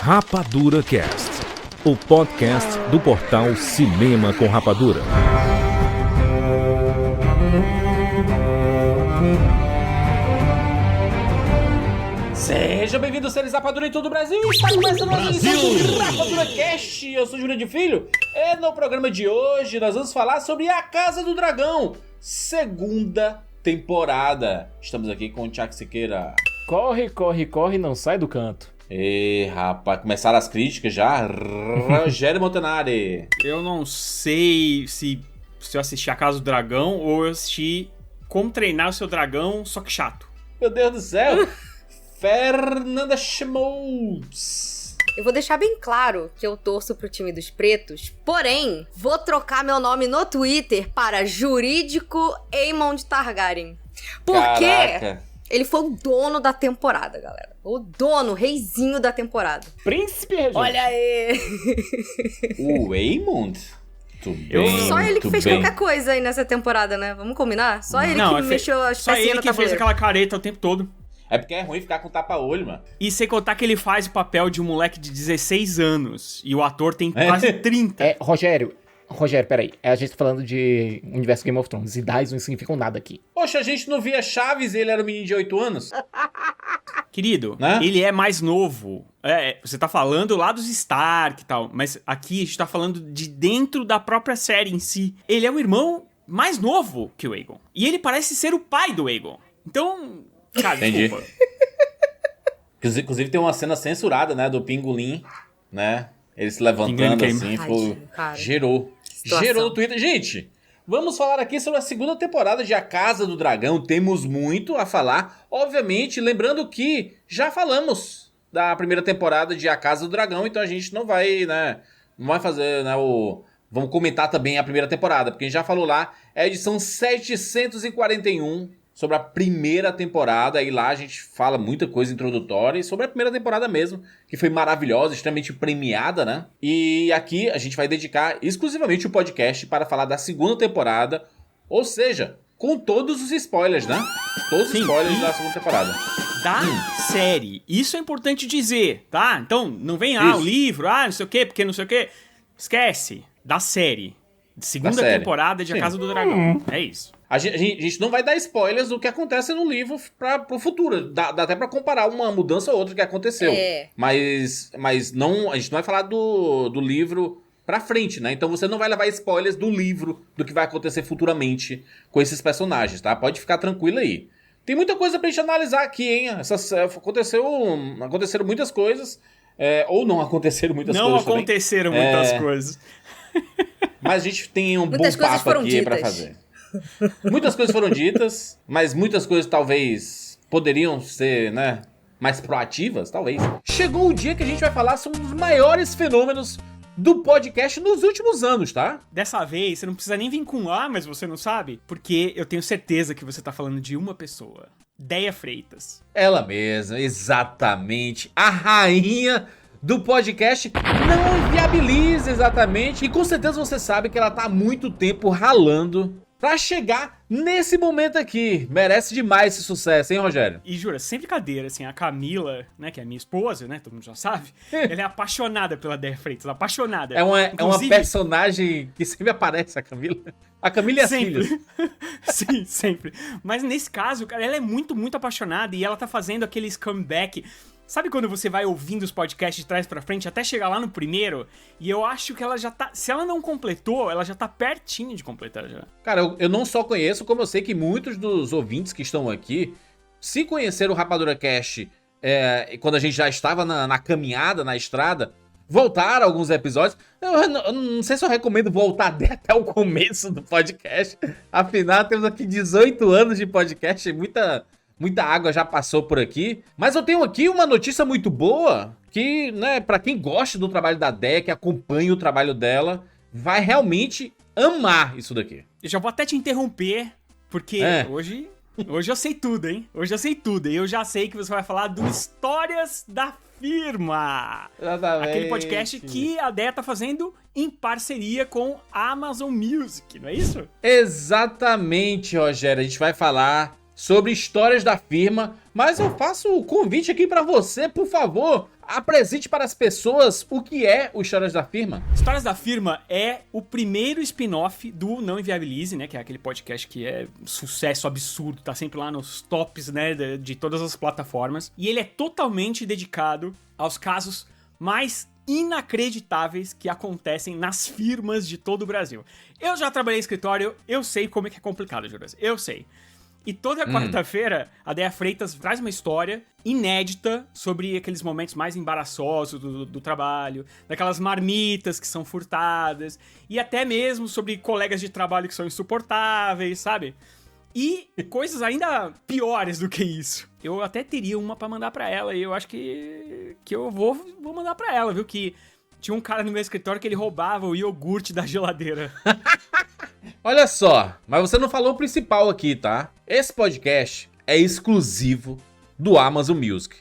Rapadura Cast, o podcast do portal Cinema com Rapadura. Seja bem-vindo, seres Rapadura em todo o Brasil. Está começando mais uma edição do Rapadura Cast. Eu sou Júlio de Filho e no programa de hoje nós vamos falar sobre A Casa do Dragão, segunda temporada. Estamos aqui com o Thiago Siqueira. Corre, corre, corre, não sai do canto. E rapaz, começaram as críticas já. Rogério Montanari. Eu não sei se eu assisti A Casa do Dragão ou eu assisti Como Treinar o Seu Dragão, só que chato. Meu Deus do céu. Fernanda Schmoltz. Eu vou deixar bem claro que eu torço pro time dos pretos, porém, vou trocar meu nome no Twitter para Jurídico Aemond Targaryen. Porque ele foi o dono da temporada, galera. O dono, o reizinho da temporada. Príncipe regente. Olha aí! O Aemond? Só ele que fez qualquer coisa aí nessa temporada, né? Vamos combinar? Só ele que mexeu as só pecinhas ele no que tabuleiro. fez aquela careta o tempo todo. É porque é ruim ficar com tapa-olho, mano. E sem contar que ele faz o papel de um moleque de 16 anos. E o ator tem quase 30. Rogério, peraí. A gente tá falando de universo Game of Thrones. E Dyson não significam nada aqui. Poxa, a gente não via Chaves e ele era um menino de 8 anos? Querido, né? Ele é mais novo. Você tá falando lá dos Stark e tal. Mas aqui a gente tá falando de dentro da própria série em si. Ele é o irmão mais novo que o Aegon. E ele parece ser o pai do Aegon. Então... Cara, entendi. Desculpa. Inclusive tem uma cena censurada, né, do Pingolim, né? Ele se levantando assim, gerou no Twitter. Gente, vamos falar aqui sobre a segunda temporada de A Casa do Dragão. Temos muito a falar. Obviamente, lembrando que já falamos da primeira temporada de A Casa do Dragão, então a gente não vai, né, não vai fazer, né, vamos comentar também a primeira temporada, porque a gente já falou lá, é a edição 741 sobre a primeira temporada, e lá a gente fala muita coisa introdutória e sobre a primeira temporada mesmo, que foi maravilhosa, extremamente premiada, né? E aqui a gente vai dedicar exclusivamente o podcast para falar da segunda temporada, ou seja, com todos os spoilers, né? Todos os spoilers da segunda temporada. Da série. Isso é importante dizer, tá? Então, não vem, o livro, não sei o quê, porque não sei o quê. Esquece. Da série. Segunda temporada de A Casa do Dragão. É isso. A gente não vai dar spoilers do que acontece no livro pro futuro. Dá até pra comparar uma mudança ou outra que aconteceu. Mas não, a gente não vai falar do livro pra frente, né? Então você não vai levar spoilers do livro, do que vai acontecer futuramente com esses personagens, tá? Pode ficar tranquilo aí. Tem muita coisa pra gente analisar aqui, hein? Aconteceram muitas coisas. Ou não aconteceram muitas coisas também. Não aconteceram muitas coisas. Mas a gente tem um bom papo aqui pra fazer. Muitas coisas foram ditas, mas muitas coisas talvez poderiam ser, né, mais proativas, talvez. Chegou o dia que a gente vai falar sobre um dos maiores fenômenos do podcast nos últimos anos, tá? Dessa vez, você não precisa nem vir com mas você não sabe, porque eu tenho certeza que você tá falando de uma pessoa. Déia Freitas. Ela mesma, exatamente. A rainha do podcast não inviabiliza exatamente. E com certeza você sabe que ela tá há muito tempo ralando pra chegar nesse momento aqui. Merece demais esse sucesso, hein, Rogério? E jura, sem brincadeira, assim, a Camila, né, que é a minha esposa, né, todo mundo já sabe, ela é apaixonada pela Déia Freitas, apaixonada. É uma personagem que sempre aparece, a Camila. A Camila e as filhas. Sim, sempre. Mas nesse caso, cara, ela é muito, muito apaixonada e ela tá fazendo aqueles comeback. Sabe quando você vai ouvindo os podcasts de trás pra frente até chegar lá no primeiro? E eu acho que ela já tá... Se ela não completou, ela já tá pertinho de completar já. Cara, eu não só conheço, como eu sei que muitos dos ouvintes que estão aqui, se conheceram o Rapadura Cast quando a gente já estava na caminhada, na estrada, voltaram alguns episódios. Eu não sei se eu recomendo voltar até o começo do podcast. Afinal, temos aqui 18 anos de podcast, muita água já passou por aqui. Mas eu tenho aqui uma notícia muito boa, que, né, pra quem gosta do trabalho da Déia, que acompanha o trabalho dela, vai realmente amar isso daqui. Eu já vou até te interromper, porque hoje eu sei tudo, hein? Hoje eu sei tudo. E eu já sei que você vai falar do Histórias da Firma. Exatamente. Aquele podcast que a Déia tá fazendo em parceria com a Amazon Music, não é isso? Exatamente, Rogério. A gente vai falar sobre histórias da firma, mas eu faço o convite aqui para você, por favor, apresente para as pessoas o que é o Histórias da Firma. Histórias da Firma é o primeiro spin-off do Não Inviabilize, né, que é aquele podcast que é um sucesso absurdo, tá sempre lá nos tops, né, de todas as plataformas, e ele é totalmente dedicado aos casos mais inacreditáveis que acontecem nas firmas de todo o Brasil. Eu já trabalhei em escritório, eu sei como é que é complicado, Juras, eu sei. E toda quarta-feira, a Deia Freitas traz uma história inédita sobre aqueles momentos mais embaraçosos do trabalho, daquelas marmitas que são furtadas, e até mesmo sobre colegas de trabalho que são insuportáveis, sabe? E coisas ainda piores do que isso. Eu até teria uma pra mandar pra ela, e eu acho que eu vou mandar pra ela, viu? Que tinha um cara no meu escritório que ele roubava o iogurte da geladeira. Olha só, mas você não falou o principal aqui, tá? Esse podcast é exclusivo do Amazon Music.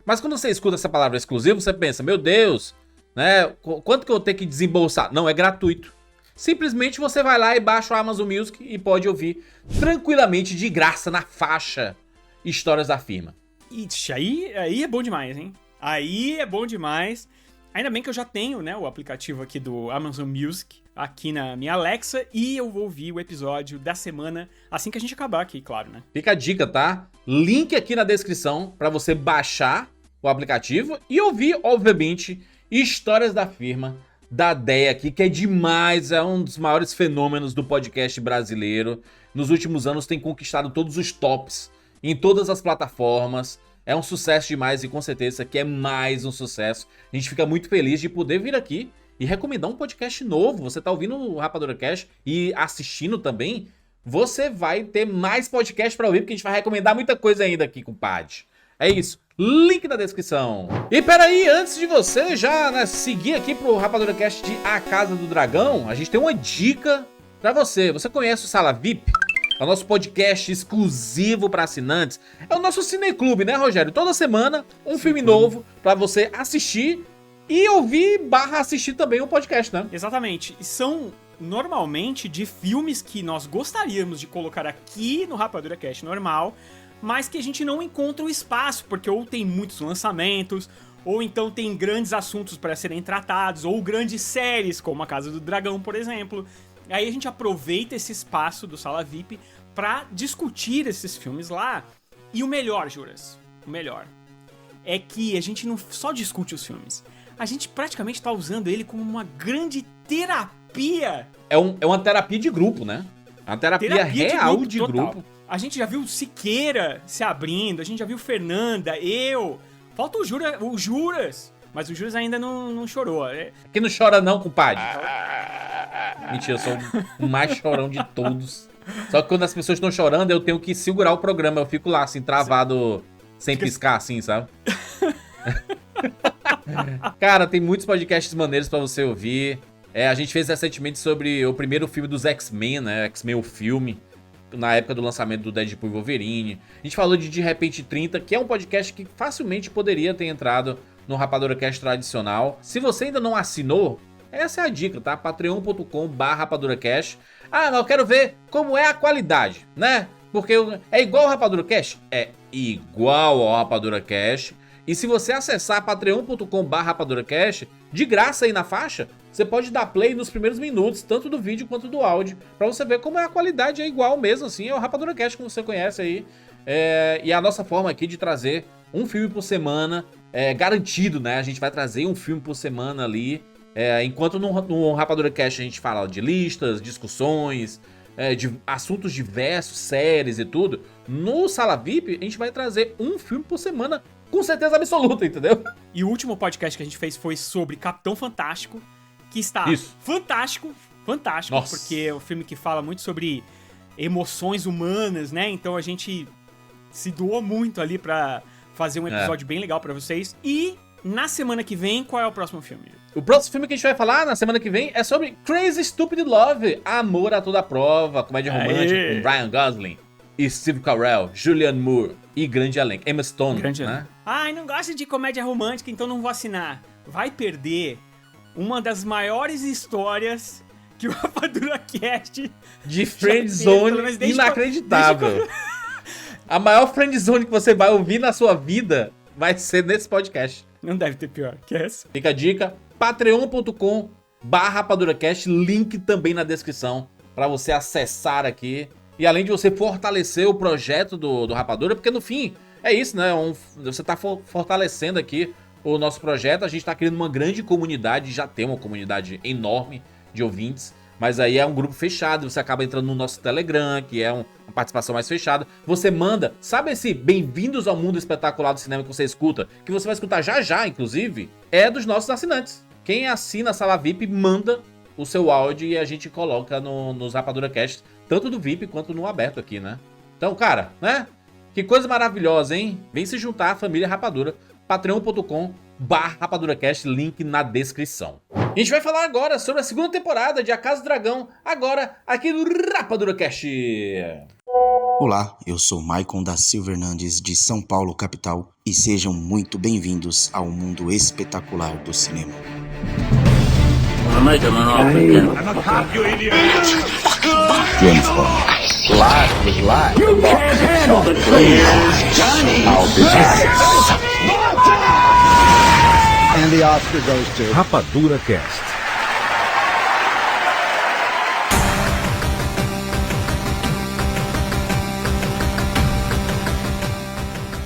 Mas quando você escuta essa palavra exclusivo, você pensa, meu Deus, né? Quanto que eu tenho que desembolsar? Não, é gratuito. Simplesmente você vai lá e baixa o Amazon Music e pode ouvir tranquilamente, de graça, na faixa Histórias da Firma. Ixi, aí é bom demais, hein? Aí é bom demais. Ainda bem que eu já tenho, né, o aplicativo aqui do Amazon Music aqui na minha Alexa e eu vou ouvir o episódio da semana assim que a gente acabar aqui, claro, né? Fica a dica, tá? Link aqui na descrição para você baixar o aplicativo e ouvir, obviamente, Histórias da Firma da Deia aqui, que é demais, é um dos maiores fenômenos do podcast brasileiro. Nos últimos anos tem conquistado todos os tops em todas as plataformas. É um sucesso demais e com certeza isso aqui é mais um sucesso. A gente fica muito feliz de poder vir aqui e recomendar um podcast novo. Você tá ouvindo o Rapadura Cast e assistindo também, você vai ter mais podcast pra ouvir, porque a gente vai recomendar muita coisa ainda aqui, compadre. É isso. Link na descrição. E peraí, antes de você já, né, seguir aqui pro Rapadura Cast de A Casa do Dragão, a gente tem uma dica pra você. Você conhece o Sala VIP? É o nosso podcast exclusivo para assinantes. É o nosso cineclube, né, Rogério? Toda semana, um filme novo para você assistir e ouvir / assistir também o podcast, né? Exatamente. E são, normalmente, de filmes que nós gostaríamos de colocar aqui no Rapadura Cast normal, mas que a gente não encontra o espaço, porque ou tem muitos lançamentos, ou então tem grandes assuntos para serem tratados, ou grandes séries, como A Casa do Dragão, por exemplo. Aí a gente aproveita esse espaço do Sala VIP pra discutir esses filmes lá. E o melhor, Juras, o melhor, é que a gente não só discute os filmes, a gente praticamente tá usando ele como uma grande terapia. É uma terapia de grupo, né? Uma terapia real de grupo. A gente já viu Siqueira se abrindo, a gente já viu Fernanda, eu. Falta o Juras. Mas o Juras ainda não chorou. Aqui não chora não, compadre. Mentira, eu sou o mais chorão de todos. Só que quando as pessoas estão chorando, eu tenho que segurar o programa. Eu fico lá, assim, travado, sem piscar, assim, sabe? Cara, tem muitos podcasts maneiros pra você ouvir. A gente fez recentemente sobre o primeiro filme dos X-Men, né? X-Men, o filme. Na época do lançamento do Deadpool e Wolverine. A gente falou de Repente 30, que é um podcast que facilmente poderia ter entrado no Rapadura Cast tradicional. Se você ainda não assinou, essa é a dica, tá? patreon.com/RapaduraCast. Ah, mas eu quero ver como é a qualidade, né? Porque é igual ao Rapadura Cast? É igual ao Rapadura Cast. E se você acessar patreon.com/RapaduraCast, de graça aí na faixa, você pode dar play nos primeiros minutos, tanto do vídeo quanto do áudio, pra você ver como é a qualidade, é igual mesmo, assim, é o Rapadura Cast, como você conhece aí. E a nossa forma aqui de trazer um filme por semana, garantido, né? A gente vai trazer um filme por semana ali. Enquanto no Rapadura Cast a gente fala de listas, discussões, de assuntos diversos, séries e tudo, no Sala VIP a gente vai trazer um filme por semana com certeza absoluta, entendeu? E o último podcast que a gente fez foi sobre Capitão Fantástico, que está fantástico, nossa, porque é um filme que fala muito sobre emoções humanas, né? Então a gente se doou muito ali pra fazer um episódio bem legal pra vocês. E na semana que vem, qual é o próximo filme? O próximo filme que a gente vai falar na semana que vem é sobre Crazy Stupid Love, Amor a Toda Prova, comédia romântica com Ryan Gosling e Steve Carell, Julianne Moore e grande elenco, Emma Stone, né? Ai, não gosto de comédia romântica, então não vou assinar. Vai perder uma das maiores histórias que o Rapadura Cast de Friendzone inacreditável. A maior friendzone que você vai ouvir na sua vida vai ser nesse podcast. Não deve ter pior que essa. Fica a dica, patreon.com/RapaduraCast, link também na descrição para você acessar aqui. E além de você fortalecer o projeto do Rapadura, porque no fim é isso, né? Você tá fortalecendo aqui o nosso projeto, a gente tá criando uma grande comunidade, já tem uma comunidade enorme de ouvintes, mas aí é um grupo fechado, você acaba entrando no nosso Telegram, que é uma participação mais fechada. Você manda, sabe esse Bem-vindos ao Mundo Espetacular do Cinema que você escuta, que você vai escutar já, inclusive, é dos nossos assinantes. Quem assina a Sala VIP manda o seu áudio e a gente coloca nos Rapadura Cast, tanto do VIP quanto no aberto aqui, né? Então, cara, né? Que coisa maravilhosa, hein? Vem se juntar à família Rapadura, patreon.com/RapaduraCast, link na descrição. A gente vai falar agora sobre a segunda temporada de A Casa do Dragão, agora aqui no RapaduraCast. Olá, eu sou Maicon da Silva Hernandes, de São Paulo, capital, e sejam muito bem-vindos ao mundo espetacular do cinema. James Bond. And the Oscar goes to Rapadura Cast.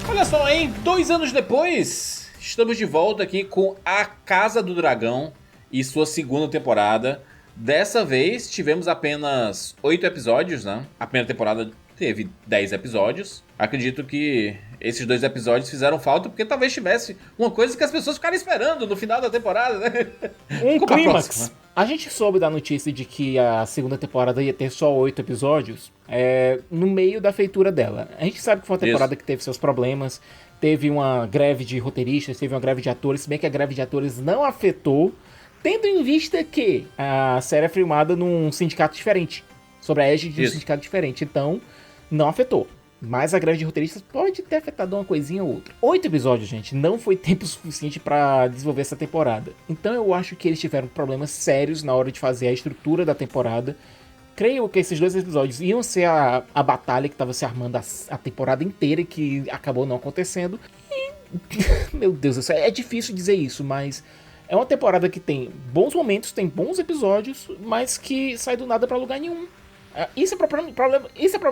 Olha só, hein? 2 anos depois, estamos de volta aqui com A Casa do Dragão e sua segunda temporada. Dessa vez, tivemos apenas 8 episódios, né? A primeira temporada teve 10 episódios. Acredito que esses 2 episódios fizeram falta, porque talvez tivesse uma coisa que as pessoas ficaram esperando no final da temporada, né? Um clímax. A gente soube da notícia de que a segunda temporada ia ter só 8 episódios no meio da feitura dela. A gente sabe que foi uma temporada que teve seus problemas, teve uma greve de roteiristas, teve uma greve de atores, se bem que a greve de atores não afetou, tendo em vista que a série é filmada num sindicato diferente, sobre a égide de um sindicato diferente, então não afetou. Mas a greve de roteiristas pode ter afetado uma coisinha ou outra. 8 episódios, gente, não foi tempo suficiente pra desenvolver essa temporada. Então eu acho que eles tiveram problemas sérios na hora de fazer a estrutura da temporada. Creio que esses 2 episódios iam ser a batalha que estava se armando a temporada inteira e que acabou não acontecendo. E, meu Deus do céu, é difícil dizer isso, mas é uma temporada que tem bons momentos, tem bons episódios, mas que sai do nada pra lugar nenhum. Isso é problema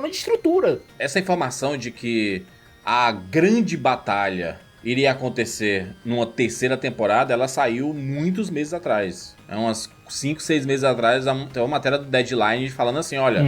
de estrutura. Essa informação de que a grande batalha iria acontecer numa terceira temporada, ela saiu muitos meses atrás. Umas 5, 6 meses atrás, tem uma matéria do Deadline falando assim, olha,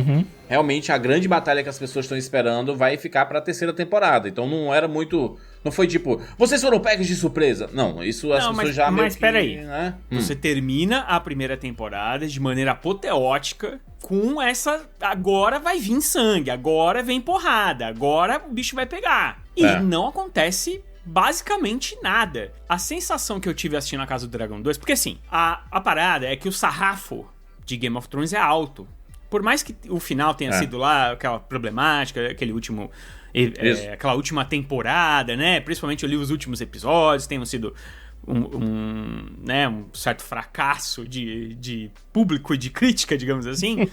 realmente a grande batalha que as pessoas estão esperando vai ficar pra terceira temporada. Então não era muito... Não foi tipo, vocês foram pegos de surpresa. Não, isso as pessoas já meio que... Mas peraí, né? Você termina a primeira temporada de maneira apoteótica com essa... Agora vai vir sangue, agora vem porrada, agora o bicho vai pegar. E não acontece basicamente nada. A sensação que eu tive assistindo A Casa do Dragão 2... Porque assim, a parada é que o sarrafo de Game of Thrones é alto. Por mais que o final tenha sido lá aquela problemática, aquele último... aquela última temporada, né? Principalmente eu li os últimos episódios, tenham sido um certo fracasso de público e de crítica, digamos assim.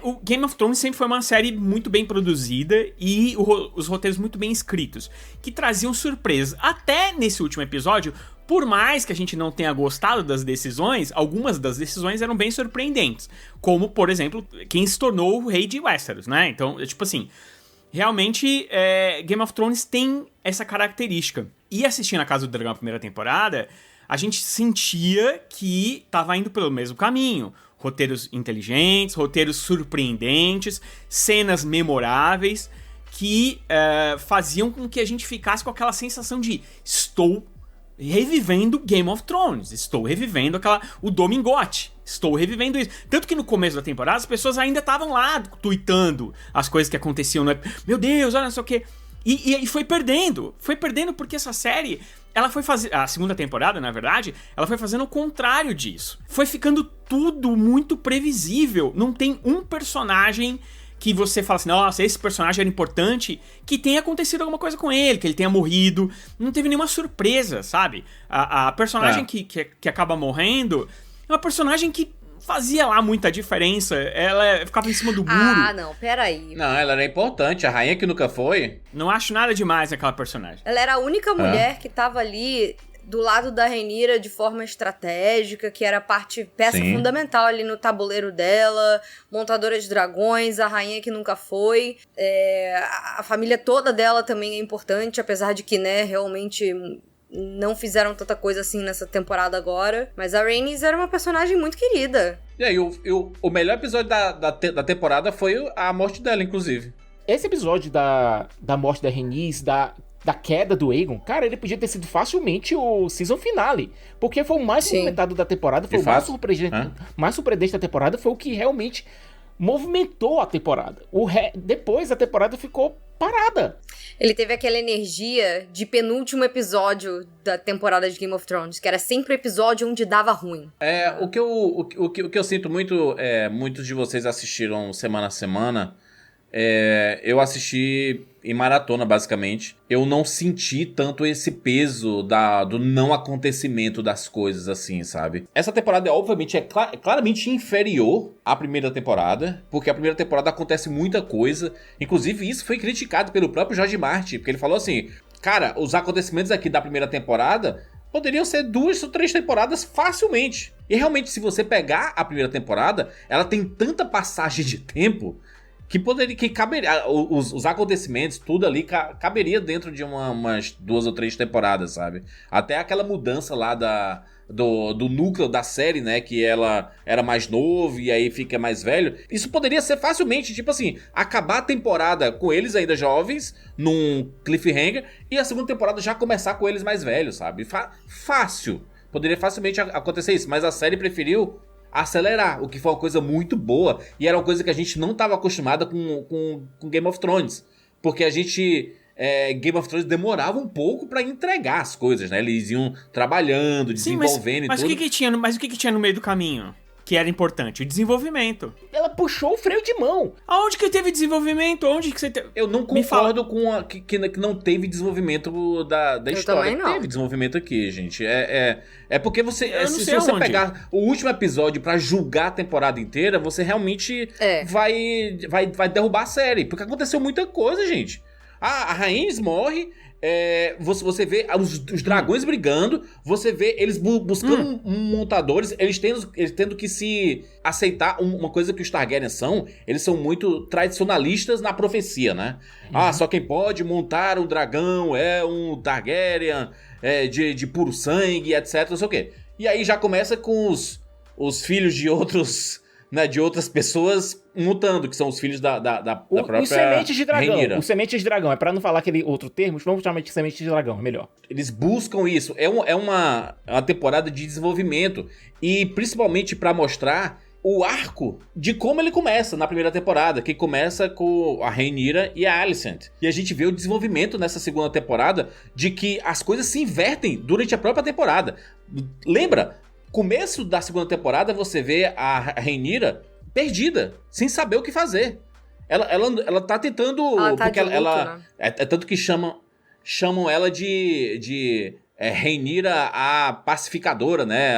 O Game of Thrones sempre foi uma série muito bem produzida e os roteiros muito bem escritos, que traziam surpresas. Até nesse último episódio, por mais que a gente não tenha gostado das decisões, algumas das decisões eram bem surpreendentes. Como, por exemplo, quem se tornou o rei de Westeros, né? Então, tipo assim... Realmente, Game of Thrones tem essa característica. E assistindo A Casa do Dragão a primeira temporada, a gente sentia que tava indo pelo mesmo caminho. Roteiros inteligentes, roteiros surpreendentes, cenas memoráveis que faziam com que a gente ficasse com aquela sensação de estou revivendo Game of Thrones, estou revivendo o Domingote, estou revivendo isso. Tanto que no começo da temporada as pessoas ainda estavam lá tweetando as coisas que aconteciam, meu Deus, olha não sei o que. E foi perdendo porque essa série, ela foi fazer, a segunda temporada, na verdade, ela foi fazendo o contrário disso. Foi ficando tudo muito previsível, não tem um personagem que você fala assim, nossa, esse personagem era importante, que tenha acontecido alguma coisa com ele, que ele tenha morrido, não teve nenhuma surpresa, sabe? A personagem que acaba morrendo é uma personagem que fazia lá muita diferença. Ela ficava em cima do muro. Ah, não, peraí. Não, ela era importante. A rainha que nunca foi. Não acho nada demais aquela personagem. Ela era a única mulher que tava ali do lado da Rhaenyra de forma estratégica, que era peça fundamental ali no tabuleiro dela, montadora de dragões, a rainha que nunca foi. A família toda dela também é importante, apesar de que, né, realmente não fizeram tanta coisa assim nessa temporada agora. Mas a Rhaenys era uma personagem muito querida. E aí, o melhor episódio da temporada foi a morte dela, inclusive. Esse episódio da morte da Rhaenys, da queda do Aegon, cara, ele podia ter sido facilmente o season finale, porque foi o mais movimentado da temporada, foi o mais surpreendente da temporada, foi o que realmente movimentou a temporada. Depois a temporada ficou parada. Ele teve aquela energia de penúltimo episódio da temporada de Game of Thrones, que era sempre o episódio onde dava ruim. O que eu sinto muito, muitos de vocês assistiram semana a semana. Eu assisti em maratona, basicamente. Eu não senti tanto esse peso do não acontecimento das coisas, assim, sabe? Essa temporada, obviamente, é claramente inferior à primeira temporada, porque a primeira temporada acontece muita coisa. Inclusive, isso foi criticado pelo próprio George Martin, porque ele falou assim, cara, os acontecimentos aqui da primeira temporada poderiam ser 2 ou 3 temporadas facilmente. E realmente, se você pegar a primeira temporada, ela tem tanta passagem de tempo que caberia, os acontecimentos, tudo ali caberia dentro de umas 2 ou 3 temporadas, sabe? Até aquela mudança lá do núcleo da série, né? Que ela era mais novo e aí fica mais velho. Isso poderia ser facilmente, tipo assim, acabar a temporada com eles ainda jovens, num cliffhanger, e a segunda temporada já começar com eles mais velhos, sabe? Fácil. Poderia facilmente acontecer isso, mas a série preferiu acelerar, o que foi uma coisa muito boa, e era uma coisa que a gente não estava acostumada com Game of Thrones, porque a gente, Game of Thrones demorava um pouco pra entregar as coisas, né, eles iam trabalhando, desenvolvendo mas e tudo. Mas o que tinha no meio do caminho? Que era importante, o desenvolvimento. Ela puxou o freio de mão. Aonde que teve desenvolvimento? Onde que você teve? Eu não concordo com que não teve desenvolvimento da história. Também não. Teve desenvolvimento aqui, gente. É porque você, se você aonde. pegar o último episódio pra julgar a temporada inteira, você realmente vai derrubar a série. Porque aconteceu muita coisa, gente. A Rhaenys morre. Você vê os dragões brigando, você vê eles buscando montadores, eles tendo que se aceitar uma coisa que os Targaryen eles são muito tradicionalistas na profecia, né? Só quem pode montar um dragão é um Targaryen de puro sangue, etc, não sei o quê. E aí já começa com os filhos de outros... Né, de outras pessoas mutando, que são os filhos da própria Os sementes de dragão. Rhaenyra. Os sementes de dragão. É pra não falar aquele outro termo, vamos chamar de sementes de dragão, é melhor. Eles buscam isso. É uma temporada de desenvolvimento. E principalmente pra mostrar o arco de como ele começa na primeira temporada, que começa com a Rhaenyra e a Alicent. E a gente vê o desenvolvimento nessa segunda temporada de que as coisas se invertem durante a própria temporada. Lembra? Começo da segunda temporada, você vê a Rhaenyra perdida, sem saber o que fazer. Ela tá tentando... Ela tá porque de luto, né? É tanto que chamam ela de Rhaenyra a pacificadora, né?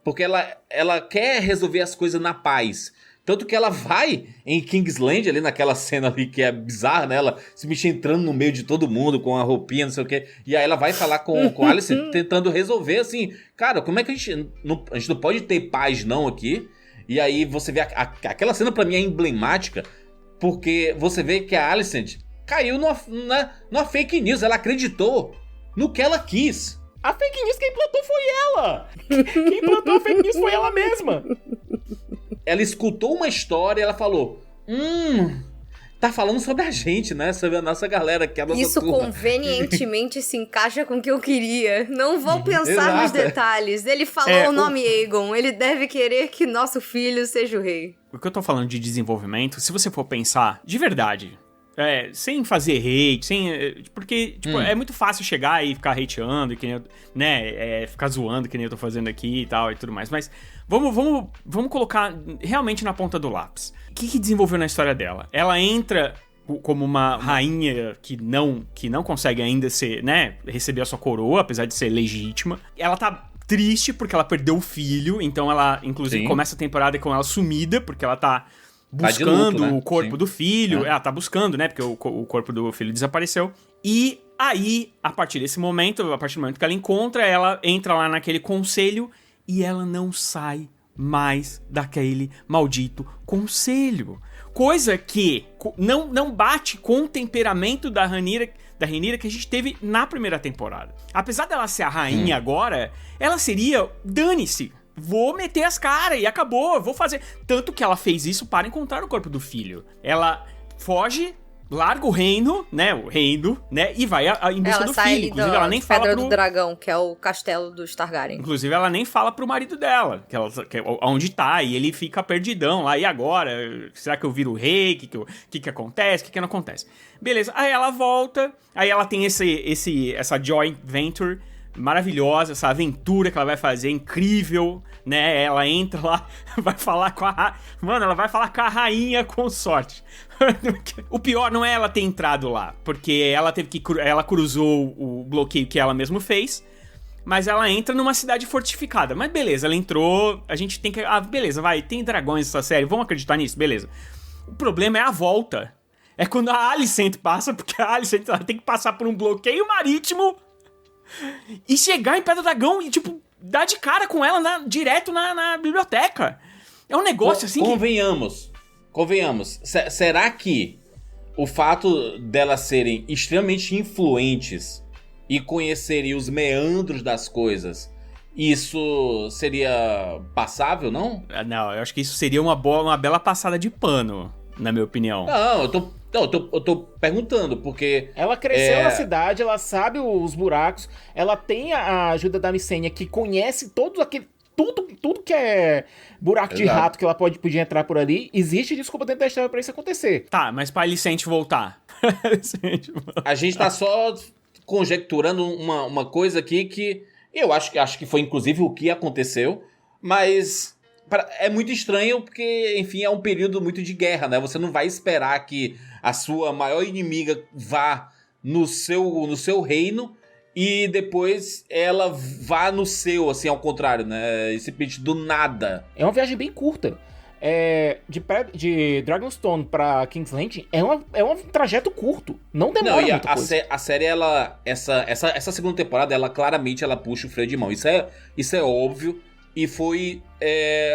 Porque ela quer resolver as coisas na paz. Tanto que ela vai em Kingsland, ali naquela cena ali que é bizarra, né? Ela se mexe entrando no meio de todo mundo com a roupinha, não sei o quê. E aí ela vai falar com a Alice tentando resolver, assim... Cara, como é que a gente não pode ter paz não aqui? E aí você vê... Aquela cena pra mim é emblemática, porque você vê que a Alicent caiu numa fake news. Ela acreditou no que ela quis. A fake news quem implantou foi ela! Quem implantou a fake news foi ela mesma! Ela escutou uma história e ela falou... tá falando sobre a gente, né? Sobre a nossa galera, que é a nossa Isso turma. Convenientemente se encaixa com o que eu queria. Não vou pensar nos detalhes. Ele falou o nome Aegon. Ele deve querer que nosso filho seja o rei. O que eu tô falando de desenvolvimento, se você for pensar, de verdade... sem fazer hate, porque, tipo, é muito fácil chegar e ficar hateando, que nem né, ficar zoando, que nem eu tô fazendo aqui e tal, e tudo mais, mas vamos colocar realmente na ponta do lápis. O que desenvolveu na história dela? Ela entra como uma rainha que não consegue ainda ser, né, receber a sua coroa, apesar de ser legítima. Ela tá triste porque ela perdeu o filho, então ela, inclusive, começa a temporada com ela sumida, porque ela tá buscando luto, né? O corpo do filho. Ela tá buscando, né? Porque o corpo do filho desapareceu. E aí, a partir desse momento, a partir do momento que ela entra lá naquele conselho e ela não sai mais daquele maldito conselho. Coisa que não bate com o temperamento da Rhaenyra que a gente teve na primeira temporada. Apesar dela ser a rainha agora, ela seria, dane-se, vou meter as caras e acabou, vou fazer. Tanto que ela fez isso para encontrar o corpo do filho. Ela foge, larga o reino, né, e vai em busca do filho. Inclusive, ela nem fala Pedra do Dragão, que é o castelo dos Targaryen. Inclusive, ela nem fala pro marido dela, que onde tá, e ele fica perdidão lá, e agora? Será que eu viro rei? O que acontece? O que não acontece? Beleza, aí ela volta, aí ela tem essa joint venture maravilhosa, essa aventura que ela vai fazer, incrível, né? Ela entra lá, vai falar com ela vai falar com a rainha consorte. O pior não é ela ter entrado lá, porque ela cruzou o bloqueio que ela mesma fez, mas ela entra numa cidade fortificada. Mas beleza, ela entrou, a gente tem que... beleza, tem dragões nessa série, vamos acreditar nisso, beleza. O problema é a volta. É quando a Alicent passa, porque a Alicent ela tem que passar por um bloqueio marítimo e chegar em Pedra do Dragão e, tipo, dar de cara com ela direto na biblioteca. É um negócio assim Convenhamos, será que o fato delas serem extremamente influentes e conhecerem os meandros das coisas, isso seria passável, não? Não, eu acho que isso seria uma bela passada de pano, na minha opinião. Não, eu tô perguntando, porque... Ela cresceu na cidade, ela sabe os buracos, ela tem a ajuda da Micênia, que conhece todos aquele... Tudo que é buraco de rato que ela podia entrar por ali, existe desculpa dentro da história pra isso acontecer. Tá, mas pra Alicent voltar. A gente tá só conjecturando uma coisa aqui que eu acho que foi inclusive o que aconteceu, mas é muito estranho porque, enfim, é um período muito de guerra, né? Você não vai esperar que a sua maior inimiga vá no seu reino e depois ela vá no seu, assim, ao contrário, né? Esse pitch do nada. É uma viagem bem curta. De Dragonstone pra King's Landing é um trajeto curto. Não demora muita coisa. A série, essa segunda temporada, ela claramente puxa o freio de mão. Isso é óbvio e foi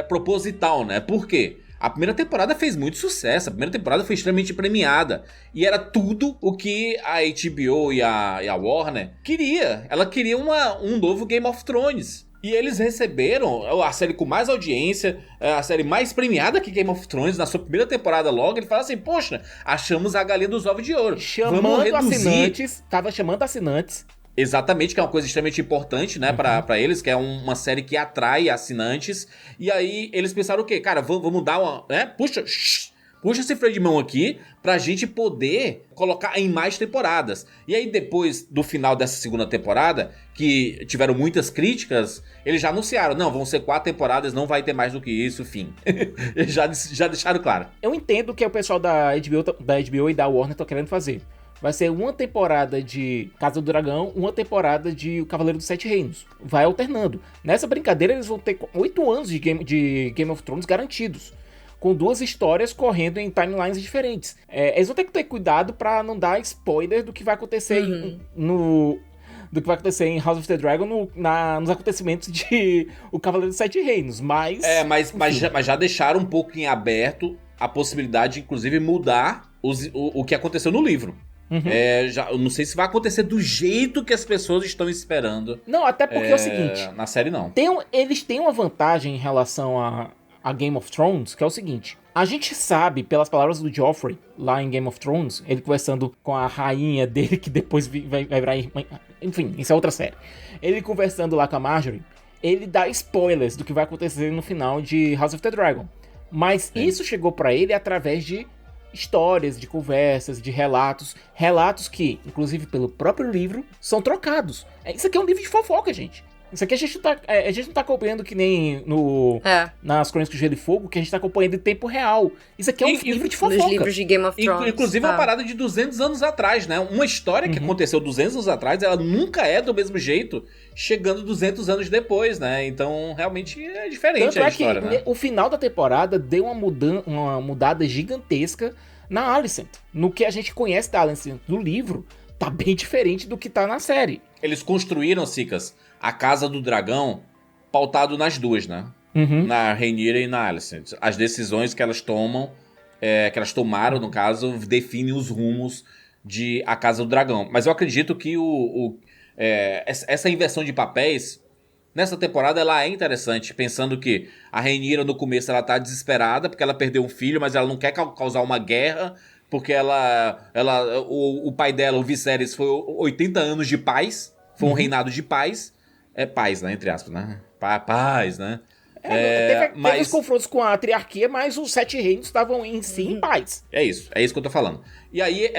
proposital, né? Por quê? A primeira temporada fez muito sucesso, a primeira temporada foi extremamente premiada. E era tudo o que a HBO e a Warner queria. Ela queria um novo Game of Thrones. E eles receberam a série com mais audiência, a série mais premiada que Game of Thrones na sua primeira temporada logo. Ele fala assim, poxa, achamos a galinha dos ovos de ouro. Tava chamando assinantes. Exatamente, que é uma coisa extremamente importante, né, pra eles, que é uma série que atrai assinantes. E aí eles pensaram o quê? Cara, vamos dar uma... Puxa esse freio de mão aqui pra gente poder colocar em mais temporadas. E aí depois do final dessa segunda temporada, que tiveram muitas críticas, eles já anunciaram, não, vão ser 4 temporadas, não vai ter mais do que isso, fim. Eles já deixaram claro. Eu entendo que o pessoal da HBO e da Warner estão querendo fazer. Vai ser uma temporada de Casa do Dragão, uma temporada de O Cavaleiro dos Sete Reinos. Vai alternando. Nessa brincadeira, eles vão ter 8 anos de Game of Thrones garantidos. Com 2 histórias correndo em timelines diferentes. Eles vão ter que ter cuidado pra não dar spoiler do que vai acontecer do que vai acontecer em House of the Dragon nos acontecimentos de O Cavaleiro dos Sete Reinos. Mas já deixaram um pouco em aberto a possibilidade de, inclusive, mudar o que aconteceu no livro. Eu não sei se vai acontecer do jeito que as pessoas estão esperando. Não, até porque é o seguinte... Na série, não. Eles têm uma vantagem em relação a Game of Thrones, que é o seguinte... A gente sabe, pelas palavras do Joffrey, lá em Game of Thrones, ele conversando com a rainha dele, que depois vai virar irmã... Enfim, isso é outra série. Ele conversando lá com a Marjorie, ele dá spoilers do que vai acontecer no final de House of the Dragon. Mas isso chegou pra ele através de histórias, de conversas, de relatos que, inclusive pelo próprio livro, são trocados. Isso aqui é um livro de fofoca, gente. Isso aqui a gente não tá acompanhando que nem nas Crônicas de Gelo e Fogo, que a gente tá acompanhando em tempo real. Isso aqui é um livro de fofoca. Nos livros de Game of Thrones. Inclusive uma parada de 200 anos atrás, né? Uma história que aconteceu 200 anos atrás, ela nunca é do mesmo jeito, chegando 200 anos depois, né? Então, realmente é diferente a história, né? O final da temporada deu uma mudada gigantesca na Alicent. No que a gente conhece da Alicent do livro, tá bem diferente do que tá na série. Eles construíram, Cicas, a Casa do Dragão pautado nas duas, né? Na Rhaenyra e na Alicent. As decisões que elas tomam, que elas tomaram, no caso, definem os rumos de A Casa do Dragão. Mas eu acredito que essa inversão de papéis, nessa temporada, ela é interessante, pensando que a Rhaenyra, no começo, ela tá desesperada, porque ela perdeu um filho, mas ela não quer causar uma guerra, porque o pai dela, o Viserys, foi 80 anos de paz, foi um reinado de paz. Paz, né? Entre aspas, né? Paz, né? Teve os confrontos com a triarquia, mas os 7 reinos estavam em si em paz. É isso que eu tô falando. E aí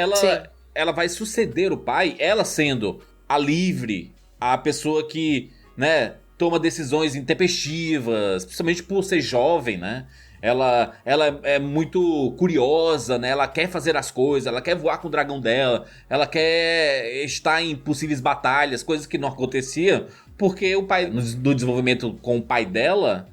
ela vai suceder o pai, ela sendo a livre, a pessoa que, né, toma decisões intempestivas, principalmente por ser jovem, né? Ela é muito curiosa, né? Ela quer fazer as coisas, ela quer voar com o dragão dela, ela quer estar em possíveis batalhas, coisas que não aconteciam, porque o pai, no desenvolvimento com o pai dela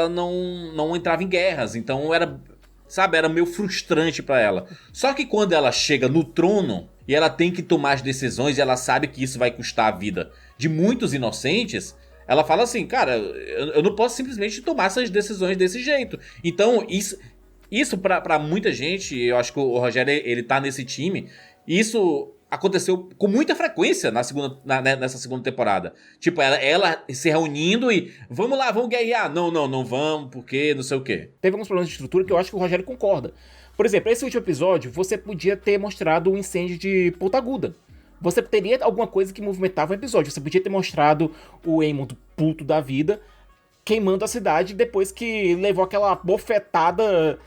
não entrava em guerras, então era meio frustrante pra ela. Só que quando ela chega no trono e ela tem que tomar as decisões e ela sabe que isso vai custar a vida de muitos inocentes, ela fala assim, cara, eu não posso simplesmente tomar essas decisões desse jeito. Então, isso pra muita gente, eu acho que o Rogério, ele tá nesse time, isso aconteceu com muita frequência nessa segunda temporada. Tipo, ela se reunindo e, vamos lá, vamos guerrear. Não vamos, porque não sei o quê. Teve alguns problemas de estrutura que eu acho que o Rogério concorda. Por exemplo, esse último episódio, você podia ter mostrado o incêndio de Ponta Aguda. Você teria alguma coisa que movimentava o episódio. Você podia ter mostrado o Aemond puto da vida queimando a cidade depois que levou aquela bofetada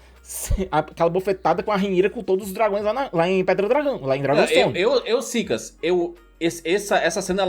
com a Rhaenyra com todos os dragões lá em Pedra Dragão, lá em Dragonstone. Cicas, essa cena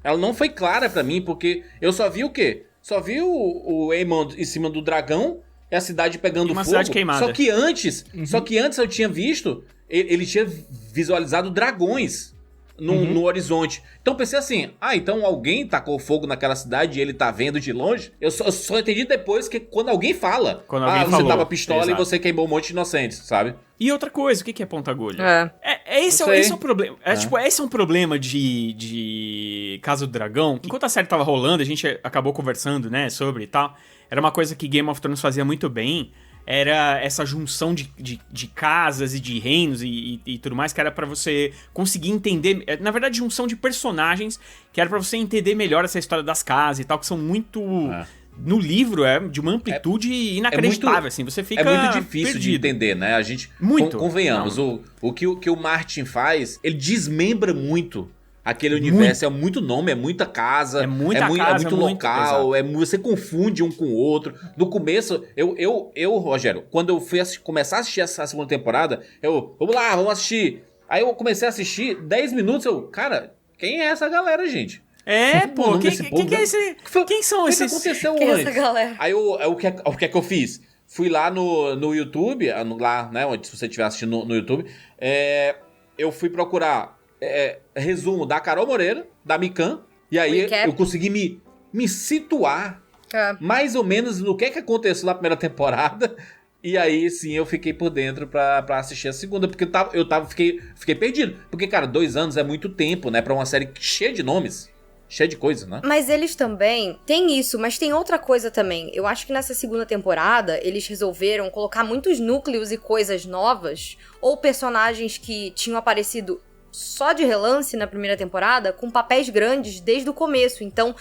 ela não foi clara pra mim, porque eu só vi o quê? Só vi o Aemond em cima do dragão e a cidade pegando fogo. Cidade queimada. Só que antes eu tinha visto, ele tinha visualizado dragões no horizonte. Então pensei assim, então alguém tacou fogo naquela cidade e ele tá vendo de longe? Eu só entendi depois que quando alguém fala, você tava pistola, exato, e você queimou um monte de inocentes, sabe? E outra coisa, o que é ponta agulha? Esse é o problema. Esse é um problema de Casa do Dragão. Enquanto a série tava rolando, a gente acabou conversando, né, sobre e tal. Era uma coisa que Game of Thrones fazia muito bem. Era essa junção de casas e de reinos e tudo mais, que era pra você conseguir entender... Na verdade, junção de personagens, que era pra você entender melhor essa história das casas e tal, que são muito... No livro, de uma amplitude inacreditável, assim, você fica muito difícil perdido de entender, né? A gente... Muito. Convenhamos, o que o Martin faz, ele desmembra muito aquele universo. É muito nome, é muita casa, é muito local, você confunde um com o outro. No começo, Rogério, quando eu fui começar a assistir essa segunda temporada, vamos assistir. Aí eu comecei a assistir, 10 minutos, cara, quem é essa galera, gente? Quem é esse? Quem são esses? O que aconteceu quem antes? É essa galera? Aí o que é que eu fiz? Fui lá no YouTube, lá, né, onde se você estiver assistindo no YouTube, eu fui procurar resumo da Carol Moreira, da Mikan, e aí eu consegui me situar mais ou menos no que aconteceu na primeira temporada, e aí sim eu fiquei por dentro pra assistir a segunda, porque fiquei perdido, porque, cara, 2 anos é muito tempo, né, pra uma série cheia de nomes, cheia de coisa, né? Mas eles também têm isso, mas tem outra coisa também. Eu acho que nessa segunda temporada eles resolveram colocar muitos núcleos e coisas novas, ou personagens que tinham aparecido só de relance na primeira temporada, com papéis grandes desde o começo. Então,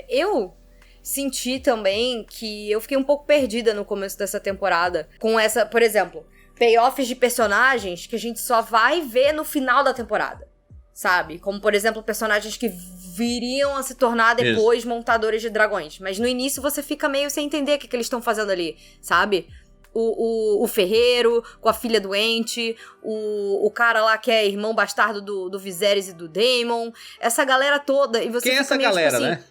eu senti também que eu fiquei um pouco perdida no começo dessa temporada. Com essa, por exemplo, payoffs de personagens que a gente só vai ver no final da temporada, sabe? Como, por exemplo, personagens que viriam a se tornar depois montadores de dragões. Mas no início você fica meio sem entender o que eles estão fazendo ali, sabe? o ferreiro com a filha doente, o cara lá que é irmão bastardo do Viserys e do Daemon, essa galera toda. E você quem é essa galera, tipo assim, né?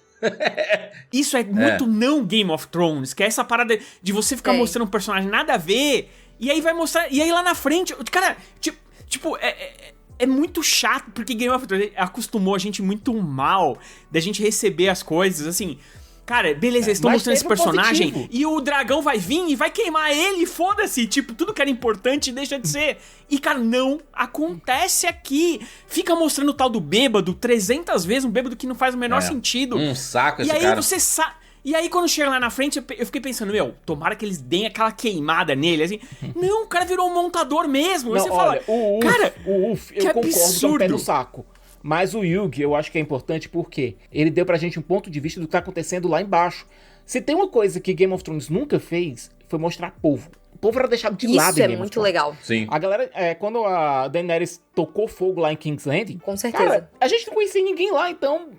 Isso é muito não Game of Thrones, que é essa parada de você ficar mostrando um personagem nada a ver, e aí vai mostrar, e aí lá na frente, cara, tipo, é muito chato, porque Game of Thrones acostumou a gente muito mal da gente receber as coisas, assim. Cara, beleza, eles estão mostrando esse personagem positivo. E o dragão vai vir e vai queimar ele, foda-se. Tipo, tudo que era importante deixa de ser. E, cara, não acontece aqui. Fica mostrando o tal do bêbado 300 vezes, um bêbado que não faz o menor sentido. Um saco esse cara. E aí você sabe... E aí, quando chega lá na frente, eu fiquei pensando, tomara que eles deem aquela queimada nele, assim. Não, o cara virou um montador mesmo. Não, você olha, fala, cara, eu concordo que é um pé no saco. Mas o Yugi, eu acho que é importante porque ele deu pra gente um ponto de vista do que tá acontecendo lá embaixo. Se tem uma coisa que Game of Thrones nunca fez, foi mostrar povo. O povo era deixado de lado em Game of Thrones. Isso é muito legal. Sim. A galera, quando a Daenerys tocou fogo lá em King's Landing... Com certeza. Cara, a gente não conhecia ninguém lá, então...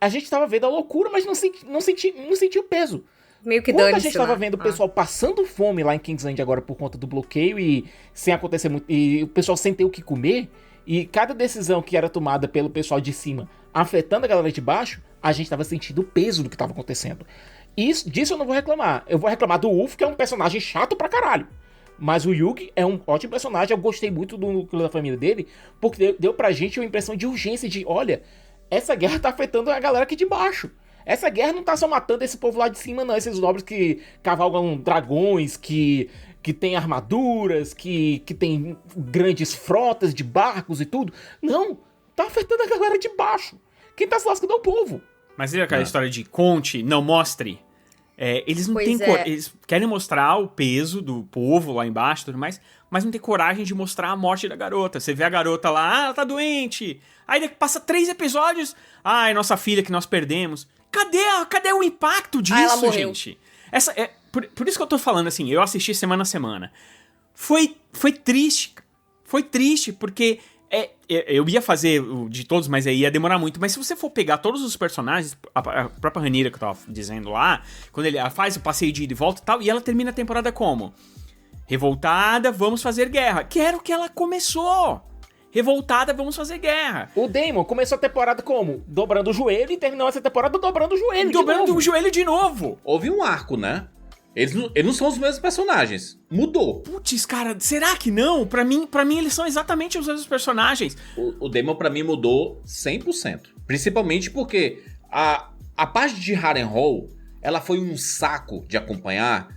A gente tava vendo a loucura, mas não sentia o peso. Meio que quando dane-se, a gente tava vendo o pessoal passando fome lá em King's Landing agora por conta do bloqueio e sem acontecer muito... E o pessoal sem ter o que comer... E cada decisão que era tomada pelo pessoal de cima afetando a galera de baixo, a gente tava sentindo o peso do que tava acontecendo. Disso eu não vou reclamar. Eu vou reclamar do Ulf, que é um personagem chato pra caralho. Mas o Yugi é um ótimo personagem. Eu gostei muito do núcleo da família dele, porque deu pra gente uma impressão de urgência, de olha, essa guerra tá afetando a galera aqui de baixo. Essa guerra não tá só matando esse povo lá de cima, não. Esses nobres que cavalgam dragões, que tem armaduras, que tem grandes frotas de barcos e tudo. Não, tá afetando a galera de baixo. Quem tá se lascando é o povo. Mas e aquela história de conte, não mostre? Eles não têm eles querem mostrar o peso do povo lá embaixo e tudo mais, mas não tem coragem de mostrar a morte da garota. Você vê a garota lá, ela tá doente. Aí passa 3 episódios, ai, nossa filha que nós perdemos. Cadê o impacto disso, gente? Por isso que eu tô falando assim, eu assisti semana a semana. Foi triste. Foi triste, porque eu ia fazer de todos, mas aí ia demorar muito. Mas se você for pegar todos os personagens, a própria Rhaenyra que eu tava dizendo lá, quando ela faz o passeio de ida e volta e tal, e ela termina a temporada como? Revoltada, vamos fazer guerra. Que era o que ela começou. Revoltada, vamos fazer guerra. O Daemon começou a temporada como? Dobrando o joelho e terminou essa temporada dobrando o joelho Dobrando o joelho de novo. Houve um arco, né? Eles não são os mesmos personagens. Mudou. Putz, cara, será que não? Pra mim eles são exatamente os mesmos personagens. O Daemon, pra mim, mudou 100%. Principalmente porque a parte de Harrenhal, ela foi um saco de acompanhar,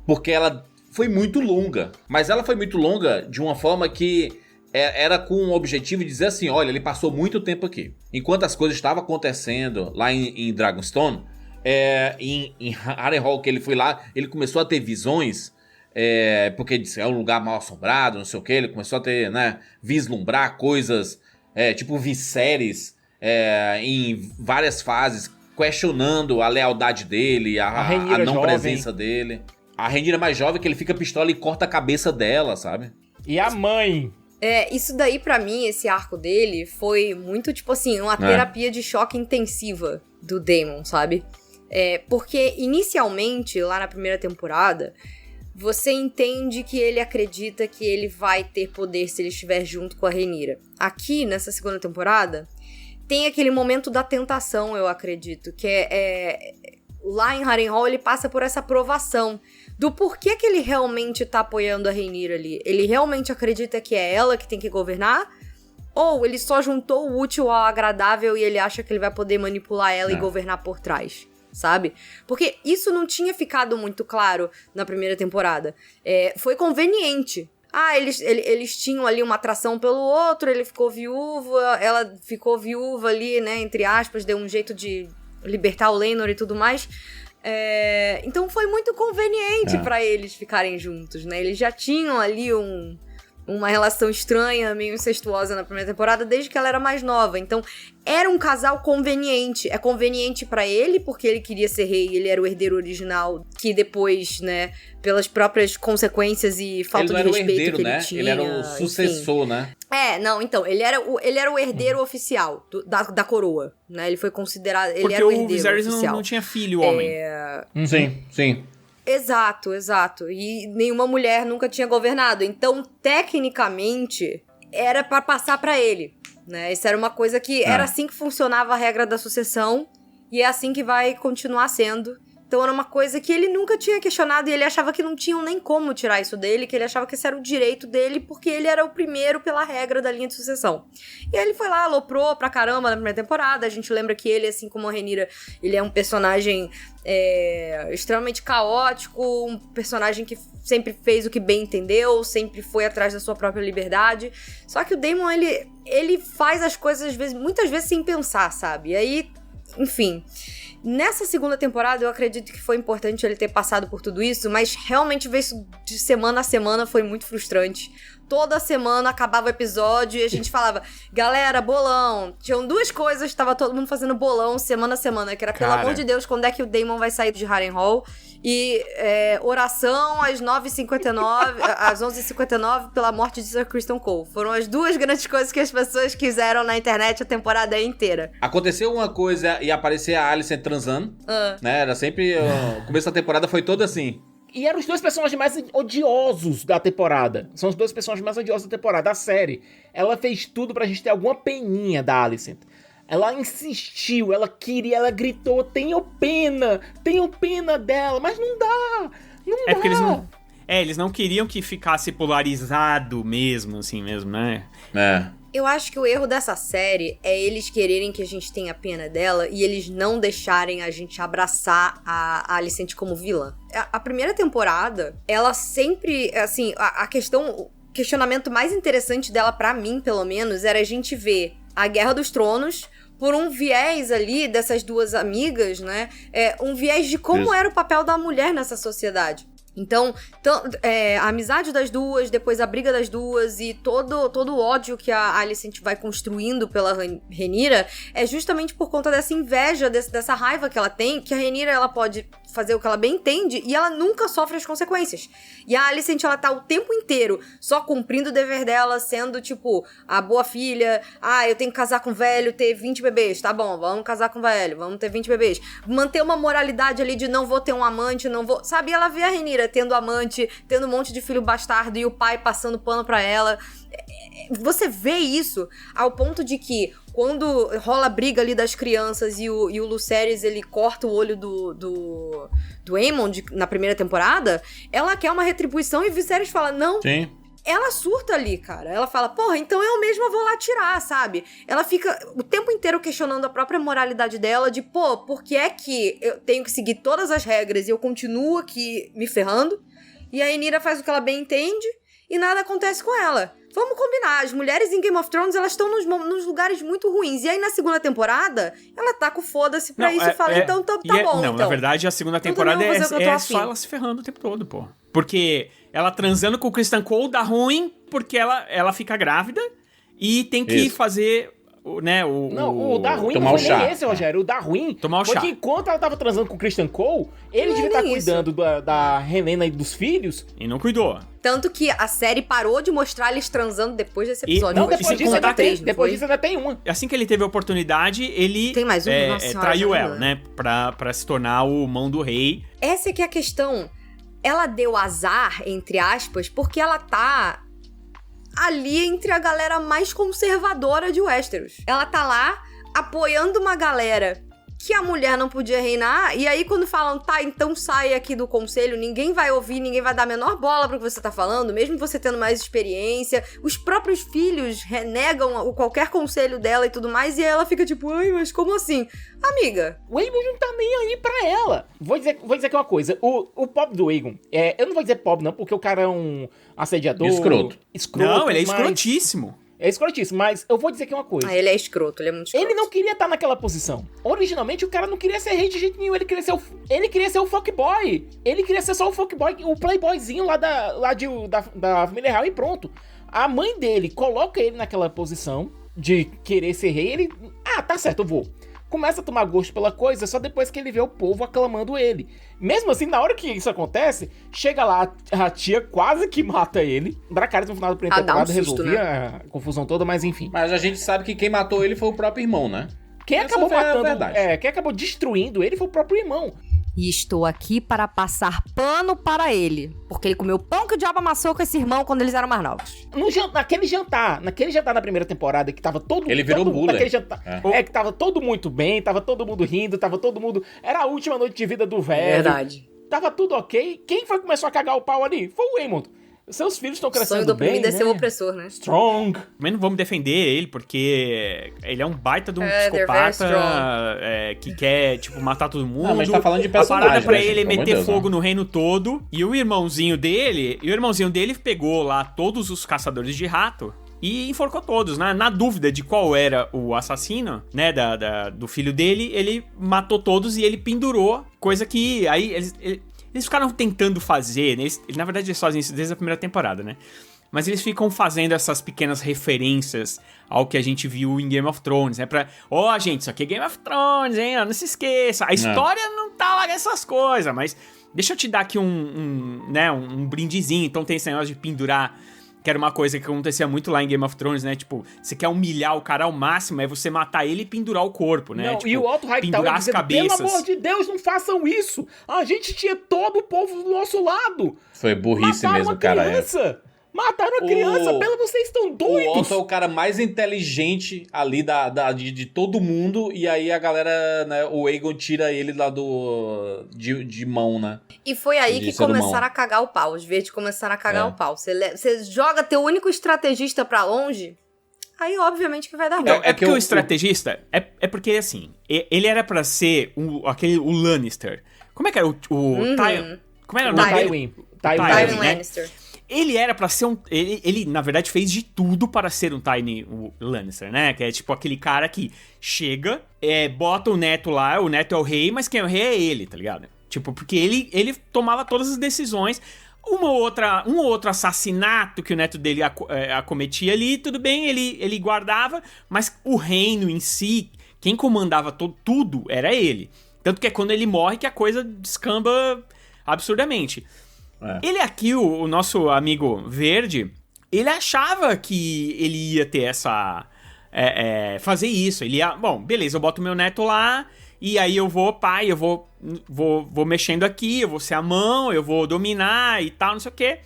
porque ela foi muito longa. Mas ela foi muito longa de uma forma que era com o objetivo de dizer assim, olha, ele passou muito tempo aqui. Enquanto as coisas estavam acontecendo lá em Dragonstone, em Harrenhal, que ele foi lá, ele começou a ter visões, porque ele disse, é um lugar mal assombrado, não sei o que, ele começou a ter, né, vislumbrar coisas, tipo Viserys, em várias fases, questionando a lealdade dele, a não presença dele. A Rhaenyra mais jovem, que ele fica pistola e corta a cabeça dela, sabe? E a mãe... Isso daí, pra mim, esse arco dele foi muito, tipo assim, uma terapia de choque intensiva do Daemon, sabe? Porque, inicialmente, lá na primeira temporada, você entende que ele acredita que ele vai ter poder se ele estiver junto com a Rhaenyra. Aqui, nessa segunda temporada, tem aquele momento da tentação, eu acredito, que lá em Harrenhal ele passa por essa provação do porquê que ele realmente tá apoiando a Rhaenyra ali. Ele realmente acredita que é ela que tem que governar? Ou ele só juntou o útil ao agradável e ele acha que ele vai poder manipular ela e governar por trás? Sabe? Porque isso não tinha ficado muito claro na primeira temporada. Foi conveniente. Eles tinham ali uma atração pelo outro, ele ficou viúva, ela ficou viúva ali, né, entre aspas, deu um jeito de libertar o Laenor e tudo mais. Então foi muito conveniente pra eles ficarem juntos, né? Eles já tinham ali uma relação estranha, meio incestuosa na primeira temporada, desde que ela era mais nova. Então, era um casal conveniente. É conveniente pra ele, porque ele queria ser rei, ele era o herdeiro original, que depois, né, pelas próprias consequências e falta de respeito herdeiro, que ele tinha... Ele era o sucessor, enfim. Né? Então, ele era o herdeiro oficial da coroa, né? Ele foi considerado... Ele porque era o herdeiro Viserys oficial. Não tinha filho, homem. Sim. Exato. E nenhuma mulher nunca tinha governado. Então, tecnicamente, era pra passar pra ele, né? Isso era uma coisa que era assim que funcionava a regra da sucessão e é assim que vai continuar sendo. Então era uma coisa que ele nunca tinha questionado e ele achava que não tinham nem como tirar isso dele, que ele achava que esse era o direito dele porque ele era o primeiro pela regra da linha de sucessão. E aí ele foi lá, aloprou pra caramba na primeira temporada. A gente lembra que ele, assim como a Rhaenyra, ele é um personagem extremamente caótico, um personagem que sempre fez o que bem entendeu, sempre foi atrás da sua própria liberdade. Só que o Daemon, ele faz as coisas muitas vezes sem pensar, sabe? E aí, enfim... Nessa segunda temporada, eu acredito que foi importante ele ter passado por tudo isso, mas realmente ver isso de semana a semana foi muito frustrante. Toda semana acabava o episódio e a gente falava, galera, bolão. Tinham duas coisas, tava todo mundo fazendo bolão semana a semana, que era, pelo amor de Deus, quando é que o Daemon vai sair de Harrenhal? E oração às 9h59, às 11h59 pela morte de Sir Criston Cole. Foram as duas grandes coisas que as pessoas quiseram na internet a temporada inteira. Aconteceu uma coisa e aparecer a Alicent transando, né? Era sempre... O começo da temporada foi todo assim. E eram os dois personagens mais odiosos da temporada. São os dois personagens mais odiosos da temporada. A série, ela fez tudo pra gente ter alguma peninha da Alicent. Ela insistiu, ela queria, ela gritou, tenho pena dela, mas não dá. Porque eles não queriam que ficasse polarizado mesmo, assim mesmo, né? Eu acho que o erro dessa série é eles quererem que a gente tenha pena dela e eles não deixarem a gente abraçar a Alicent como vilã. A primeira temporada, ela sempre, assim, o questionamento mais interessante dela, pra mim, pelo menos, era a gente ver a Guerra dos Tronos por um viés ali dessas duas amigas, né? Um viés de como era o papel da mulher nessa sociedade. Então, a amizade das duas, depois a briga das duas e todo o ódio que a Alicent vai construindo pela Rhaenyra é justamente por conta dessa inveja, dessa raiva que ela tem, que a Rhaenyra, ela pode fazer o que ela bem entende e ela nunca sofre as consequências. E a Alicent, ela tá o tempo inteiro só cumprindo o dever dela, sendo, tipo, a boa filha. Eu tenho que casar com o velho, ter 20 bebês. Tá bom, vamos casar com o velho, vamos ter 20 bebês. Manter uma moralidade ali de não vou ter um amante, não vou... Sabe, ela vê a Rhaenyra tendo amante, tendo um monte de filho bastardo e o pai passando pano pra ela. Você vê isso ao ponto de que quando rola a briga ali das crianças e o Lucerys, ele corta o olho do Aemon na primeira temporada, ela quer uma retribuição e o Viserys fala, não. Sim. Ela surta ali, cara. Ela fala, porra, então eu mesma vou lá tirar, sabe? Ela fica o tempo inteiro questionando a própria moralidade dela de, por que é que eu tenho que seguir todas as regras e eu continuo aqui me ferrando? E a Rhaenyra faz o que ela bem entende e nada acontece com ela. Vamos combinar, as mulheres em Game of Thrones, elas estão nos lugares muito ruins. E aí, na segunda temporada, ela tá com foda-se pra isso e fala, então tá bom, então. Na verdade, a segunda temporada é só ela se ferrando o tempo todo, pô. Porque ela transando com o Criston Cole dá ruim, porque ela fica grávida e tem que fazer... o dar ruim não foi nem esse, Rogério. O dar ruim foi que enquanto ela tava transando com o Christian Cole, ele devia estar cuidando da Helena e dos filhos. E não cuidou. Tanto que a série parou de mostrar eles transando depois desse episódio. Não, depois disso ainda tem uma. Assim que ele teve a oportunidade, ele tem mais um? Nossa senhora, traiu ela, né? Pra se tornar o mão do rei. Essa é que é a questão. Ela deu azar, entre aspas, porque ela tá ali entre a galera mais conservadora de Westeros. Ela tá lá apoiando uma galera que a mulher não podia reinar, e aí quando falam, tá, então sai aqui do conselho, ninguém vai ouvir, ninguém vai dar a menor bola pro que você tá falando, mesmo você tendo mais experiência, os próprios filhos renegam qualquer conselho dela e tudo mais, e aí ela fica tipo, ai, mas como assim? Amiga, o Aegon não tá nem aí pra ela. Vou dizer aqui uma coisa, o pobre do Aegon, eu não vou dizer pobre não, porque o cara é um assediador... Escroto. Não, ele é escrotíssimo. É escrotíssimo, mas eu vou dizer aqui uma coisa. Ele é escroto, ele é muito escroto. Ele não queria estar naquela posição. Originalmente, o cara não queria ser rei de jeito nenhum. Ele queria ser o fuckboy. Ele queria ser só o fuckboy, o playboyzinho lá da família real e pronto. A mãe dele coloca ele naquela posição de querer ser rei. Ele, tá certo, eu vou. Começa a tomar gosto pela coisa só depois que ele vê o povo aclamando ele. Mesmo assim, na hora que isso acontece, chega lá, a tia quase que mata ele. Dracarys no final da primeira temporada resolvia a confusão toda, mas enfim. Mas a gente sabe que quem matou ele foi o próprio irmão, né? Quem acabou matando, quem acabou destruindo ele foi o próprio irmão. E estou aqui para passar pano para ele. Porque ele comeu pão que o diabo amassou com esse irmão quando eles eram mais novos. Naquele jantar na primeira temporada, que tava todo... Ele virou bula. Que tava todo muito bem, tava todo mundo rindo, tava todo mundo... Era a última noite de vida do velho. Verdade. Tava tudo ok. Quem foi que começou a cagar o pau ali? Foi o Waymond. Seus filhos estão crescendo bem, O sonho do oprimido é ser o né? opressor, né? Strong. Mas não vamos defender ele, porque ele é um baita de um psicopata que quer, tipo, matar todo mundo. Não, mas tá falando de personagem. A parada pra né, ele é gente? meter fogo no reino todo. E o irmãozinho dele pegou lá todos os caçadores de rato e enforcou todos, né? Na dúvida de qual era o assassino, né, do filho dele, ele matou todos e ele pendurou, coisa que aí eles ficaram tentando fazer, né? Na verdade eles fazem isso desde a primeira temporada, né? Mas eles ficam fazendo essas pequenas referências ao que a gente viu em Game of Thrones, né? Gente, isso aqui é Game of Thrones, hein? Não se esqueça. A história não tá lá nessas coisas, mas deixa eu te dar aqui um brindezinho. Então tem esse negócio de pendurar, que era uma coisa que acontecia muito lá em Game of Thrones, né? Tipo, você quer humilhar o cara ao máximo, é você matar ele e pendurar o corpo, né? Não, tipo, e o Otto Hightower dizendo, pelo amor de Deus, não façam isso! A gente tinha todo o povo do nosso lado! Foi burrice mesmo, cara. Mataram a criança, vocês estão doidos! O Otto é o cara mais inteligente ali de todo mundo, e aí a galera, né, o Aegon tira ele lá de mão, né? E foi aí que começaram a cagar o pau. Os verdes começaram a cagar o pau. Você joga teu único estrategista pra longe, aí obviamente que vai dar ruim. É porque o estrategista, é porque assim, ele era pra ser o Lannister. Como é que era o como era o nome dele? Tywin Lannister. Ele era pra ser ele, na verdade, fez de tudo para ser um Tywin Lannister, né? Que é tipo aquele cara que chega, bota o neto lá, o neto é o rei, mas quem é o rei é ele, tá ligado? Tipo, porque ele tomava todas as decisões. Um ou outro assassinato que o neto dele acometia ali, tudo bem, ele guardava, mas o reino em si, quem comandava tudo era ele. Tanto que é quando ele morre que a coisa descamba absurdamente. Ele aqui, o nosso amigo verde, ele achava que ele ia ter essa... fazer isso. Ele ia... Bom, beleza, eu boto meu neto lá, e aí eu vou mexendo aqui, eu vou ser a mão, eu vou dominar e tal, não sei o quê.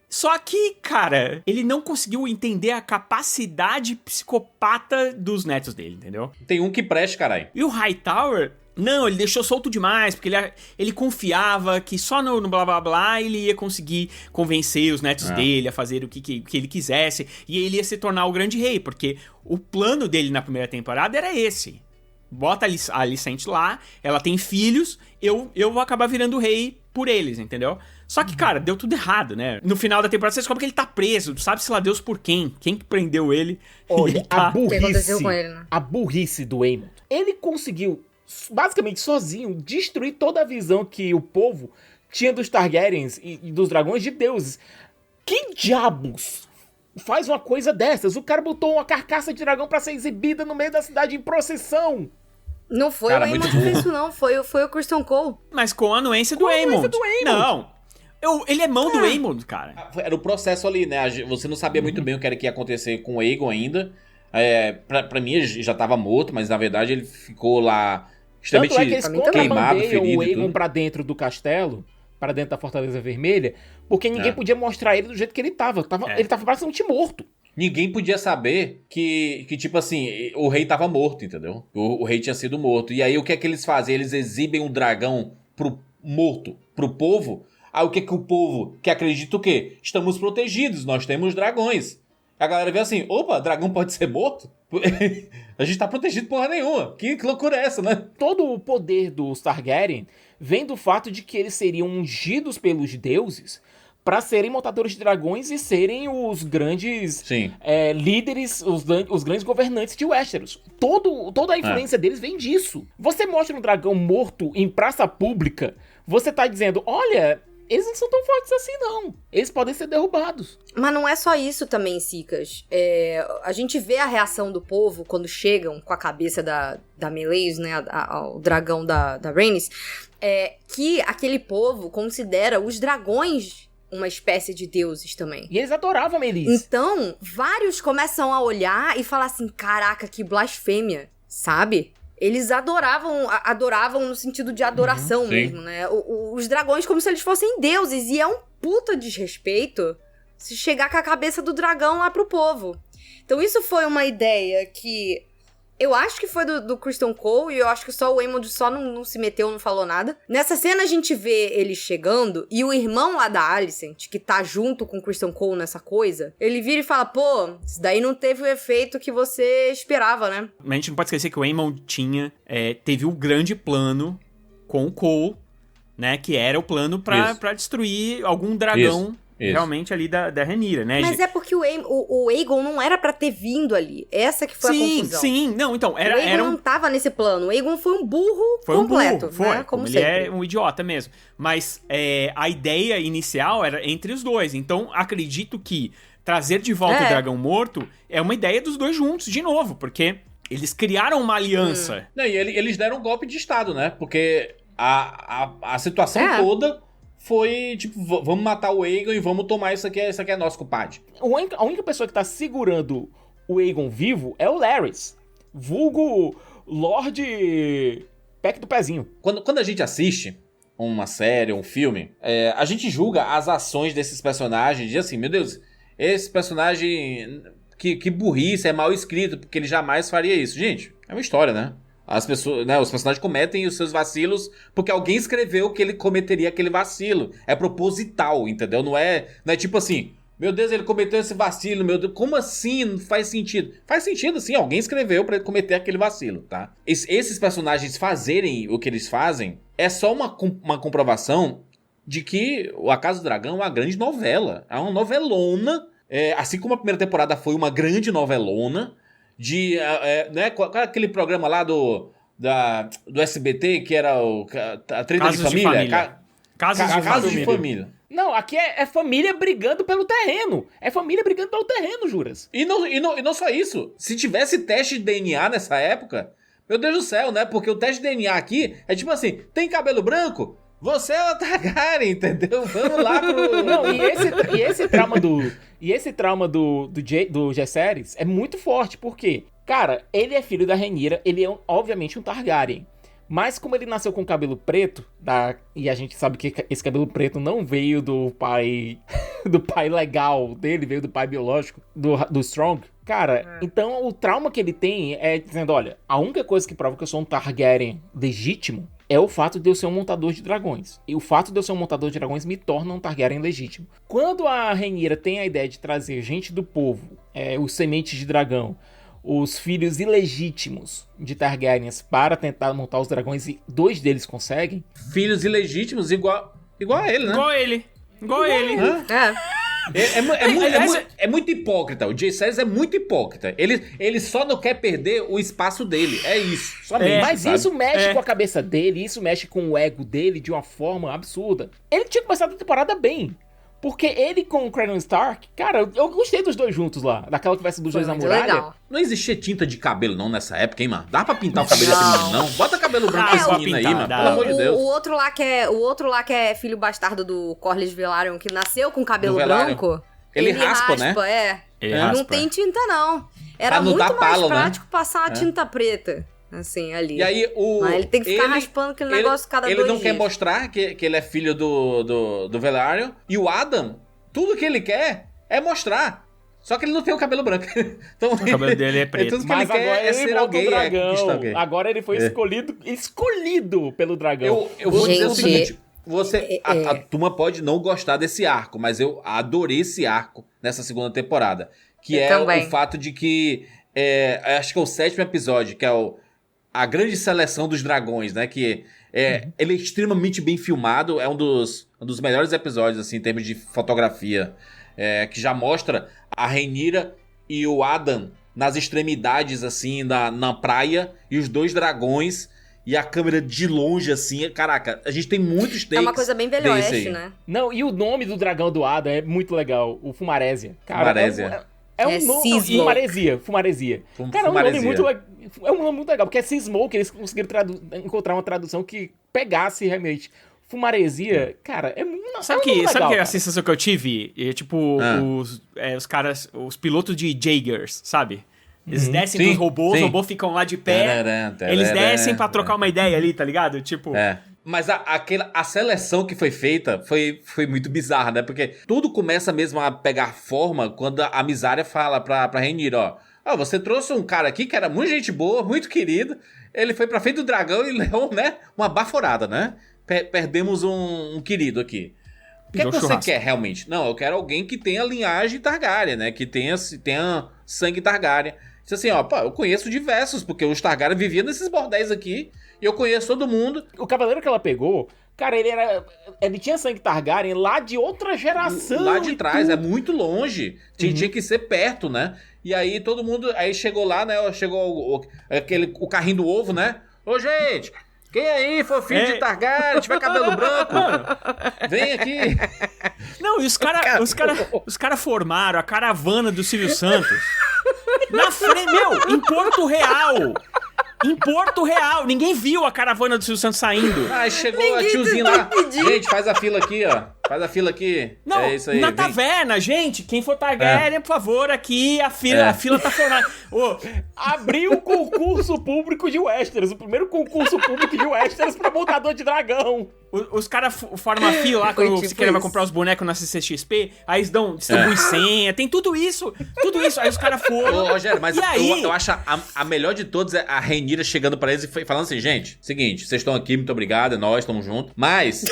Só que, cara, ele não conseguiu entender a capacidade psicopata dos netos dele, entendeu? Tem um que preste, caralho. E o Hightower... Não, ele deixou solto demais, porque ele confiava que só no blá blá blá ele ia conseguir convencer os netos dele a fazer o que ele quisesse, e ele ia se tornar o grande rei, porque o plano dele na primeira temporada era esse. Bota a Alicent lá, ela tem filhos, eu vou acabar virando rei por eles, entendeu? Só que, cara, deu tudo errado, né? No final da temporada você descobre que ele tá preso, sabe-se lá Deus por quem que prendeu ele. Olha, O que aconteceu com ele, né? A burrice do Aemond. Ele conseguiu... basicamente sozinho, destruir toda a visão que o povo tinha dos Targaryens e dos dragões de deuses. Que diabos faz uma coisa dessas? O cara botou uma carcaça de dragão pra ser exibida no meio da cidade em procissão. Não foi o Aemond que fez isso, não. Foi o Criston Cole. Mas com a anuência do Aemond. Não. Ele é mão do Aemond, cara. Era o processo ali, né? Você não sabia muito bem o que era que ia acontecer com o Aegon ainda. Pra mim, ele já tava morto, mas na verdade ele ficou lá... Tanto é que eles queimado, ferido, o Aegon pra dentro do castelo, pra dentro da Fortaleza Vermelha, porque ninguém podia mostrar ele do jeito que ele tava. Ele tava praticamente morto. Ninguém podia saber que tipo assim, o rei tava morto, entendeu? O rei tinha sido morto. E aí o que é que eles fazem? Eles exibem um dragão pro povo. Aí o que é que o povo que acredita o quê? Estamos protegidos, nós temos dragões. A galera vê assim, opa, dragão pode ser morto? A gente tá protegido porra nenhuma. Que loucura é essa, né? Todo o poder dos Targaryen vem do fato de que eles seriam ungidos pelos deuses para serem montadores de dragões e serem os grandes líderes, os grandes governantes de Westeros. Toda a influência deles vem disso. Você mostra um dragão morto em praça pública, você tá dizendo, olha... eles não são tão fortes assim, não. Eles podem ser derrubados. Mas não é só isso também, Sicas. A gente vê a reação do povo quando chegam com a cabeça da Meleys, né? O dragão da Rhaenys. Que aquele povo considera os dragões uma espécie de deuses também. E eles adoravam a Meleys. Então, vários começam a olhar e falar assim, caraca, que blasfêmia, sabe? eles adoravam no sentido de adoração mesmo, né? Os dragões como se eles fossem deuses, e é um puta desrespeito se chegar com a cabeça do dragão lá pro povo. Então isso foi uma ideia que eu acho que foi do Criston Cole, e eu acho que só o Aemond só não se meteu, não falou nada. Nessa cena a gente vê ele chegando, e o irmão lá da Alicent, que tá junto com o Criston Cole nessa coisa, ele vira e fala, pô, isso daí não teve o efeito que você esperava, né? Mas a gente não pode esquecer que o Aemond teve um grande plano com o Cole, né, que era o plano pra destruir algum dragão... Isso. Realmente ali da Rhaenyra, né? Mas é porque o Aegon não era pra ter vindo ali. Essa que foi a confusão. Sim. Não, então, o Aegon não tava nesse plano. O Aegon foi um burro completo. Né? Como ele é um idiota mesmo. Mas a ideia inicial era entre os dois. Então, acredito que trazer de volta o Dragão Morto é uma ideia dos dois juntos, de novo. Porque eles criaram uma aliança. Não, e eles deram um golpe de estado, né? Porque a situação toda... foi, tipo, vamos matar o Aegon e vamos tomar isso aqui é nosso compadre. A única pessoa que tá segurando o Aegon vivo é o Larys. Vulgo Lorde Peck do Pezinho. Quando a gente assiste uma série, um filme, a gente julga as ações desses personagens e assim, meu Deus, esse personagem, que burrice, é mal escrito, porque ele jamais faria isso. Gente, é uma história, né? As pessoas, né, os personagens cometem os seus vacilos porque alguém escreveu que ele cometeria aquele vacilo. É proposital, entendeu? Não é tipo assim, meu Deus, ele cometeu esse vacilo, meu Deus, como assim? Não faz sentido. Faz sentido, sim, alguém escreveu pra ele cometer aquele vacilo, tá? Esses personagens fazerem o que eles fazem é só uma comprovação de que A Casa do Dragão é uma grande novela. É uma novelona, assim como a primeira temporada foi uma grande novelona, né, qual é aquele programa lá do SBT que era a Treta de Família? Casos de Família. Não, aqui é família brigando pelo terreno. É família brigando pelo terreno, Juras. E não só isso. Se tivesse teste de DNA nessa época, meu Deus do céu, né? Porque o teste de DNA aqui é tipo assim, tem cabelo branco? Você é o Targaryen, entendeu? Vamos lá pro... Não, e esse trauma do Jaehaerys é muito forte, porque, cara, ele é filho da Rhaenyra, ele é obviamente um Targaryen. Mas como ele nasceu com cabelo preto, e a gente sabe que esse cabelo preto não veio do pai legal dele, veio do pai biológico, do Strong. Cara, então o trauma que ele tem é dizendo, olha, a única coisa que prova que eu sou um Targaryen legítimo é o fato de eu ser um montador de dragões. E o fato de eu ser um montador de dragões me torna um Targaryen legítimo. Quando a Rhaenyra tem a ideia de trazer gente do povo, os sementes de dragão, os filhos ilegítimos de Targaryens para tentar montar os dragões, e 2 deles conseguem. Filhos ilegítimos igual a ele, né? Igual ele. É muito hipócrita. O Jaehaerys é muito hipócrita. Ele só não quer perder o espaço dele. É isso. Somente, mas sabe? Isso mexe com a cabeça dele, isso mexe com o ego dele de uma forma absurda. Ele tinha começado a temporada bem. Porque ele com o Cranon Stark, cara, eu gostei dos dois juntos lá. Daquela conversa dos dois na muralha. Legal. Não existia tinta de cabelo não nessa época, hein, mano? Dá pra pintar o cabelo desse menino, não? Bota cabelo branco pra esse menino aí, mano. Pelo amor de Deus. O outro lá que é filho bastardo do Corlys Velaryon, que nasceu com cabelo branco... Ele raspa, né? Ele raspa. Não tem tinta, não. Era muito mais palo, prático, né? Passar a tinta preta, assim, ali. E aí, mas ele tem que ficar raspando aquele negócio cada 2 dias. Ele não quer mostrar que ele é filho do Velaryon. E o Adam, tudo que ele quer é mostrar. Só que ele não tem o cabelo branco. Então, o cabelo dele é preto. Tudo que mas ele quer é ser alguém, dragão. Agora ele foi escolhido pelo dragão. Eu vou dizer o seguinte... A turma pode não gostar desse arco, mas eu adorei esse arco nessa segunda temporada. Que o fato de que... acho que é o 7º episódio, que é a grande seleção dos dragões, né? Que ele é extremamente bem filmado. É um dos melhores episódios, assim, em termos de fotografia. Que já mostra a Rhaenyra e o Adam nas extremidades, assim, na praia. E os 2 dragões... E a câmera de longe, assim, caraca, a gente tem muitos takes. É uma coisa bem velho oeste, né? Não, e o nome do dragão do Adam é muito legal, o Fumarésia. Cara, Fumarésia. É um nome... Fumarésia. Cara, é um nome muito legal. É um nome muito legal, porque é Seasmoke, eles conseguiram encontrar uma tradução que pegasse realmente. Fumarésia, cara, é muito legal. Sabe que é a sensação que eu tive? Tipo, os caras, os pilotos de Jaegers, sabe? Eles descem dos robôs, os robôs ficam lá de pé. Eles descem pra trocar uma ideia ali, tá ligado? Tipo... Mas a seleção que foi feita foi muito bizarra, né? Porque tudo começa mesmo a pegar forma quando a Mysaria fala pra Rhaenyra, ó, você trouxe um cara aqui que era muito gente boa, muito querido, ele foi pra frente do dragão e levou, né, uma baforada, né? Perdemos um querido aqui. O que é que você quer realmente? Não, eu quero alguém que tenha linhagem Targaryen, né? Que tenha sangue Targaryen. Disse assim, ó, pô, eu conheço diversos, porque os Targaryen viviam nesses bordéis aqui, e eu conheço todo mundo. O cavaleiro que ela pegou, cara, ele tinha sangue Targaryen lá de outra geração. Lá de trás, é muito longe. Tinha que ser perto, né? E aí todo mundo, aí chegou lá, né? Chegou o carrinho do ovo, né? Ô, gente, quem aí for filho de Targaryen, tiver cabelo branco, vem aqui. Não, e os cara formaram a caravana do Silvio Santos na frente, em Porto Real. Em Porto Real. Ninguém viu a caravana do Silvio Santos saindo. Ah, chegou a tiozinho lá. Gente, faz a fila aqui, ó. Faz a fila aqui. Não, é isso aí, na taverna, gente. Quem for Targaryen, por favor, aqui. A fila tá formada. Abriu o concurso público de Westeros. O primeiro concurso público de Westeros pra montador de dragão. Os caras formam a fila lá quando você vai comprar os bonecos na CCXP. Aí eles distribuem senha. Tem tudo isso. Aí os caras foram. Ô, Rogério, mas eu acho a melhor de todos é a Rhaenyra chegando pra eles e falando assim, gente, seguinte, vocês estão aqui, muito obrigado, é nóis, estamos juntos. Mas...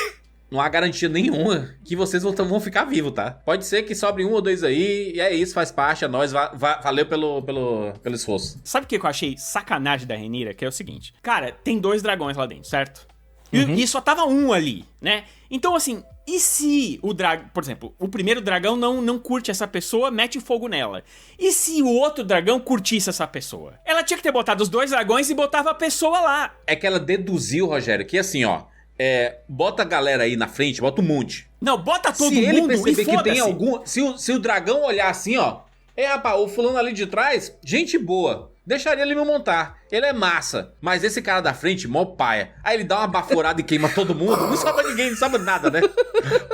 não há garantia nenhuma que vocês vão ficar vivos, tá? Pode ser que sobre 1 ou 2 aí, e é isso, faz parte, é nóis, valeu pelo esforço. Sabe o que eu achei sacanagem da Rhaenyra? Que é o seguinte, cara, tem 2 dragões lá dentro, certo? E só tava um ali, né? Então, assim, e se o dragão, por exemplo, o primeiro dragão não curte essa pessoa, mete fogo nela. E se o outro dragão curtisse essa pessoa? Ela tinha que ter botado os 2 dragões e botava a pessoa lá. É que ela deduziu, Rogério, que assim, ó, bota a galera aí na frente, bota um monte. Não, bota todo mundo e foda-se. Se ele perceber que tem algum... Se o dragão olhar assim, ó, rapaz, o fulano ali de trás, gente boa. Deixaria ele me montar. Ele é massa. Mas esse cara da frente, mó paia. Aí ele dá uma baforada e queima todo mundo. Não sobra ninguém, não sobra nada, né?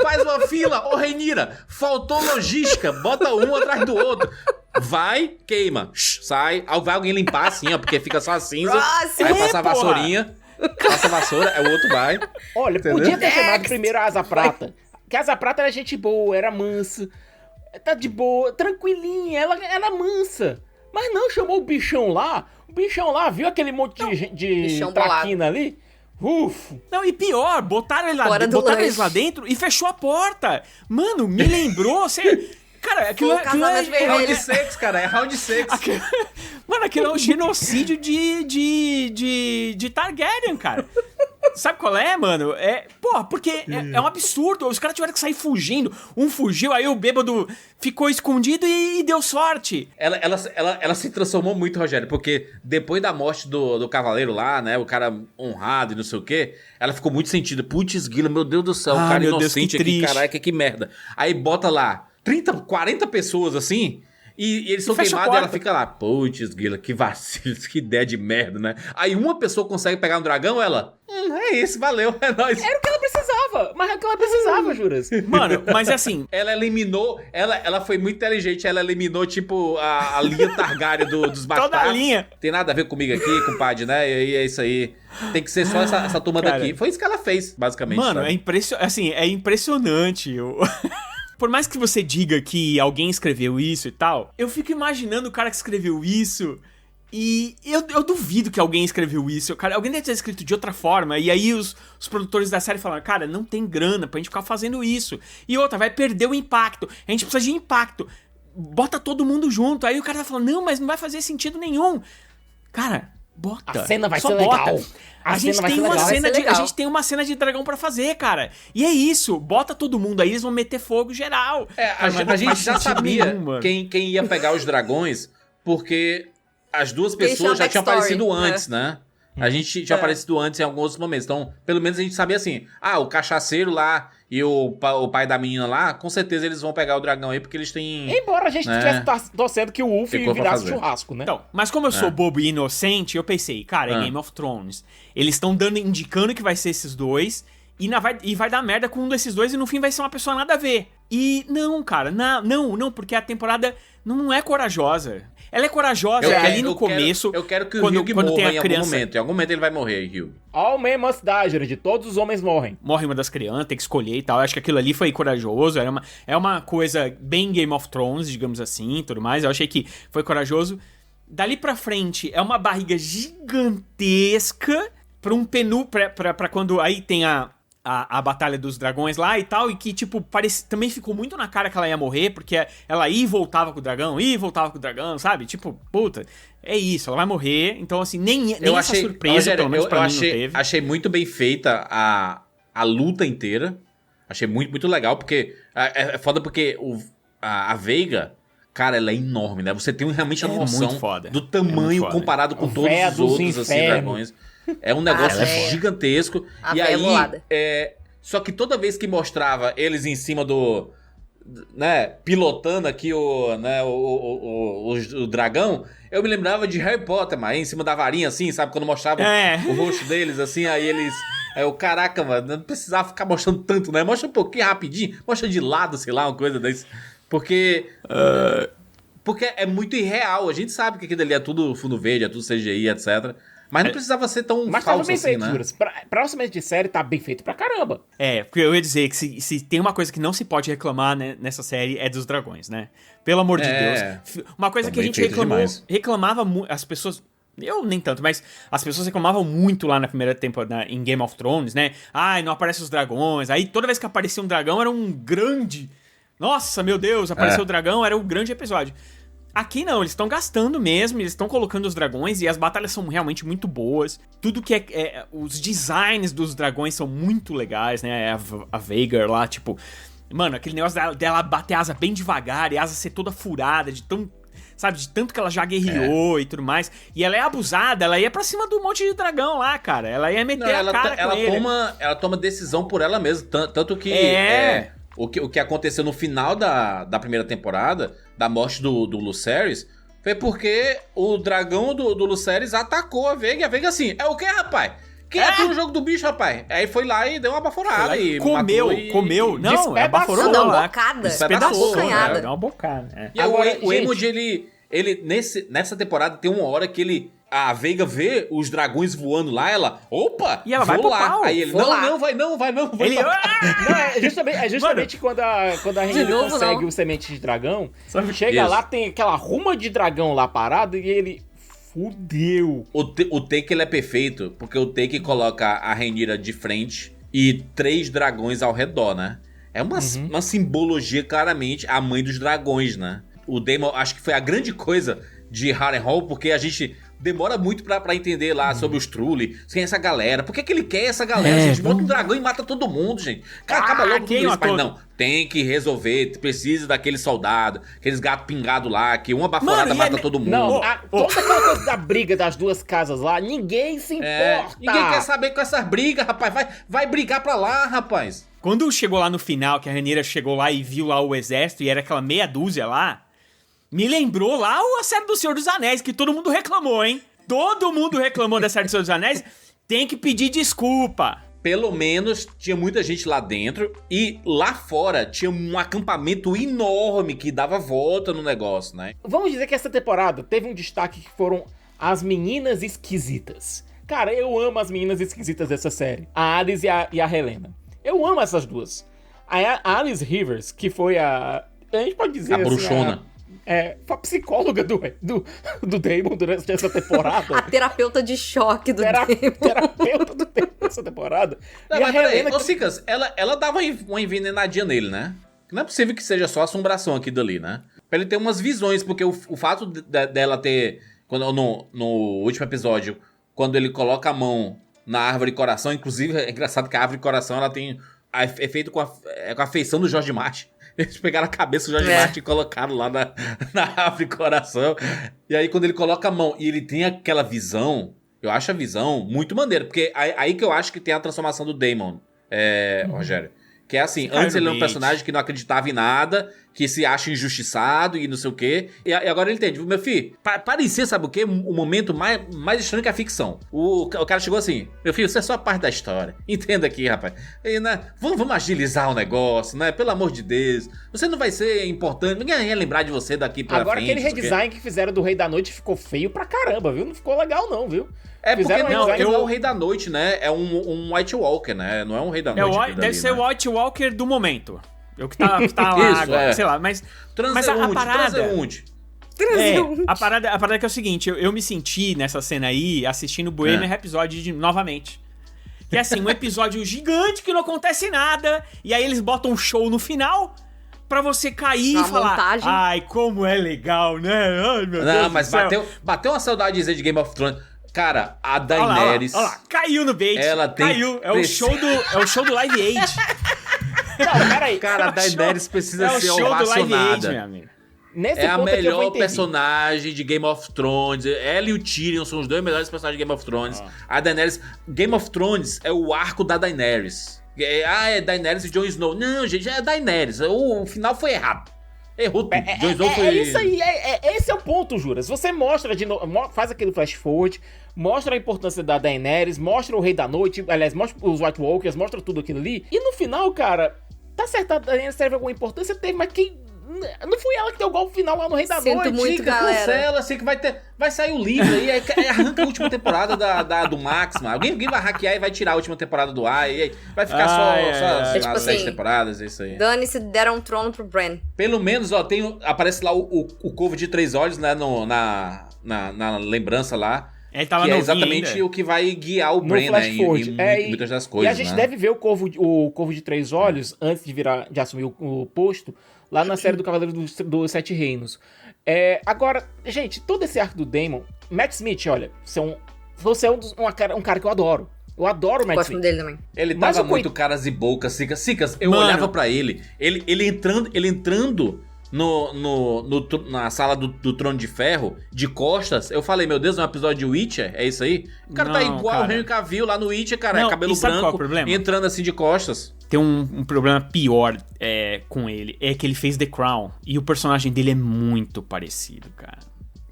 Faz uma fila. Ô, Rhaenyra, faltou logística. Bota um atrás do outro. Vai, queima. Sai. Vai alguém limpar assim, ó, porque fica só a cinza. Aí passa a vassourinha. Passa a vassoura, o outro vai. Olha, entendeu? Podia ter chamado primeiro a Asa Prata. Porque a Asa Prata era gente boa, era mansa. Tá de boa, tranquilinha, ela era mansa. Mas não, chamou o bichão lá. O bichão lá viu aquele monte de traquina ali. Não, e pior, botaram eles lá dentro e fechou a porta. Mano, me lembrou... Cara, aquilo é round 6, cara. É round 6. Mano, aquilo é um genocídio de Targaryen, cara. Sabe qual é, mano? Porque é um absurdo. Os caras tiveram que sair fugindo. Um fugiu, aí o bêbado ficou escondido e deu sorte. Ela se transformou muito, Rogério, porque depois da morte do cavaleiro lá, né? O cara honrado e não sei o quê, ela ficou muito sentida. Putz, Guila, meu Deus do céu, o cara inocente aqui, caraca, que merda. Aí bota lá 30, 40 pessoas assim, e eles são queimados e ela fica lá. Putz, Guila, que vacilo, que ideia de merda, né? Aí uma pessoa consegue pegar um dragão, ela... é isso, valeu, é nóis. Era o que ela precisava, mas é o que ela precisava, Juras. Mano, mas assim... Ela eliminou, ela foi muito inteligente, ela eliminou, tipo, a linha Targaryen dos bastardos. Toda a linha. Tem nada a ver comigo aqui, compadre, né? E é isso aí. Tem que ser só essa turma daqui. Foi isso que ela fez, basicamente. Mano, sabe? É impressionante. Por mais que você diga que alguém escreveu isso e tal, eu fico imaginando o cara que escreveu isso e eu duvido que alguém escreveu isso. Cara, alguém deve ter escrito de outra forma e aí os produtores da série falaram, cara, não tem grana pra gente ficar fazendo isso. E outra, vai perder o impacto. A gente precisa de impacto. Bota todo mundo junto. Aí o cara tá falando, não, mas não vai fazer sentido nenhum. Cara... bota. A cena vai ser legal. A gente tem uma cena de dragão pra fazer, cara. E é isso. Bota todo mundo aí, eles vão meter fogo geral. A gente já sabia quem ia pegar os dragões, porque as duas pessoas já tinham aparecido antes, né? A gente tinha aparecido antes em alguns outros momentos. Então, pelo menos a gente sabia assim, o cachaceiro lá e o pai da menina lá, com certeza eles vão pegar o dragão aí, porque eles têm... Embora a gente estivesse torcendo que o Wolf virasse churrasco, né? Então, mas como eu sou bobo e inocente, eu pensei, cara, é Game of Thrones. Eles estão indicando que vai ser esses dois, e vai dar merda com um desses dois, e no fim vai ser uma pessoa nada a ver. E não, cara, não, porque a temporada não é corajosa. Ela é corajosa ali no começo. Eu quero que o Hugh morra em algum momento. Em algum momento ele vai morrer, Hugh. All men must die, Jurandir. Todos os homens morrem. Morre uma das crianças, tem que escolher e tal. Eu acho que aquilo ali foi corajoso. É uma coisa bem Game of Thrones, digamos assim, tudo mais. Eu achei que foi corajoso. Dali pra frente, é uma barriga gigantesca pra um pra quando aí tem a Batalha dos Dragões lá e tal, e que, tipo, também ficou muito na cara que ela ia morrer, porque ela ia e voltava com o dragão, sabe? Tipo, puta, é isso, ela vai morrer, então, assim, nem essa surpresa, pelo menos pra mim, não teve. Achei muito bem feita a luta inteira, achei muito, muito legal, porque é foda porque a Veiga, cara, ela é enorme, né? Você tem realmente a noção do tamanho comparado com todos os outros, assim, dragões. É um negócio gigantesco. E aí, só que toda vez que mostrava eles em cima do... né, pilotando aqui o dragão, eu me lembrava de Harry Potter, mas em cima da varinha, assim, sabe? Quando mostrava o rosto deles, assim, aí eles... caraca, mano, não precisava ficar mostrando tanto, né? Mostra um pouquinho rapidinho, mostra de lado, sei lá, uma coisa desse. Porque é muito irreal. A gente sabe que aquilo ali é tudo fundo verde, é tudo CGI, etc. Mas não precisava ser tão falso assim, feito, né? Juras. Pra orçamento de série, tá bem feito pra caramba. Porque eu ia dizer que se tem uma coisa que não se pode reclamar, né, nessa série é dos dragões, né? Pelo amor de Deus. Uma coisa que a gente reclamava muito, as pessoas... Eu nem tanto, mas as pessoas reclamavam muito lá na primeira temporada em Game of Thrones, né? Ai, não aparecem os dragões. Aí toda vez que aparecia um dragão era um grande... Nossa, meu Deus, apareceu o dragão, era um grande episódio. Aqui não, eles estão gastando mesmo, eles estão colocando os dragões e as batalhas são realmente muito boas. Tudo que os designs dos dragões são muito legais, né? A Veigar lá, tipo... Mano, aquele negócio dela bater a asa bem devagar e a asa ser toda furada, de tanto que ela já guerreou e tudo mais. E ela é abusada, ela ia pra cima do monte de dragão lá, cara. Ela ia meter a cara com ele. Ela toma decisão por ela mesma, tanto que... O que aconteceu no final da primeira temporada, da morte do Lucerys, foi porque o dragão do Lucerys atacou a Veiga. E a Veiga assim, o que, rapaz? Quem é tu no jogo do bicho, rapaz? Aí foi lá e deu uma baforada. E comeu. Não, baforou deu uma bocada. Despedaçou. Deu uma bocada. E agora, o Emoji, ele nessa temporada tem uma hora que a Veiga vê os dragões voando lá, ela, opa, e ela vai pro pau. Aí ele, não, vai não. Ele, é justamente quando a Rainha consegue o semente de dragão, chega lá, tem aquela ruma de dragão lá parado e ele... Fudeu. O take ele é perfeito, porque o take coloca a Rhaenyra de frente e 3 dragões ao redor, né? É uma simbologia, claramente, a mãe dos dragões, né? O Daemon, acho que foi a grande coisa de Harrenhal, porque a gente demora muito pra entender lá sobre os Trulli, quem é essa galera, por que ele quer essa galera? Gente, bota um dragão e mata todo mundo, gente. Cara, acaba logo tudo isso, mas não, tem que resolver, precisa daquele soldado, aqueles gatos pingados lá, que uma baforada mata todo mundo. Não, toda aquela coisa da briga das duas casas lá, ninguém se importa. Ninguém quer saber com essas brigas, rapaz, vai brigar pra lá, rapaz. Quando chegou lá no final, que a Rhaenyra chegou lá e viu lá o exército, e era aquela meia dúzia lá, me lembrou lá a série do Senhor dos Anéis, que todo mundo reclamou, hein? Todo mundo reclamou da série do Senhor dos Anéis. Tem que pedir desculpa. Pelo menos tinha muita gente lá dentro e lá fora tinha um acampamento enorme que dava volta no negócio, né? Vamos dizer que essa temporada teve um destaque que foram as meninas esquisitas. Cara, eu amo as meninas esquisitas dessa série. A Alice e a Helena. Eu amo essas duas. A Alice Rivers, que foi a gente pode dizer a bruxona. Foi a psicóloga do Daemon durante essa temporada. A terapeuta de choque do Daemon. Terapeuta do Daemon nessa temporada. Não, mas peraí, ô Cicas, ela dava uma envenenadinha nele, né? Não é possível que seja só assombração aqui dali, né? Pra ele ter umas visões, porque o fato dela ter... No último episódio, quando ele coloca a mão na árvore coração, inclusive é engraçado que a árvore coração ela tem efeito com a feição do Jorge Martin. Eles pegaram a cabeça do Jorge Martin e colocaram lá na árvore coração. E aí quando ele coloca a mão e ele tem aquela visão, eu acho a visão muito maneira. Porque aí que eu acho que tem a transformação do Daemon, Rogério. Que é assim, antes ele era um personagem que não acreditava em nada, que se acha injustiçado e não sei o quê. E agora ele entende. Meu filho, parecia, sabe o quê? O momento mais estranho que a ficção. O cara chegou assim, meu filho, isso é só parte da história. Entenda aqui, rapaz. E, né, vamos agilizar o negócio, né? Pelo amor de Deus. Você não vai ser importante. Ninguém ia lembrar de você daqui pra agora, frente. Agora, aquele redesign que fizeram do Rei da Noite ficou feio pra caramba, viu? Não ficou legal não, viu? É porque não é o Rei da Noite, né? É um White Walker, né? Não é um Rei da Noite. Deve ser o White Walker do momento. É o que tá lá isso, agora, sei lá. Mas a parada... a parada que é o seguinte, eu me senti nessa cena aí, assistindo o Bohemian Rhapsody novamente. Que é assim, um episódio gigante que não acontece nada, e aí eles botam um show no final... Pra você cair e falar, montagem. Ai, como é legal, né? Ai, meu Deus do mas céu. Bateu uma saudadezinha de Game of Thrones. Cara, a Daenerys... Olha lá, caiu no bait. Ela tem... Caiu. É o show do Live Aid. Não, peraí. Cara, a Daenerys precisa ser ovacionada. Meu amigo. É a melhor personagem de Game of Thrones. Ela e o Tyrion são os dois melhores personagens de Game of Thrones. A Daenerys... Game of Thrones é o arco da Daenerys. É Daenerys e Jon Snow. Não, gente, é Daenerys. O final foi errado. Errou tudo. Jon Snow foi... É isso aí, esse é o ponto, Juras. Você mostra de novo, faz aquele flash forward, mostra a importância da Daenerys, mostra o Rei da Noite, aliás, mostra os White Walkers, mostra tudo aquilo ali. E no final, cara, tá certo, a Daenerys teve alguma importância? Teve, mas quem... Não foi ela que deu o golpe final lá no Rei da Noite. Sinto muito, galera. Cancela, assim que vai sair o livro aí, arranca a última temporada do Max, mano. Alguém vai hackear e vai tirar a última temporada do ar, e aí vai ficar só tipo 7 temporadas, é isso aí. Dane-se, deram um trono pro Bran. Pelo menos, ó, aparece lá o Corvo de 3 Olhos, né, na lembrança lá. Ele tava que é exatamente o que vai guiar o Bran, né, em muitas das coisas, e a gente deve ver o Corvo de 3 Olhos, antes de assumir o posto, lá na série do Cavaleiro dos Sete Reinos. Agora, gente, todo esse arco do Daemon... Matt Smith, olha, você é um cara que eu adoro. Eu adoro o Matt Smith. Gosto dele também. Ele tava muito caras e bocas, Sicas. Eu olhava pra ele entrando na sala do Trono de Ferro, de costas, eu falei, meu Deus, é um episódio de Witcher? É isso aí? O cara tá igual o Henry Cavill lá no Witcher, cara. Não, cabelo branco, entrando assim de costas. Tem um problema pior com ele, é que ele fez The Crown, e o personagem dele é muito parecido, cara.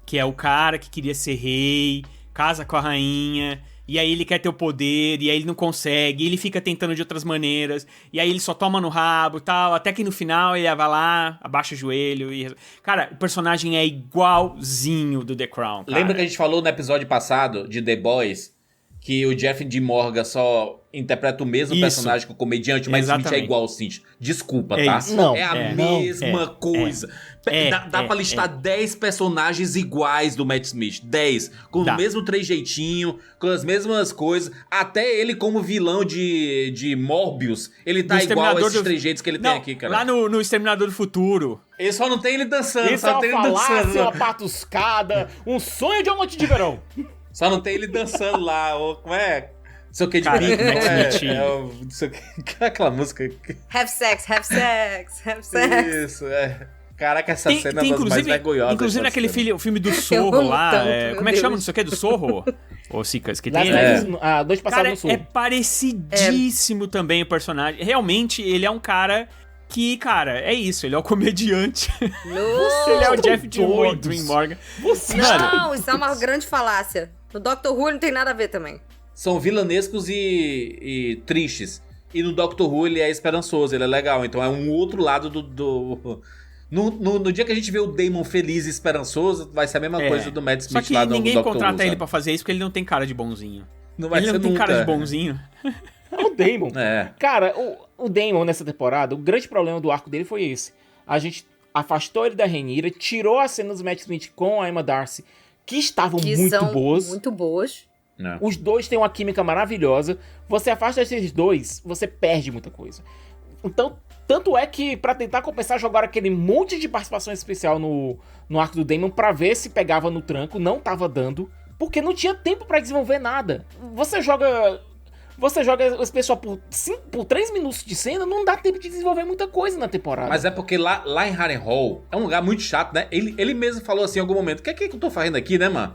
Que é o cara que queria ser rei, casa com a rainha, e aí ele quer ter o poder, e aí ele não consegue, e ele fica tentando de outras maneiras, e aí ele só toma no rabo e tal, até que no final ele vai lá, abaixa o joelho e... Cara, o personagem é igualzinho do The Crown, cara. Lembra que a gente falou no episódio passado de The Boys, que o Jeff D. Morgan só interpreta o mesmo personagem que o comediante, mas o Smith é igual ao Smith. Desculpa, tá? Não, é a mesma coisa. Dá pra listar 10 personagens iguais do Matt Smith. 10. Com o mesmo trejeitinho, com as mesmas coisas. Até ele como vilão de Morbius, ele tá igual a esses trejeitos que ele tem aqui, cara. Lá no Exterminador do Futuro. Ele só não tem ele dançando. Isso só tem ele dançando. Uma patuscada, um sonho de uma noite de verão. Só não tem ele dançando lá, como é? Não sei o que de bico, não sei o que. Aquela música. Have sex. Isso, Caraca, essa cena é uma mais vergonhosa. Inclusive naquele filme do Zorro lá. Como é que chama? Não sei o que, do Zorro? Ô, Sicas, que tem. Dois passados no Sul. É parecidíssimo também o personagem. Realmente, ele é um cara que, cara, é isso. Ele é o comediante. Ele é o Jeff D. Morgan. Não, isso é uma grande falácia. No Doctor Who não tem nada a ver também. São vilanescos e tristes. E no Doctor Who ele é esperançoso, ele é legal. Então é um outro lado do... No dia que a gente vê o Daemon feliz e esperançoso, vai ser a mesma coisa do Matt Smith lá no Doctor Who. Só que ninguém contrata ele pra fazer isso porque ele não tem cara de bonzinho. Ele não tem cara de bonzinho. É o Daemon. Cara, o Daemon nessa temporada, o grande problema do arco dele foi esse. A gente afastou ele da Rhaenyra, tirou as cenas do Matt Smith com a Emma Darcy, que estavam muito boas. Os dois têm uma química maravilhosa. Você afasta esses dois, você perde muita coisa. Então, tanto é que pra tentar compensar, jogaram aquele monte de participação especial no arco do Daemon pra ver se pegava no tranco. Não tava dando, porque não tinha tempo pra desenvolver nada. Você joga esse pessoal por 3 minutos de cena, não dá tempo de desenvolver muita coisa na temporada. Mas é porque lá em Harrenhal é um lugar muito chato, né? Ele mesmo falou assim em algum momento, o que é que eu tô fazendo aqui, né, mano?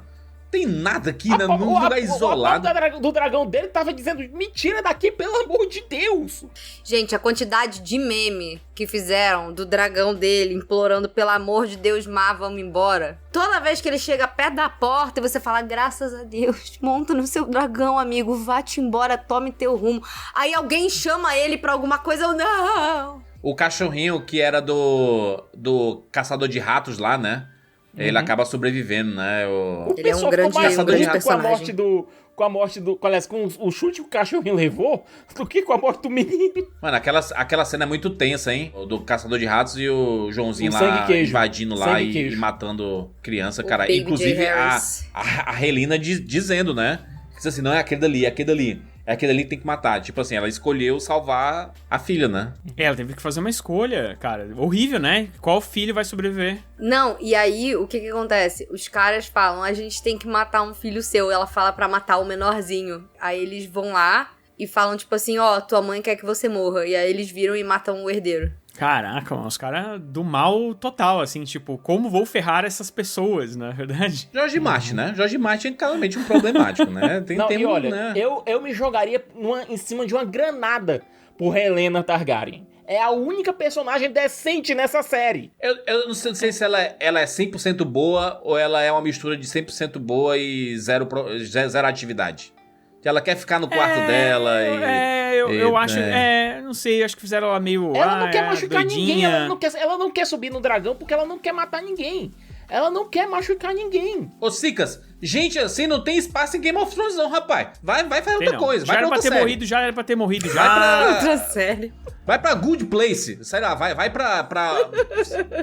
tem nada aqui, né? Num lugar isolado. A do dragão dele tava dizendo, me tira daqui, pelo amor de Deus. Gente, a quantidade de meme que fizeram do dragão dele implorando, pelo amor de Deus, Má, vamos embora. Toda vez que ele chega perto da porta e você fala, graças a Deus, monta no seu dragão, amigo, vá-te embora, tome teu rumo. Aí alguém chama ele pra alguma coisa, eu não. O cachorrinho que era do caçador de ratos lá, né? Ele acaba sobrevivendo, né? Ele é um grande personagem. Com a morte do... Aliás, com o chute que o cachorrinho levou, do que com a morte do menino. Mano, aquela cena é muito tensa, hein? O do caçador de ratos e o Joãozinho lá invadindo lá e matando criança, cara. Inclusive a Helena dizendo, né? Diz assim, não é aquele dali, é aquele dali. É aquele ali que tem que matar. Tipo assim, ela escolheu salvar a filha, né? Ela teve que fazer uma escolha, cara. Horrível, né? Qual filho vai sobreviver? Não, e aí, o que acontece? Os caras falam, a gente tem que matar um filho seu. Ela fala pra matar o menorzinho. Aí eles vão lá e falam, tipo assim, ó, tua mãe quer que você morra. E aí eles viram e matam o herdeiro. Caraca, mano, os caras do mal total, assim, tipo, como vou ferrar essas pessoas, na verdade? Jorge Martin, né? Jorge Martin é claramente um problemático, né? E olha, né? eu me jogaria em cima de uma granada por Helena Targaryen. É a única personagem decente nessa série. Eu não sei se ela é 100% boa ou ela é uma mistura de 100% boa e zero atividade. Que ela quer ficar no quarto dela eu acho... não sei, acho que fizeram ela meio... Ela não quer machucar ninguém, ela não quer subir no dragão porque ela não quer matar ninguém. Ela não quer machucar ninguém. Ô, Sicas, gente assim não tem espaço em Game of Thrones não, rapaz. Vai fazer outra coisa, vai pra outra série. Já era pra ter morrido, já. Vai pra... outra série. Vai pra Good Place, sei lá, vai pra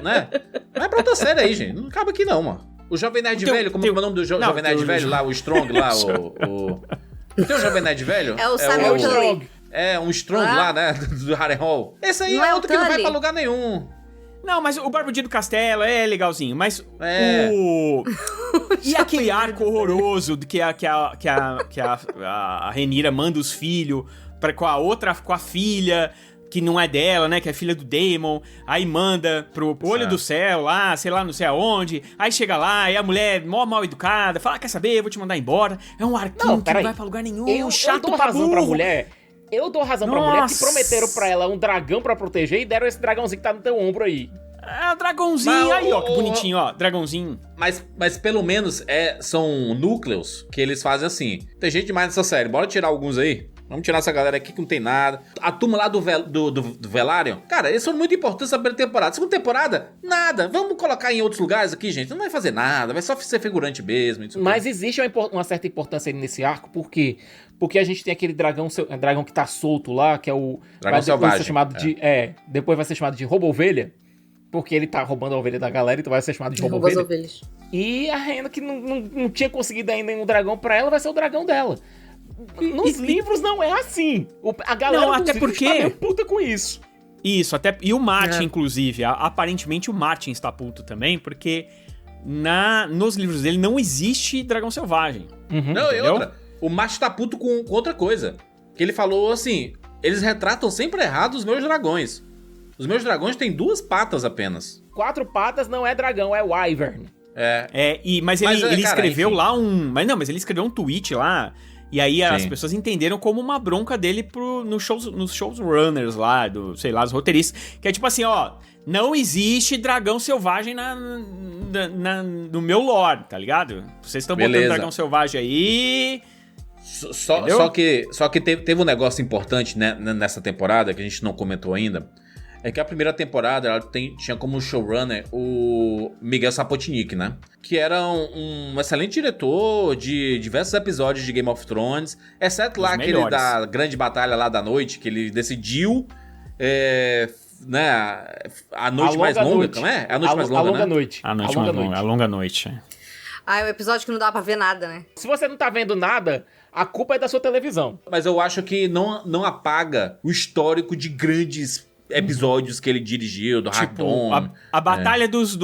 né? Vai pra outra série aí, gente. Não acaba aqui não, mano. O Jovem Nerd Velho, como é o nome do Jovem Nerd Velho lá, o Strong lá, Tem o Jovem Nerd Velho? É o Samuel Tully. É, um Strong lá, né? Do Harrenhal. Esse aí é outro que não vai pra lugar nenhum. Não, mas o Barbudinho do Castelo é legalzinho, mas o... E aquele arco horroroso que a Rhaenyra manda os filhos com a filha... que não é dela, né, que é filha do Daemon, aí manda pro olho do céu lá, sei lá, não sei aonde, aí chega lá, e a mulher mó mal educada, fala, quer saber, eu vou te mandar embora, é um arquinho que não vai pra lugar nenhum, chato pra razão pra mulher. Eu dou razão pra mulher que prometeram pra ela um dragão pra proteger e deram esse dragãozinho que tá no teu ombro aí. É o dragãozinho, aí ó, que bonitinho, ó, dragãozinho. Mas pelo menos são núcleos que eles fazem assim, tem gente demais nessa série, bora tirar alguns aí. Vamos tirar essa galera aqui que não tem nada. A turma lá do Velaryon, cara, eles são muito importantes na primeira temporada. Segunda temporada, nada. Vamos colocar em outros lugares aqui, gente. Não vai fazer nada, vai só ser figurante mesmo. Mas existe uma certa importância nesse arco, por quê? Porque a gente tem aquele dragão que tá solto lá, que é o... Dragão selvagem. Ser chamado depois vai ser chamado de rouba-ovelha, porque ele tá roubando a ovelha da galera, então vai ser chamado de rouba-ovelha. E a Rhaena, que não tinha conseguido ainda um dragão pra ela, vai ser o dragão dela. Nos livros não é assim. A galera não, até porque tá meio puta com isso. Isso, até e o Martin, inclusive, aparentemente o Martin está puto também, porque nos livros dele não existe dragão selvagem. Não, e outra, o Martin tá puto com outra coisa. Que ele falou assim, eles retratam sempre errado os meus dragões. Os meus dragões têm 2 patas apenas. 4 patas não é dragão, é wyvern. Mas ele escreveu lá mas ele escreveu um tweet lá. E aí as pessoas entenderam como uma bronca dele nos showrunners lá, sei lá, os roteiristas. Que é tipo assim, ó, não existe dragão selvagem no meu lore, tá ligado? Vocês estão botando dragão selvagem aí... Só que teve um negócio importante, né, nessa temporada, que a gente não comentou ainda. É que a primeira temporada ela tinha como showrunner o Miguel Sapochnik, né? Que era um excelente diretor de diversos episódios de Game of Thrones, exceto lá aquele da grande batalha lá da noite, que ele decidiu, né? A noite mais longa, não é? É a noite mais longa, né? A longa noite. É o episódio que não dá pra ver nada, né? Se você não tá vendo nada, a culpa é da sua televisão. Mas eu acho que não apaga o histórico de grandes episódios que ele dirigiu, do Hardon. A Batalha dos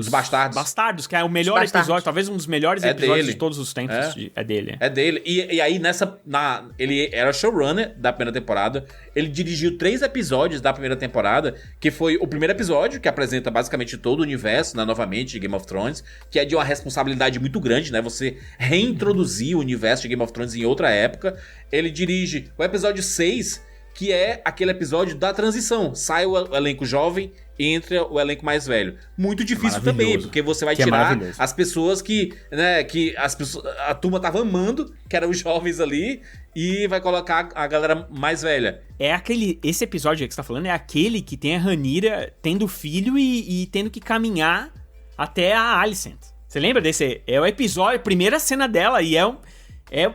Bastardos. Bastardos, que é o melhor episódio, talvez um dos melhores episódios de todos os tempos. É dele. É dele. E aí, ele era showrunner da primeira temporada. Ele dirigiu 3 episódios da primeira temporada, que foi o primeiro episódio, que apresenta basicamente todo o universo, né, novamente, de Game of Thrones, que é de uma responsabilidade muito grande, né? Você reintroduzir o universo de Game of Thrones em outra época. Ele dirige o episódio 6, que é aquele episódio da transição. Sai o elenco jovem e entra o elenco mais velho. Muito difícil também, porque você vai tirar as pessoas que, né, a turma tava amando, que eram os jovens ali, e vai colocar a galera mais velha. Esse episódio que você tá falando é aquele que tem a Rhaenyra tendo filho e tendo que caminhar até a Alicent. Você lembra desse? É o episódio, a primeira cena dela, e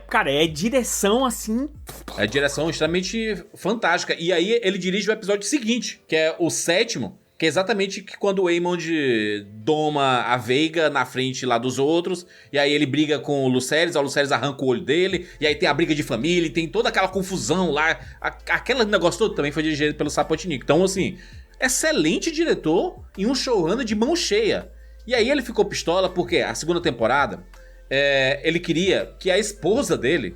cara, é direção assim... É direção extremamente fantástica. E aí ele dirige o episódio seguinte, que é o 7º, que é exatamente quando o Aemond doma a Veiga na frente lá dos outros, e aí ele briga com o Lucerys arranca o olho dele, e aí tem a briga de família, e tem toda aquela confusão lá. Aquele negócio todo também foi dirigido pelo Sapochnik. Então, assim, excelente diretor e um showrunner de mão cheia. E aí ele ficou pistola porque a segunda temporada... ele queria que a esposa dele...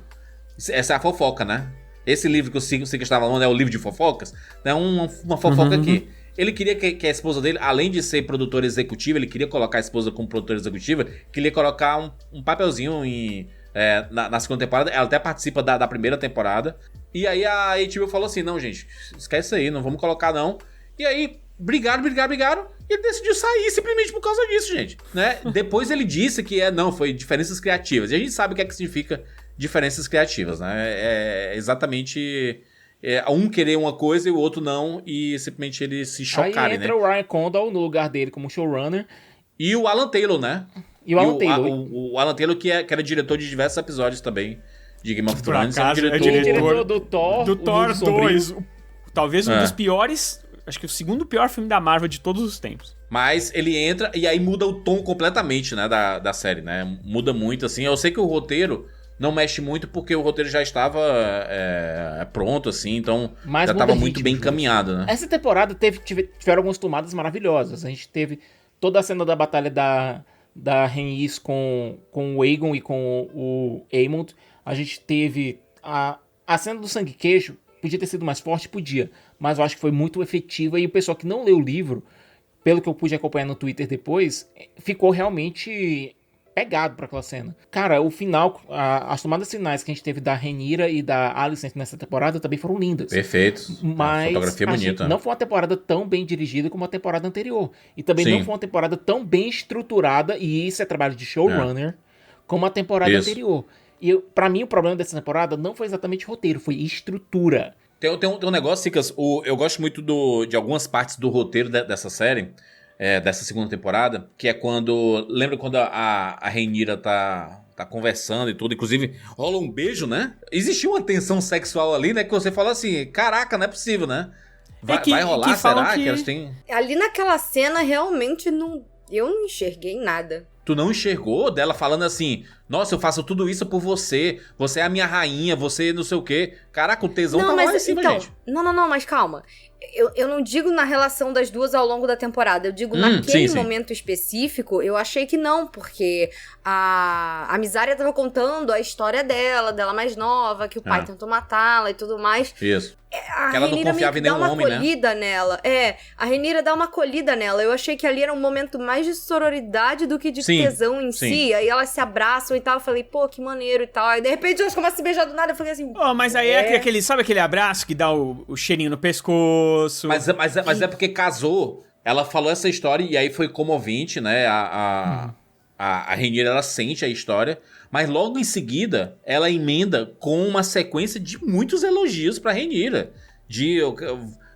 Essa é a fofoca, né? Esse livro que o Siga estava falando é o livro de fofocas. É uma fofoca aqui. Ele queria que a esposa dele, além de ser produtora executiva, ele queria colocar a esposa como produtora executiva, queria colocar um papelzinho na segunda temporada. Ela até participa da primeira temporada. E aí a HBO falou assim, não, gente, esquece isso aí, não vamos colocar não. E aí brigaram, e ele decidiu sair simplesmente por causa disso, gente, né? Depois ele disse que foi diferenças criativas. E a gente sabe o que significa diferenças criativas, né? É exatamente um querer uma coisa e o outro não, e simplesmente eles se chocarem, né? Aí entra o Ryan Condal no lugar dele como showrunner. E o Alan Taylor, né? E o Alan Taylor. O Alan Taylor, que era diretor de diversos episódios também de Game of Thrones. É diretor do Thor. Do Thor 2. Talvez um dos piores... Acho que o segundo pior filme da Marvel de todos os tempos. Mas ele entra e aí muda o tom completamente, né, da série, né? Muda muito, assim. Eu sei que o roteiro não mexe muito porque o roteiro já estava pronto, assim. Então mas já estava muito bem encaminhado, né? Essa temporada tiveram algumas tomadas maravilhosas. A gente teve toda a cena da batalha da Rhaenys com o Aegon e com o Aemond. A gente teve a cena do sangue queijo. Podia ter sido mais forte? Podia. Mas eu acho que foi muito efetiva. E o pessoal que não leu o livro, pelo que eu pude acompanhar no Twitter depois, ficou realmente pegado pra aquela cena. Cara, o final, as tomadas finais que a gente teve da Rhaenyra e da Alicent nessa temporada também foram lindas. Perfeito. Mas fotografia bonita. Não foi uma temporada tão bem dirigida como a temporada anterior. E também não foi uma temporada tão bem estruturada, e isso é trabalho de showrunner, como a temporada anterior. E pra mim o problema dessa temporada não foi exatamente roteiro, foi estrutura. Tem um negócio, Cicas, eu gosto muito de algumas partes do roteiro dessa série, dessa segunda temporada, que é quando... Lembra quando a Rhaenyra tá conversando e tudo, inclusive rola um beijo, né? Existiu uma tensão sexual ali, né? Que você fala assim, caraca, não é possível, né? Vai rolar, será que elas têm... Ali naquela cena, realmente, eu não enxerguei nada. Tu não enxergou dela falando assim, nossa, eu faço tudo isso por você, você é a minha rainha, você não sei o quê. Caraca, o tesão tá lá em cima, gente. Não, mas calma. Eu não digo na relação das duas ao longo da temporada, eu digo naquele momento específico, eu achei que não, porque a Mysaria tava contando a história dela mais nova, que o pai tentou matá-la e tudo mais. Isso. Que ela não confiava em nenhum homem, né? A Rhaenyra dá uma acolhida nela. Eu achei que ali era um momento mais de sororidade do que de tesão em si. Aí elas se abraçam e tal. Eu falei, pô, que maneiro e tal. Aí de repente elas começam a se beijar do nada. Eu falei assim... mas aí é aquele... Sabe aquele abraço que dá o cheirinho no pescoço? Mas é porque casou. Ela falou essa história e aí foi comovente, né? A Rhaenyra, ela sente a história. Mas logo em seguida, ela emenda com uma sequência de muitos elogios pra Rhaenyra.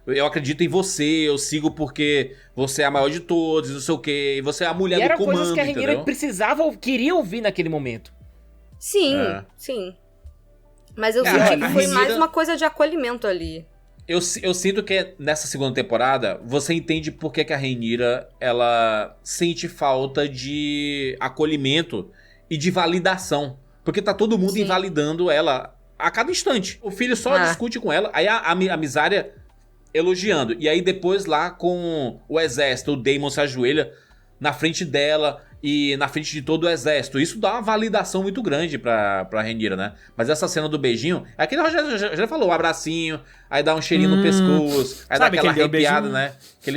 Eu acredito em você, eu sigo porque você é a maior de todos, não sei o quê. E você é a mulher do comando, entendeu? E eram coisas que a Rhaenyra precisava, queria ouvir naquele momento. Sim. Mas eu senti que foi mais uma coisa de acolhimento ali. Eu sinto que nessa segunda temporada, você entende por que a Rhaenyra, ela sente falta de acolhimento e de validação. Porque tá todo mundo invalidando ela a cada instante. O filho só discute com ela. Aí a Mysaria elogiando. E aí depois lá com o exército, o Daemon se ajoelha na frente dela e na frente de todo o exército. Isso dá uma validação muito grande pra Rhaenyra, né? Mas essa cena do beijinho, é aquele já falou, o abracinho, aí dá um cheirinho no pescoço, aí dá aquela arrepiada, né?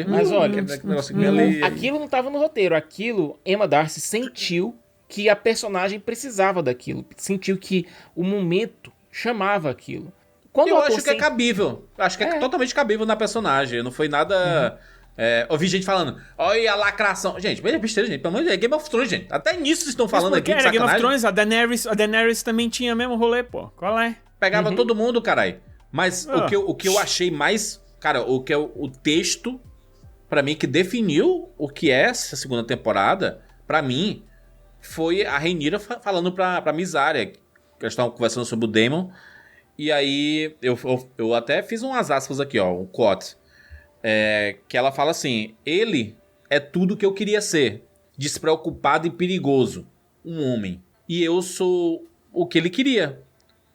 Mas olha, aquilo não tava no roteiro, aquilo Emma Darcy sentiu que a personagem precisava daquilo, sentiu que o momento chamava aquilo. Quando eu acho que é cabível, acho que é totalmente cabível na personagem, não foi nada... ouvi gente falando, olha a lacração. Gente, besteira, gente. Pelo amor de Deus, Game of Thrones, gente. Até nisso vocês estão falando aqui de sacanagem. Game of Thrones, a Daenerys também tinha mesmo rolê, pô. Qual é? Pegava todo mundo, caralho. Mas o que eu achei mais... Cara, o que é o texto, pra mim, que definiu o que é essa segunda temporada, pra mim, foi a Rhaenyra falando pra Mysaria, que eles estavam conversando sobre o Daemon. E aí, eu até fiz umas aspas aqui, ó, um quote. Que ela fala assim: ele é tudo que eu queria ser, despreocupado e perigoso, um homem. E eu sou o que ele queria,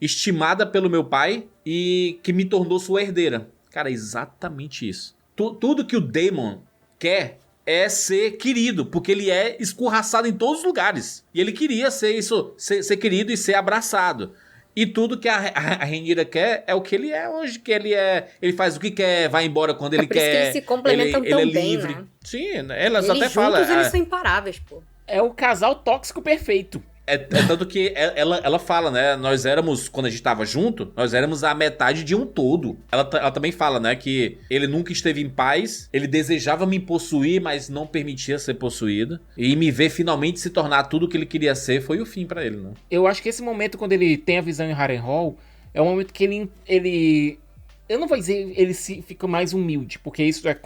estimada pelo meu pai e que me tornou sua herdeira. Cara, é exatamente isso. Tudo que o Daemon quer é ser querido, porque ele é escorraçado em todos os lugares. E ele queria ser isso, ser querido e ser abraçado. E tudo que a Rhaenyra quer é o que ele é hoje, que ele faz o que quer, vai embora quando ele quer. Por isso que eles se complementam tão ele é bem, livre. né? Sim, elas até falam. Eles são imparáveis, pô. É o casal tóxico perfeito. Tanto que ela fala, né? Nós éramos, quando a gente tava junto, nós éramos a metade de um todo. Ela também fala, né? Que ele nunca esteve em paz, ele desejava me possuir, mas não permitia ser possuído. E me ver finalmente se tornar tudo o que ele queria ser foi o fim pra ele, né? Eu acho que esse momento, quando ele tem a visão em Harrenhal, é um momento que ele eu não vou dizer ele fica mais humilde, porque isso é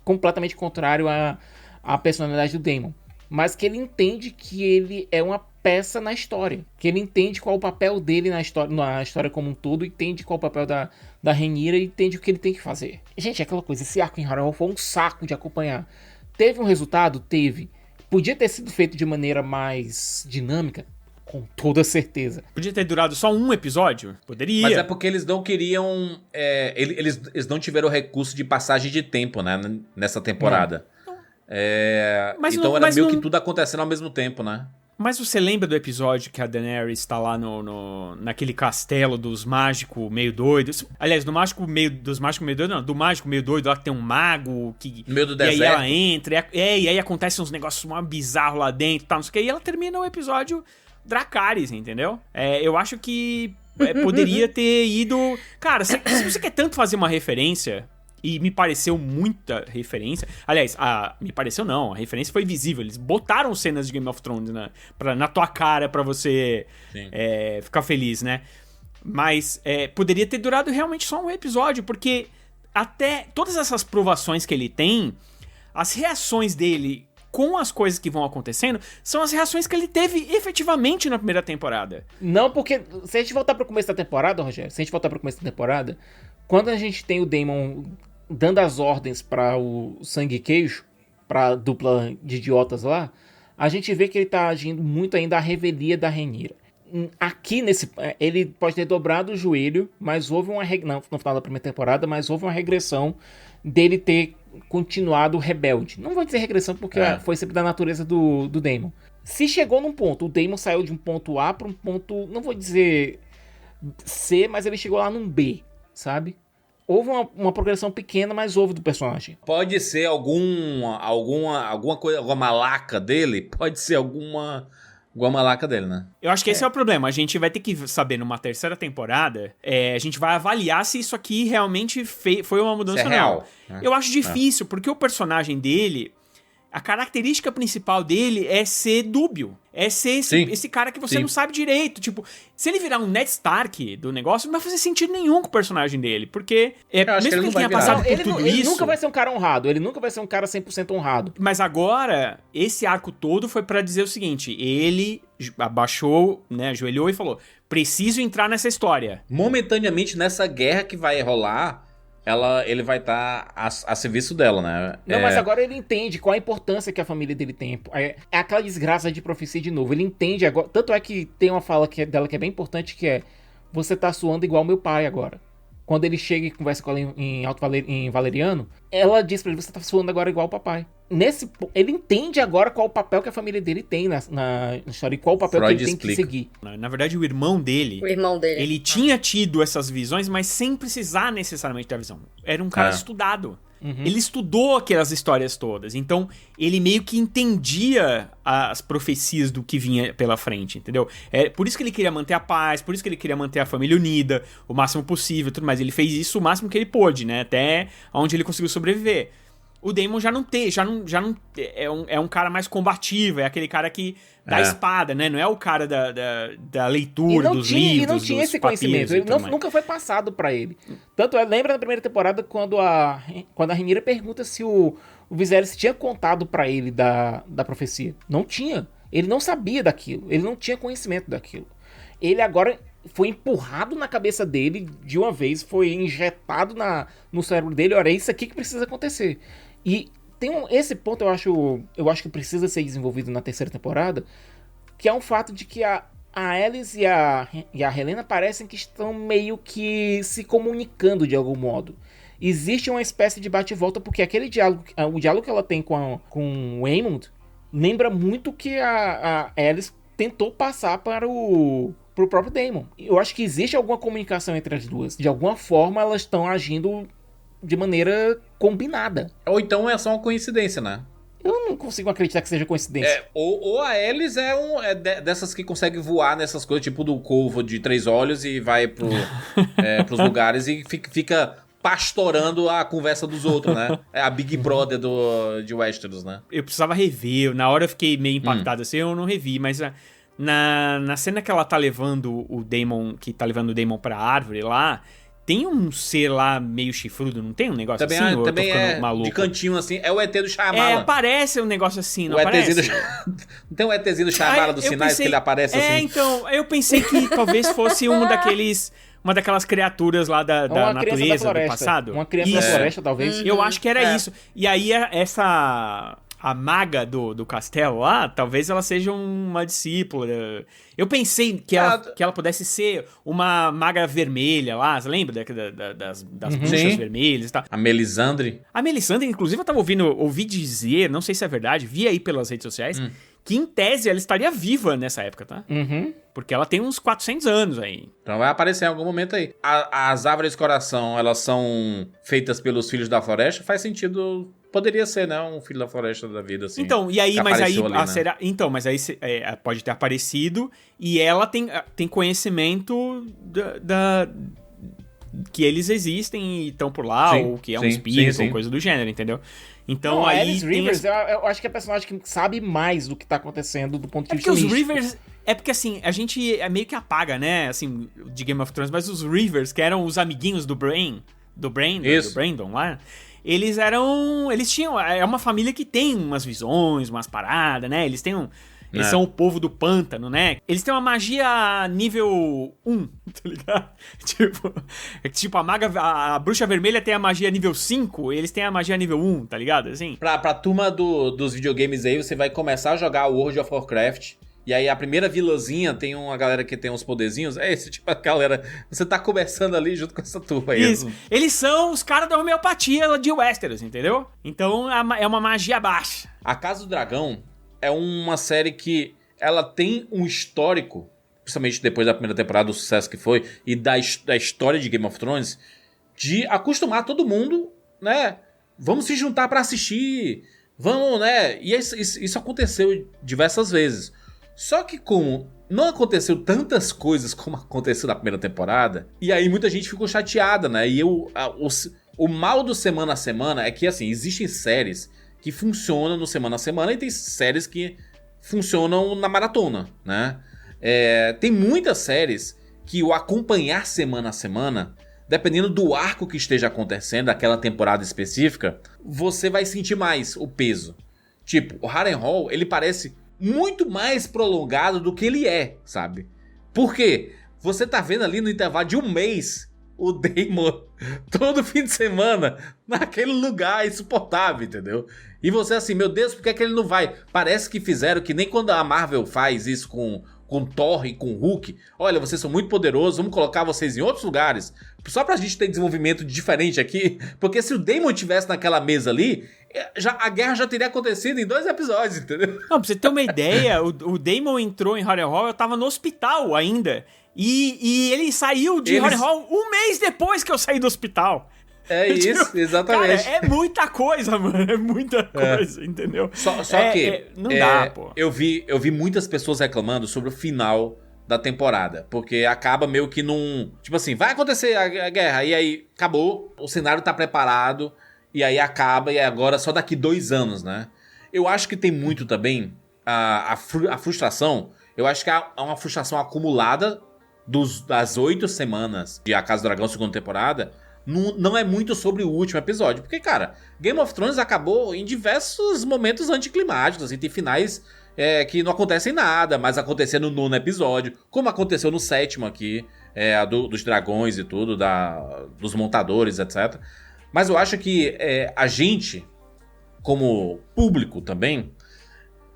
completamente contrário à personalidade do Daemon. Mas que ele entende que ele é uma peça na história. Que ele entende qual o papel dele na história como um todo, entende qual o papel da Rhaenyra e entende o que ele tem que fazer. Gente, é aquela coisa, esse arco em Harrenhal foi um saco de acompanhar. Teve um resultado? Teve. Podia ter sido feito de maneira mais dinâmica? Com toda certeza. Podia ter durado só um episódio? Poderia. Mas é porque eles não queriam... eles não tiveram recurso de passagem de tempo, né? Nessa temporada. Então era meio que tudo acontecendo ao mesmo tempo, né? Mas você lembra do episódio que a Daenerys tá lá naquele castelo dos mágicos meio doidos? Aliás, do mágico meio doido, não. Do mágico meio doido, lá que tem um mago que... No meio do deserto. E aí ela entra, e aí acontecem uns negócios bizarros lá dentro e tal, não sei o que. E ela termina o episódio Dracarys, entendeu? Eu acho que poderia ter ido... Cara, se você quer tanto fazer uma referência... E me pareceu muita referência. Aliás, me pareceu não, a referência foi visível. Eles botaram cenas de Game of Thrones na tua cara pra você ficar feliz, né? Mas poderia ter durado realmente só um episódio, porque até todas essas provações que ele tem, as reações dele com as coisas que vão acontecendo, são as reações que ele teve efetivamente na primeira temporada. Não, porque se a gente voltar pro começo da temporada, Rogério, quando a gente tem o Daemon dando as ordens para o Sangue Queijo, para a dupla de idiotas lá, a gente vê que ele tá agindo muito ainda à revelia da Rhaenyra. Aqui, ele pode ter dobrado o joelho, mas houve no final da primeira temporada, mas houve uma regressão dele ter continuado rebelde. Não vou dizer regressão, porque foi sempre da natureza do Daemon. Se chegou num ponto, o Daemon saiu de um ponto A para um ponto, não vou dizer C, mas ele chegou lá num B, sabe? Houve uma progressão pequena, mas houve do personagem. Pode ser alguma coisa, alguma malaca dele? Pode ser alguma malaca dele, né? Eu acho que esse é o problema. A gente vai ter que saber numa terceira temporada, a gente vai avaliar se isso aqui realmente foi uma mudança ou não. Real. Eu acho difícil, porque o personagem dele... A característica principal dele é ser dúbio. É ser esse cara que você não sabe direito. Tipo, se ele virar um Ned Stark do negócio, não vai fazer sentido nenhum com o personagem dele. Porque, mesmo que ele tenha passado por tudo isso... Ele nunca vai ser um cara honrado. Ele nunca vai ser um cara 100% honrado. Mas agora, esse arco todo foi pra dizer o seguinte. Ele abaixou, né, ajoelhou e falou, preciso entrar nessa história. Momentaneamente, nessa guerra que vai rolar... ele vai estar a serviço dela, né? Não, mas agora ele entende qual a importância que a família dele tem. É aquela desgraça de profecia de novo. Ele entende agora. Tanto é que tem uma fala dela que é bem importante, que é: você tá suando igual meu pai agora. quando ele chega e conversa com ela em valeriano, ela diz pra ele, você tá falando agora igual o papai. Ele entende agora qual o papel que a família dele tem na história e qual o papel Freud que ele tem que seguir. Na verdade, o irmão dele, ele tinha tido essas visões, mas sem precisar necessariamente da visão. Era um cara estudado. Uhum. Ele estudou aquelas histórias todas, então ele meio que entendia as profecias do que vinha pela frente, entendeu? É por isso que ele queria manter a paz, por isso que ele queria manter a família unida o máximo possível, tudo mais. Ele fez isso o máximo que ele pôde, né? Até onde ele conseguiu sobreviver. O Daemon já não é um cara mais combativo, é aquele cara que dá espada, né? Não é o cara da leitura dos livros, e não tinha esse conhecimento, ele nunca foi passado pra ele. Tanto lembra na primeira temporada quando a Rhaenyra pergunta se o Viserys tinha contado pra ele da profecia. Não tinha. Ele não sabia daquilo, ele não tinha conhecimento daquilo. Ele agora foi empurrado na cabeça dele de uma vez, foi injetado no cérebro dele, olha, é isso aqui que precisa acontecer. E esse ponto eu acho que precisa ser desenvolvido na terceira temporada, que é um fato de que a Alice e a Helena parecem que estão meio que se comunicando de algum modo. Existe uma espécie de bate-volta, porque aquele diálogo, o diálogo que ela tem com o Aemond, lembra muito que a Alice tentou passar pro próprio Daemon. Eu acho que existe alguma comunicação entre as duas. De alguma forma elas estão agindo de maneira combinada. Ou então é só uma coincidência, né? Eu não consigo acreditar que seja coincidência. Ou a Alice dessas que consegue voar nessas coisas, tipo do Corvo de 3 olhos e vai pros lugares e fica pastorando a conversa dos outros, né? É a Big Brother de Westeros, né? Eu precisava rever. Na hora eu fiquei meio impactado assim, eu não revi, mas na cena que ela tá levando o Daemon, pra árvore lá, tem um ser lá meio chifrudo, não tem um negócio também assim? Também maluco? De cantinho assim, é o ET do Shyamalan. Aparece um negócio assim, não aparece? Não tem um ETzinho do Shyamalan dos Sinais que ele aparece assim? Então, eu pensei que talvez fosse uma daquelas criaturas lá da natureza do passado. Uma criança da floresta, talvez. Eu acho que era isso. E aí a maga do castelo lá, talvez ela seja uma discípula. Eu pensei que ela pudesse ser uma maga vermelha lá, você lembra das bruxas vermelhas e tal? A Melisandre. A Melisandre, inclusive, eu tava ouvi dizer, não sei se é verdade, vi aí pelas redes sociais, que em tese ela estaria viva nessa época, tá? Porque ela tem uns 400 anos aí. Então vai aparecer em algum momento aí. As árvores de coração, elas são feitas pelos filhos da floresta, faz sentido. Poderia ser, né? Um filho da floresta da vida, assim. Então, e aí, mas aí. Mas aí pode ter aparecido e ela tem conhecimento que eles existem e estão por lá, ou que é um espírito, ou coisa do gênero, entendeu? Então não, aí. Alice Rivers, eu acho que é a personagem que sabe mais do que tá acontecendo do ponto de vista místico. Os Rivers. É porque assim, a gente meio que apaga, né? Assim, de Game of Thrones, mas os Rivers, que eram os amiguinhos do Brandon lá. Eles tinham, é uma família que tem umas visões, umas paradas, né? Eles são o povo do pântano, né? Eles têm uma magia nível 1, tá ligado? Tipo a bruxa vermelha tem a magia nível 5, eles têm a magia nível 1, tá ligado? Assim. Pra turma dos videogames aí, você vai começar a jogar World of Warcraft. E aí a primeira vilazinha tem uma galera que tem uns poderzinhos. É esse tipo de galera. Você tá conversando ali junto com essa turma aí. Isso. Eles são os caras da homeopatia de Westeros, entendeu? Então é uma magia baixa. A Casa do Dragão é uma série que ela tem um histórico, principalmente depois da primeira temporada, do sucesso que foi, e da história de Game of Thrones, de acostumar todo mundo, né? Vamos se juntar pra assistir. Vamos, né? E isso aconteceu diversas vezes. Só que como não aconteceu tantas coisas como aconteceu na primeira temporada, e aí muita gente ficou chateada, né? E o mal do semana a semana é que, assim, existem séries que funcionam no semana a semana e tem séries que funcionam na maratona, né? Tem muitas séries que o acompanhar semana a semana, dependendo do arco que esteja acontecendo, daquela temporada específica, você vai sentir mais o peso. Tipo, o Harrenhal, ele parece muito mais prolongado do que ele sabe? Por quê? Você tá vendo ali no intervalo de um mês o Daemon todo fim de semana naquele lugar insuportável, entendeu? E você assim, meu Deus, por que é que ele não vai? Parece que fizeram que nem quando a Marvel faz isso com com Thor e com Hulk. Olha, vocês são muito poderosos, vamos colocar vocês em outros lugares. Só pra gente ter desenvolvimento diferente aqui. Porque se o Daemon estivesse naquela mesa ali, a guerra já teria acontecido em 2 episódios, entendeu? Não, pra você ter uma ideia, o Daemon entrou em Harrenhal, eu tava no hospital ainda. E ele saiu de Harrenhal 1 mês depois que eu saí do hospital. É isso, exatamente. Cara, é muita coisa, mano. É muita coisa, entendeu? Só que... não dá, pô. Eu vi muitas pessoas reclamando sobre o final da temporada. Porque acaba meio que num... Tipo assim, vai acontecer a guerra. E aí, acabou. O cenário tá preparado. E aí acaba. E agora só daqui 2 anos, né? Eu acho que tem muito também a frustração. Eu acho que é uma frustração acumulada das 8 semanas de A Casa do Dragão, segunda temporada. Não é muito sobre o último episódio. Porque, cara, Game of Thrones acabou em diversos momentos anticlimáticos. Assim, tem finais que não acontecem nada, mas acontecendo no 9º episódio. Como aconteceu no 7º aqui, dos dragões e tudo, dos montadores, etc. Mas eu acho que a gente, como público também,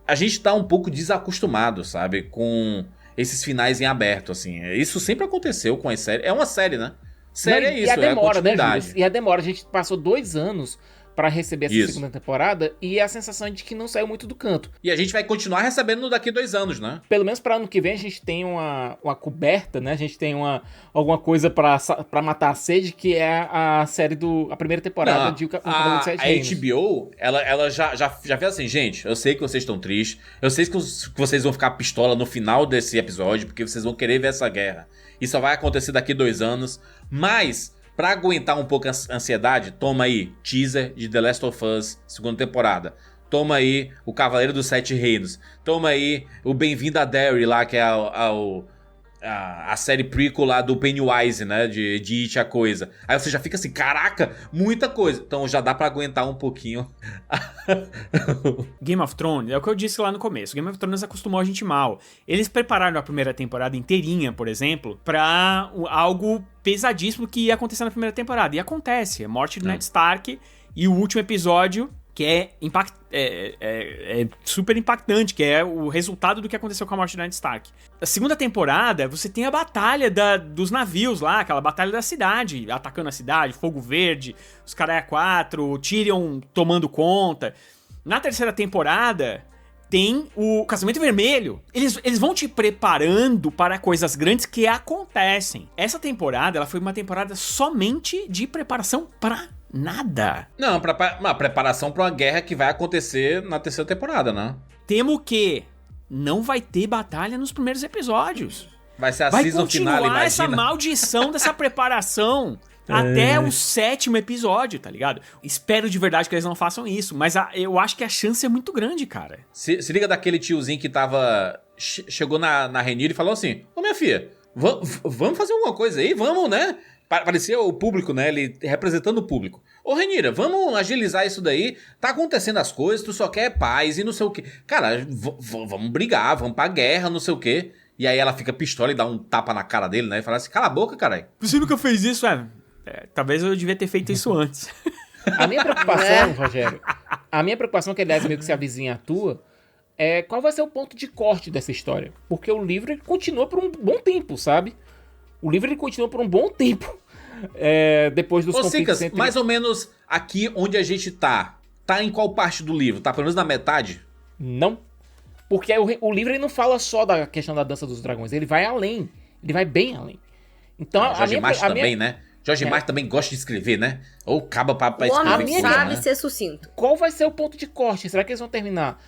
a gente tá um pouco desacostumado, sabe? Com esses finais em aberto, assim. Isso sempre aconteceu com as séries. É uma série, né? Série é isso, e a demora, a continuidade. Né, Júlio? E a demora, a gente passou 2 anos pra receber essa segunda temporada e a sensação é de que não saiu muito do canto. E a gente vai continuar recebendo daqui 2 anos, né? Pelo menos pra ano que vem a gente tem uma coberta, né? A gente tem alguma coisa pra matar a sede, que é a série a primeira temporada de O Cavaleiro dos Sete Reinos. A HBO, ela já fez assim, gente, eu sei que vocês estão tristes, eu sei que vocês vão ficar pistola no final desse episódio, porque vocês vão querer ver essa guerra. E só vai acontecer daqui 2 anos, mas... Pra aguentar um pouco a ansiedade, toma aí teaser de The Last of Us, segunda temporada. Toma aí o Cavaleiro dos Sete Reinos. Toma aí o Bem-vindo a Derry lá, que é a série prequel lá do Pennywise, né? De It a Coisa. Aí você já fica assim, caraca, muita coisa. Então já dá pra aguentar um pouquinho. Game of Thrones, é o que eu disse lá no começo. Game of Thrones acostumou a gente mal. Eles prepararam a primeira temporada inteirinha, por exemplo, pra algo pesadíssimo que ia acontecer na primeira temporada. E acontece. A morte do Ned Stark e o último episódio, que é super impactante, que é o resultado do que aconteceu com a morte do Ned Stark. A segunda temporada, você tem a batalha dos navios lá, aquela batalha da cidade, atacando a cidade, fogo verde, os caras 4, o Tyrion tomando conta. Na terceira temporada, tem o Casamento Vermelho. Eles vão te preparando para coisas grandes que acontecem. Essa temporada, ela foi uma temporada somente de preparação para nada. Não, uma preparação pra uma guerra que vai acontecer na terceira temporada, né? Temo que não vai ter batalha nos primeiros episódios. Vai ser a season final, imagina. Vai continuar essa maldição dessa preparação até o 7º episódio, tá ligado? Espero de verdade que eles não façam isso, mas eu acho que a chance é muito grande, cara. Se liga daquele tiozinho que chegou na Rhaenyra e falou assim, ô minha filha, vamos fazer alguma coisa aí, vamos, né? Parecia o público, né? Ele representando o público. Ô, Rhaenyra, vamos agilizar isso daí. Tá acontecendo as coisas, tu só quer paz e não sei o quê. Cara, vamos brigar, vamos pra guerra, não sei o quê. E aí ela fica pistola e dá um tapa na cara dele, né? E fala assim, cala a boca, caralho. Você nunca fez isso, talvez eu devia ter feito isso antes. A minha preocupação, Rogério, que aliás meio que se avizinha à tua, é qual vai ser o ponto de corte dessa história. Porque o livro ele continua por um bom tempo, sabe? O livro ele continua por um bom tempo. Depois dos conflitos Cicas, mais ou menos aqui onde a gente tá em qual parte do livro? Tá pelo menos na metade? Não. Porque o livro ele não fala só da questão da dança dos dragões, ele vai além. Ele vai bem além. Então, Jorge Martin também, né? Jorge Martin também gosta de escrever, né? Ou acaba pra escrever. O homem sabe ser sucinto. Qual vai ser o ponto de corte? Será que eles vão terminar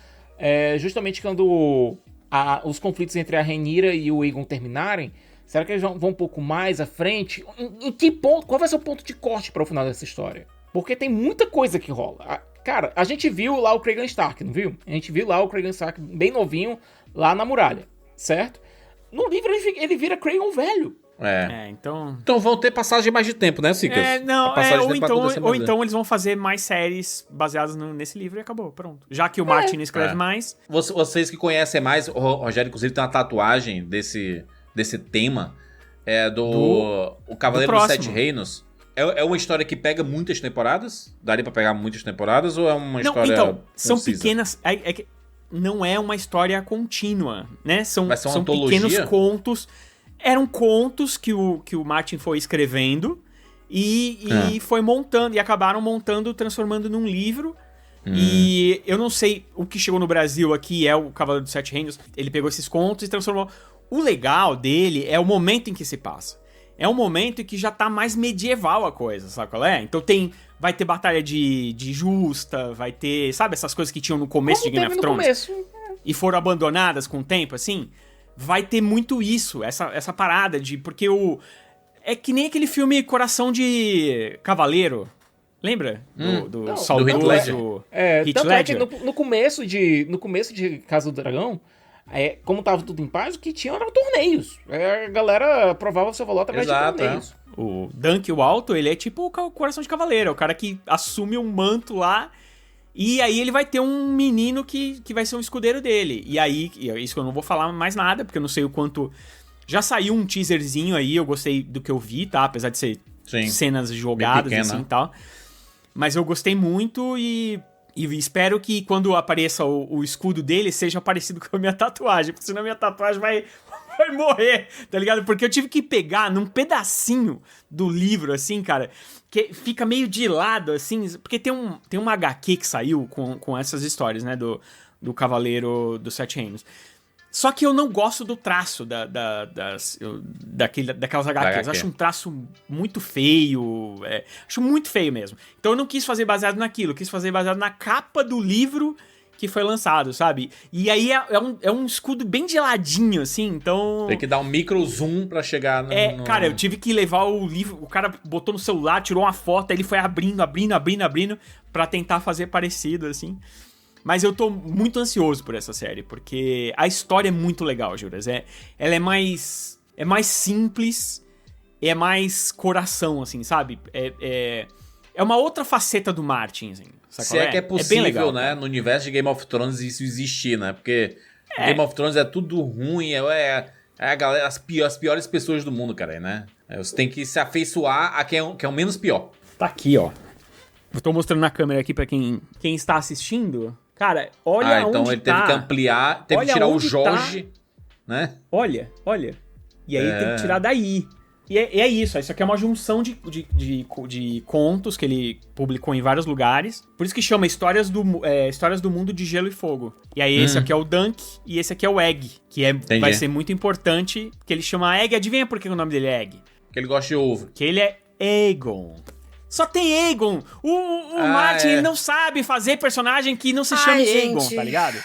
justamente quando os conflitos entre a Rhaenyra e o Aegon terminarem? Será que eles vão um pouco mais à frente? Em que ponto? Qual vai ser o ponto de corte para o final dessa história? Porque tem muita coisa que rola. Cara, a gente viu lá o Cregan Stark, não viu? A gente viu lá o Cregan Stark bem novinho lá na muralha, certo? No livro ele vira Cregan velho. Então vão ter passagem mais de tempo, né, Cicas? Ou então eles vão fazer mais séries baseadas nesse livro e acabou, pronto. Já que o Martin escreve mais. Vocês que conhecem mais, o Rogério, inclusive, tem uma tatuagem desse tema, o Cavaleiro dos Sete Reinos. É uma história que pega muitas temporadas? Daria pra pegar muitas temporadas ou é uma história Não, então, são concisa? pequenas... não é uma história contínua, né? São antologia? Pequenos contos. Eram contos que o Martin foi escrevendo e foi montando, e acabaram transformando num livro. E eu não sei o que chegou no Brasil aqui, é o Cavaleiro dos Sete Reinos. Ele pegou esses contos e transformou. O legal dele é o momento em que se passa. É um momento em que já tá mais medieval a coisa, sabe qual é? Então vai ter batalha de justa, vai ter, sabe, essas coisas que tinham no começo de Game of Thrones. E foram abandonadas com o tempo, assim. Vai ter muito isso, essa parada de... Porque é que nem aquele filme Coração de Cavaleiro. Lembra? Do saudoso Heath tanto Ledger? É que no começo de Casa do Dragão, como tava tudo em paz, o que tinha eram torneios. A galera provava seu valor através de torneios. O Dunk, o Alto, ele é tipo o Coração de Cavaleiro. É o cara que assume um manto lá. E aí ele vai ter um menino que vai ser um escudeiro dele. E aí, isso que eu não vou falar mais nada, porque eu não sei o quanto... Já saiu um teaserzinho aí, eu gostei do que eu vi, tá? Apesar de ser cenas jogadas assim e tal. Mas eu gostei muito e espero que quando apareça o escudo dele seja parecido com a minha tatuagem, porque senão a minha tatuagem vai morrer, tá ligado? Porque eu tive que pegar num pedacinho do livro, assim, cara, que fica meio de lado, assim, porque tem uma HQ que saiu com essas histórias, né, do Cavaleiro dos Sete Reinos. Só que eu não gosto do traço daquelas HQs. Eu acho um traço muito feio. Acho muito feio mesmo. Então eu não quis fazer baseado naquilo. Eu quis fazer baseado na capa do livro que foi lançado, sabe? E aí é um escudo bem de ladinho, assim, então... Tem que dar um micro zoom pra chegar no... Cara, eu tive que levar o livro... O cara botou no celular, tirou uma foto, aí ele foi abrindo pra tentar fazer parecido, assim... Mas eu tô muito ansioso por essa série, porque a história é muito legal, Juras. Ela é mais simples, é mais coração, assim, sabe? É uma outra faceta do Martin, assim. Se é que é possível, bem legal, né? No universo de Game of Thrones isso existir, né? Porque Game of Thrones é tudo ruim, a galera, as piores pessoas do mundo, cara, né? Você tem que se afeiçoar a quem é o menos pior. Tá aqui, ó. Eu tô mostrando na câmera aqui pra quem está assistindo... Cara, olha onde então ele teve que ampliar, teve que tirar o Jorge, né? Olha. E aí tem que tirar daí. E é isso, isso aqui é uma junção de contos que ele publicou em vários lugares. Por isso que chama Histórias do Mundo de Gelo e Fogo. E aí esse aqui é o Dunk e esse aqui é o Egg, que vai ser muito importante, que ele chama Egg. Adivinha por que o nome dele é Egg? Porque ele gosta de ovo. Que ele é Aegon. Só tem Aegon. O Martin ele não sabe fazer personagem que não se chame Aegon, tá ligado?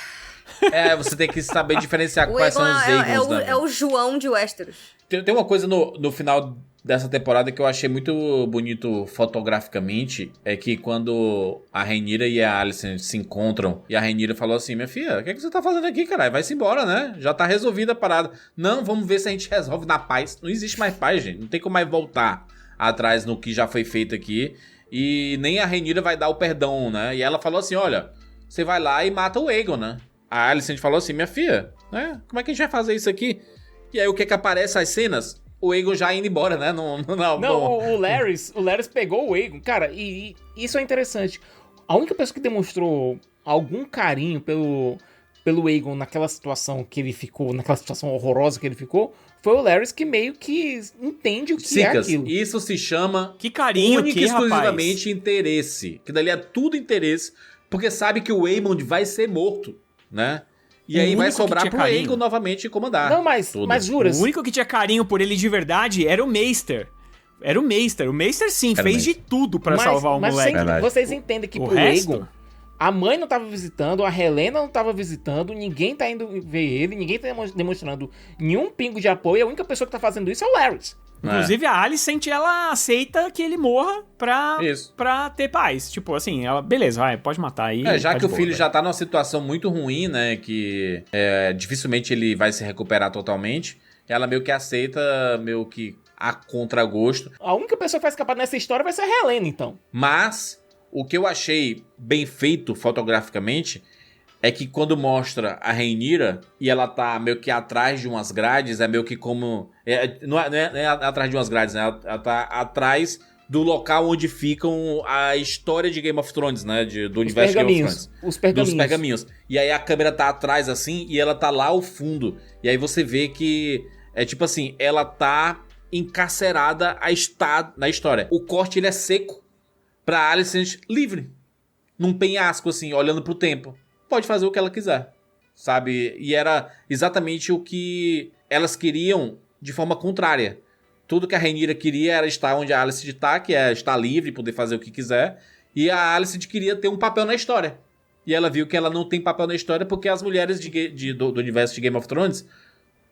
Você tem que saber diferenciar quais são os Aegons. É o João de Westeros. Tem uma coisa no final dessa temporada que eu achei muito bonito fotograficamente, é que quando a Rhaenyra e a Alicent se encontram, e a Rhaenyra falou assim, minha filha, o que você tá fazendo aqui, caralho? Vai-se embora, né? Já tá resolvida a parada. Não, vamos ver se a gente resolve na paz. Não existe mais paz, gente. Não tem como mais voltar atrás no que já foi feito aqui, e nem a Rhaenyra vai dar o perdão, né? E ela falou assim, olha, você vai lá e mata o Aegon, né? A Alicent falou assim, minha filha, né? Como é que a gente vai fazer isso aqui? E aí o que aparece as cenas? O Aegon já indo embora, né? O Larys pegou o Aegon, cara, e isso é interessante. A única pessoa que demonstrou algum carinho pelo Aegon naquela situação que ele ficou, naquela situação horrorosa que ele ficou, foi o Larys, que meio que entende o que é aquilo. Isso se chama que carinho, única e exclusivamente interesse. Que dali é tudo interesse, porque sabe que o Aemond vai ser morto, né? E aí vai sobrar pro Aegon novamente comandar. Não, mas jura. O único que tinha carinho por ele de verdade era o Maester. O Maester, sim, fez de tudo pra salvar o moleque. Vocês entendem que pro Aegon... A mãe não tava visitando, a Helena não tava visitando, ninguém tá indo ver ele, ninguém tá demonstrando nenhum pingo de apoio, a única pessoa que tá fazendo isso é o Larys. Inclusive a Alicent, ela aceita que ele morra pra ter paz. Tipo assim, ela, beleza, pode matar aí. Já que o filho já tá numa situação muito ruim, né, que dificilmente ele vai se recuperar totalmente, ela meio que aceita, meio que a contragosto. A única pessoa que vai escapar nessa história vai ser a Helena, então. Mas... o que eu achei bem feito fotograficamente é que quando mostra a Rhaenyra e ela tá meio que atrás de umas grades, é meio que como... não é atrás de umas grades, né? Ela tá atrás do local onde ficam a história de Game of Thrones, né? Do universo de Game of Thrones. Os pergaminhos. Dos pergaminhos. E aí a câmera tá atrás, assim, e ela tá lá ao fundo. E aí você vê que é tipo assim, ela tá encarcerada na história. O corte, ele é seco pra Alicent livre. Num penhasco, assim, olhando pro tempo. Pode fazer o que ela quiser, sabe? E era exatamente o que elas queriam de forma contrária. Tudo que a Rhaenyra queria era estar onde a Alicent tá, que é estar livre, poder fazer o que quiser. E a Alicent queria ter um papel na história. E ela viu que ela não tem papel na história porque as mulheres do universo de Game of Thrones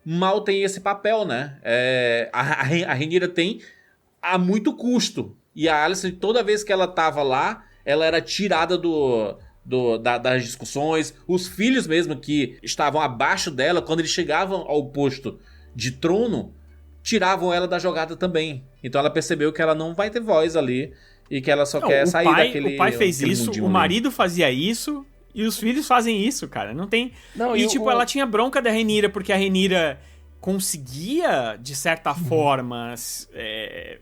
mal têm esse papel, né? A Rhaenyra tem a muito custo. E a Alicent, toda vez que ela tava lá, ela era tirada das discussões. Os filhos mesmo que estavam abaixo dela, quando eles chegavam ao posto de trono, tiravam ela da jogada também. Então ela percebeu que ela não vai ter voz ali e que ela só quer sair daquele... O pai fez isso, o marido fazia isso e os filhos fazem isso, cara. Não tem... ela tinha bronca da Rhaenyra porque a Rhaenyra conseguia, de certa forma,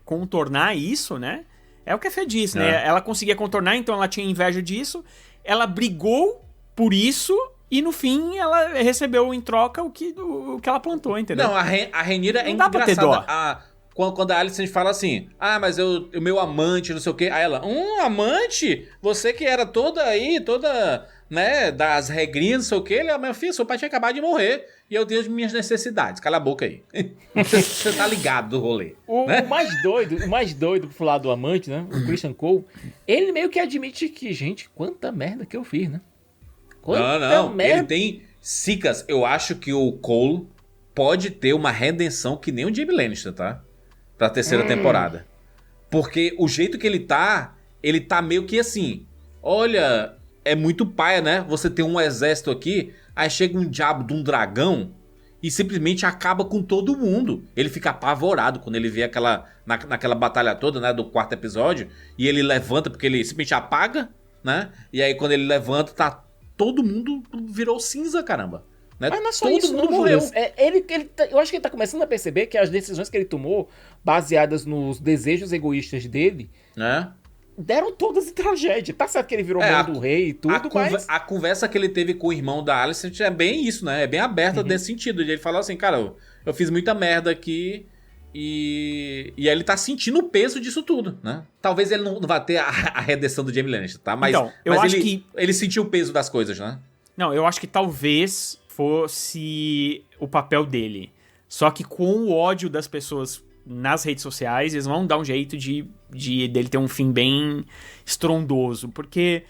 contornar isso, né? É o que a Fê disse, né? Ela conseguia contornar, então ela tinha inveja disso. Ela brigou por isso e, no fim, ela recebeu em troca o que ela plantou, entendeu? Não, a Rhaenyra é engraçada. Quando a Alicent fala assim, mas o meu amante, não sei o quê. Aí ela, amante? Você que era toda, né, das regrinhas, não sei o quê. Ele, meu filho, seu pai tinha acabado de morrer. E eu tenho as minhas necessidades. Cala a boca aí. Você tá ligado do rolê. Né? O mais doido pro lado do amante, né? O Christian Cole, ele meio que admite que, gente, quanta merda que eu fiz, né? Não. Merda. Ele tem cicas. Eu acho que o Cole pode ter uma redenção que nem o Jaime Lannister, tá? Pra terceira temporada. Porque o jeito que ele tá meio que assim, olha, é muito paia, né? Você tem um exército aqui, aí chega um diabo de um dragão e simplesmente acaba com todo mundo. Ele fica apavorado quando ele vê naquela batalha toda, né, do 4º episódio, e ele levanta porque ele simplesmente apaga, né? E aí quando ele levanta, tá todo mundo virou cinza, caramba. Né? Mas não é só todo isso, mundo morreu. Eu acho que ele tá começando a perceber que as decisões que ele tomou, baseadas nos desejos egoístas dele, deram todas em tragédia. Tá certo que ele virou mão do rei e tudo, mas... A conversa que ele teve com o irmão da Alicent é bem isso, né? É bem aberta nesse sentido. Ele fala assim, cara, eu fiz muita merda aqui e aí ele tá sentindo o peso disso tudo, né? Talvez ele não vá ter a redenção do Jaime Lannister, tá? Mas, então, ele sentiu o peso das coisas, né? Não, eu acho que talvez fosse o papel dele. Só que com o ódio das pessoas nas redes sociais, eles vão dar um jeito dele ter um fim bem estrondoso. Porque,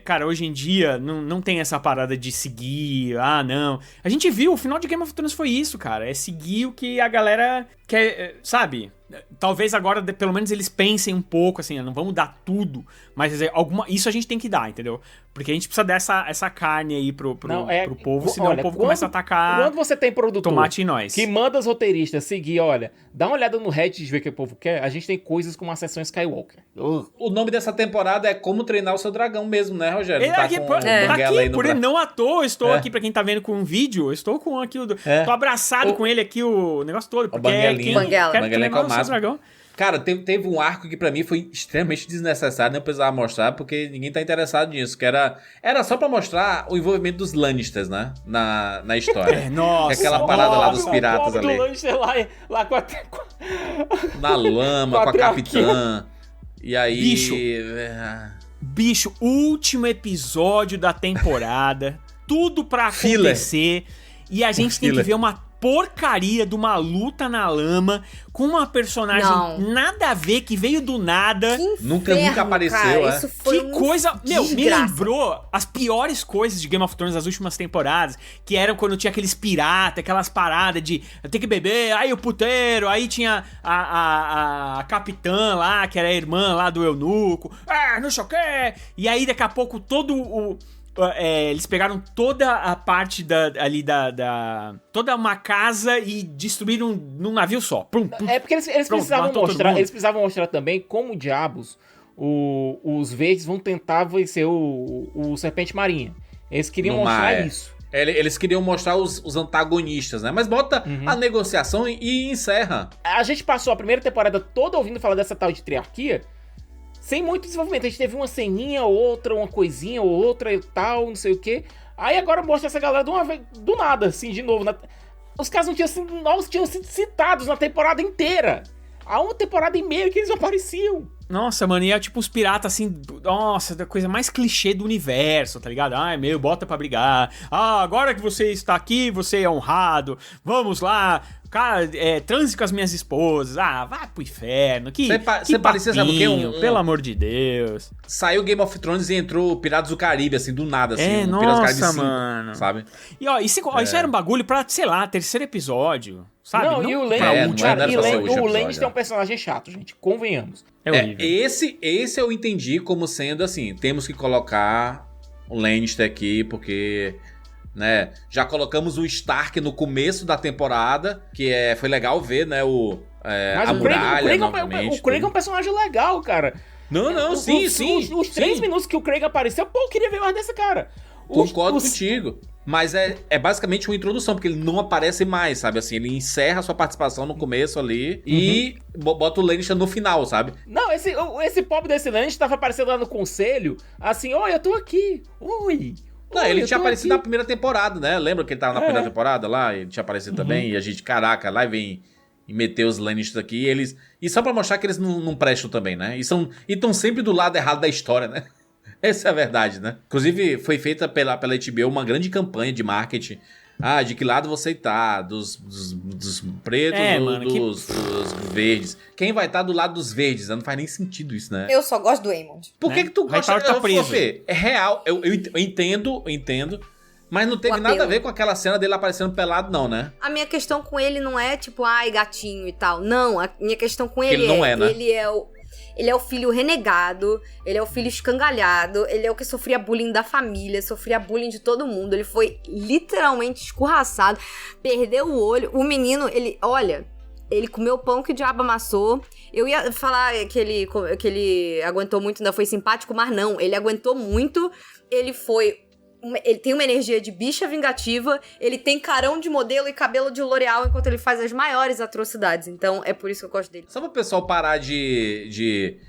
cara, hoje em dia não tem essa parada de seguir, não. A gente viu, o final de Game of Thrones foi isso, cara. É seguir o que a galera quer, sabe? Talvez agora, pelo menos, eles pensem um pouco, assim, não vamos dar tudo, mas isso a gente tem que dar, entendeu? Porque a gente precisa dar essa carne aí pro povo, senão o povo começa a atacar. Quando você tem produtor tomate em nós, que manda os roteiristas seguir, olha, dá uma olhada no Reddit e ver o que o povo quer, a gente tem coisas como a Sessão Skywalker. O nome dessa temporada é Como Treinar o Seu Dragão mesmo, né, Rogério? Tá aqui, por ele não à toa, estou aqui, pra quem tá vendo com um vídeo, eu estou com aqui, tô abraçado com ele aqui, o negócio todo, porque Banguela é o máximo. Dragão. Cara, teve um arco que pra mim foi extremamente desnecessário, não precisava mostrar, porque ninguém tá interessado nisso, que era só pra mostrar o envolvimento dos Lannisters, né, na história. Nossa, aquela parada lá dos piratas ali. Do Lannister lá com a... Na lama, com a capitã. E aí... Bicho, último episódio da temporada, tudo pra acontecer, e a gente tem que ver uma porcaria de uma luta na lama com uma personagem nada a ver, que veio do nada. Nunca apareceu, cara, isso foi que coisa... Me lembrou as piores coisas de Game of Thrones das últimas temporadas, que eram quando tinha aqueles piratas, aquelas paradas de ter que beber, aí o puteiro, aí tinha a capitã lá, que era a irmã lá do eunuco, não sei o quê, e aí daqui a pouco eles pegaram toda a parte toda uma casa e destruíram num navio só. É porque eles precisavam mostrar também como diabos os verdes vão tentar vencer o Serpente Marinha. Eles queriam mostrar isso. Eles queriam mostrar os antagonistas, né? Mas bota a negociação e encerra. A gente passou a primeira temporada toda ouvindo falar dessa tal de triarquia, sem muito desenvolvimento. A gente teve uma ceninha ou outra, uma coisinha ou outra e tal, não sei o quê. Aí agora mostra essa galera de uma vez, do nada, assim, de novo. Os caras não tinham sido citados na temporada inteira. Há uma temporada e meia que eles apareciam. Nossa, mano, e é tipo os piratas assim, nossa, da coisa mais clichê do universo, tá ligado? Ai, meu, bota pra brigar. Ah, agora que você está aqui, você é honrado. Vamos lá, cara, transe com as minhas esposas. Ah, vai pro inferno. Você parecia, sabe o quê? Pelo amor de Deus. Saiu Game of Thrones e entrou Piratas do Caribe, assim, do nada, assim. Nossa, mano. 5, sabe? E ó, isso era um bagulho pra, sei lá, terceiro episódio. Sabe? Não, e o Lannister é um personagem chato, gente. Convenhamos. É horrível. Esse eu entendi como sendo assim, temos que colocar o Lannister aqui, porque, né, já colocamos o Stark no começo da temporada, que foi legal ver, né, a muralha novamente. O Craig é um personagem legal, cara. Não, sim. Os 3 minutos que o Craig apareceu, pô, eu queria ver mais desse cara. Concordo contigo. Mas é basicamente uma introdução, porque ele não aparece mais, sabe? Assim, ele encerra a sua participação no começo ali e bota o Lannister no final, sabe? Não, esse pobre desse Lannister tava aparecendo lá no conselho, assim, oi, eu tô aqui, oi. Não, ele tinha aparecido na primeira temporada, né? Lembra que ele tava na primeira temporada lá? Ele tinha aparecido também, e a gente, caraca, lá vem e meter os Lannisters aqui, e só pra mostrar que eles não prestam também, né? E estão sempre do lado errado da história, né? Essa é a verdade, né? Inclusive, foi feita pela HBO uma grande campanha de marketing. Ah, de que lado você tá? Dos pretos ou dos verdes? Quem vai estar do lado dos verdes? Não faz nem sentido isso, né? Eu só gosto do Aemond. Por que tu gosta? Tá preso. É real, eu entendo, mas não teve nada a ver com aquela cena dele aparecendo pelado, não, né? A minha questão com ele não é tipo, ai, gatinho e tal. Não, a minha questão com ele não é, né? Ele é o filho renegado, ele é o filho escangalhado, ele é o que sofria bullying da família, sofria bullying de todo mundo. Ele foi literalmente escorraçado, perdeu o olho. O menino, ele comeu pão que o diabo amassou. Eu ia falar que ele aguentou muito, ainda foi simpático, mas não. Ele aguentou muito, ele tem uma energia de bicha vingativa, ele tem carão de modelo e cabelo de L'Oreal enquanto ele faz as maiores atrocidades. Então, é por isso que eu gosto dele. Só pro pessoal parar de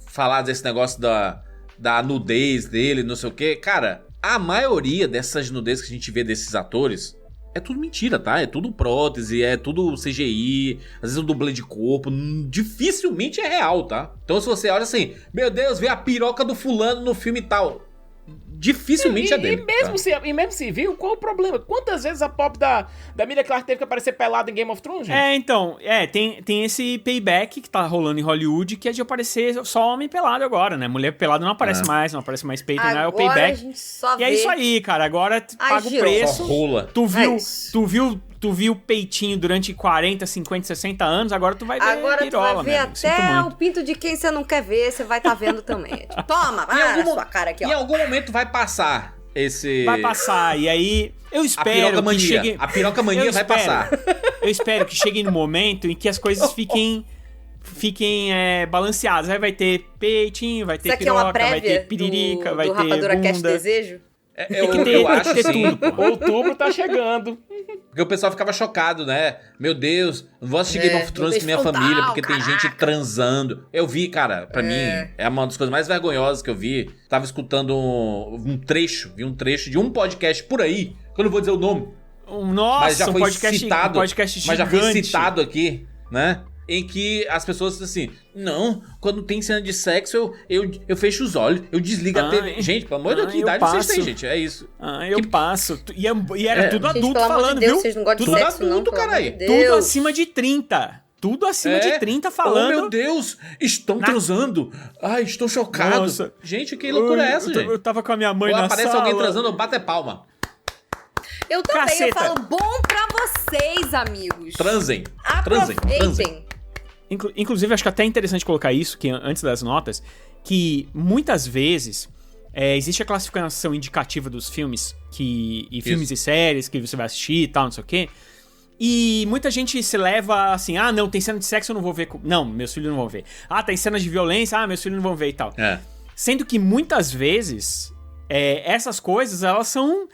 falar desse negócio da nudez dele, não sei o quê. Cara, a maioria dessas nudez que a gente vê desses atores é tudo mentira, tá? É tudo prótese, é tudo CGI, às vezes um dublê de corpo. Dificilmente é real, tá? Então, se você olha assim, meu Deus, vê a piroca do fulano no filme e tal... Dificilmente é dele. E mesmo se viu, qual o problema? Quantas vezes a pop da Emilia Clarke teve que aparecer pelada em Game of Thrones, gente? Tem esse payback que tá rolando em Hollywood, que é de aparecer só homem pelado agora, né? Mulher pelada não aparece mais, não aparece mais peito, né? É o payback. A gente só e é isso aí, cara. Agora paga o preço. Só rola. Tu viu o peitinho durante 40, 50, 60 anos, agora tu vai ver agora pirola, tu vai ver até o pinto de quem você não quer ver, você vai estar vendo também. Toma, vai na sua cara aqui, ó. Em algum momento vai passar esse... Vai passar, e aí eu espero que chegue... A piroca mania vai passar. Eu espero que chegue no momento em que as coisas fiquem balanceadas. Aí vai ter peitinho, vai ter piroca, vai ter piririca, vai ter Rapadura bunda. Cast Desejo? Eu acho que sim. Outubro tá chegando. Porque o pessoal ficava chocado, né? Meu Deus, não vou assistir Game of Thrones com minha família porque tem gente transando. Eu vi, cara, pra mim, é uma das coisas mais vergonhosas que eu vi. Tava escutando um trecho de um podcast por aí, que eu não vou dizer o nome. Nossa, mas já foi um podcast mas já foi citado aqui, né? Em que as pessoas dizem assim, não, quando tem cena de sexo, eu fecho os olhos, eu desligo a TV. Gente, pelo amor de Deus, que idade vocês têm, gente? É isso. Eu passo. E era tudo gente, adulto falando, Deus, viu? Vocês não gostam tudo de sexo, adulto, não, caralho. Tudo acima de 30. Tudo acima de 30 falando. Oh, meu Deus, estão transando. Ai, estou chocado. Nossa. Gente, que loucura é essa, gente? Eu tava com a minha mãe na sala. Aparece alguém transando, eu bato palma. Eu também, Caceta. Eu falo bom pra vocês, amigos. Transem. Inclusive, acho que até é interessante colocar isso, que antes das notas, que muitas vezes existe a classificação indicativa dos filmes, filmes e séries que você vai assistir e tal, não sei o quê. E muita gente se leva assim, não, tem cena de sexo, eu não vou ver. Não, meus filhos não vão ver. Tem cenas de violência, meus filhos não vão ver e tal. Sendo que muitas vezes, essas coisas, elas são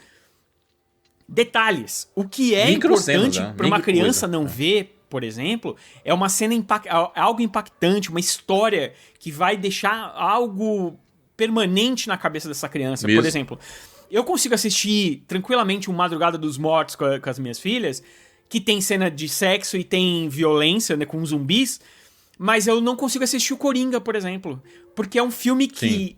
detalhes. O que é importante para uma criança não ver, por exemplo, é uma cena algo impactante, uma história que vai deixar algo permanente na cabeça dessa criança. Mesmo. Por exemplo, eu consigo assistir tranquilamente Madrugada dos Mortos com as minhas filhas, que tem cena de sexo e tem violência, né, com zumbis, mas eu não consigo assistir o Coringa, por exemplo, porque é um filme que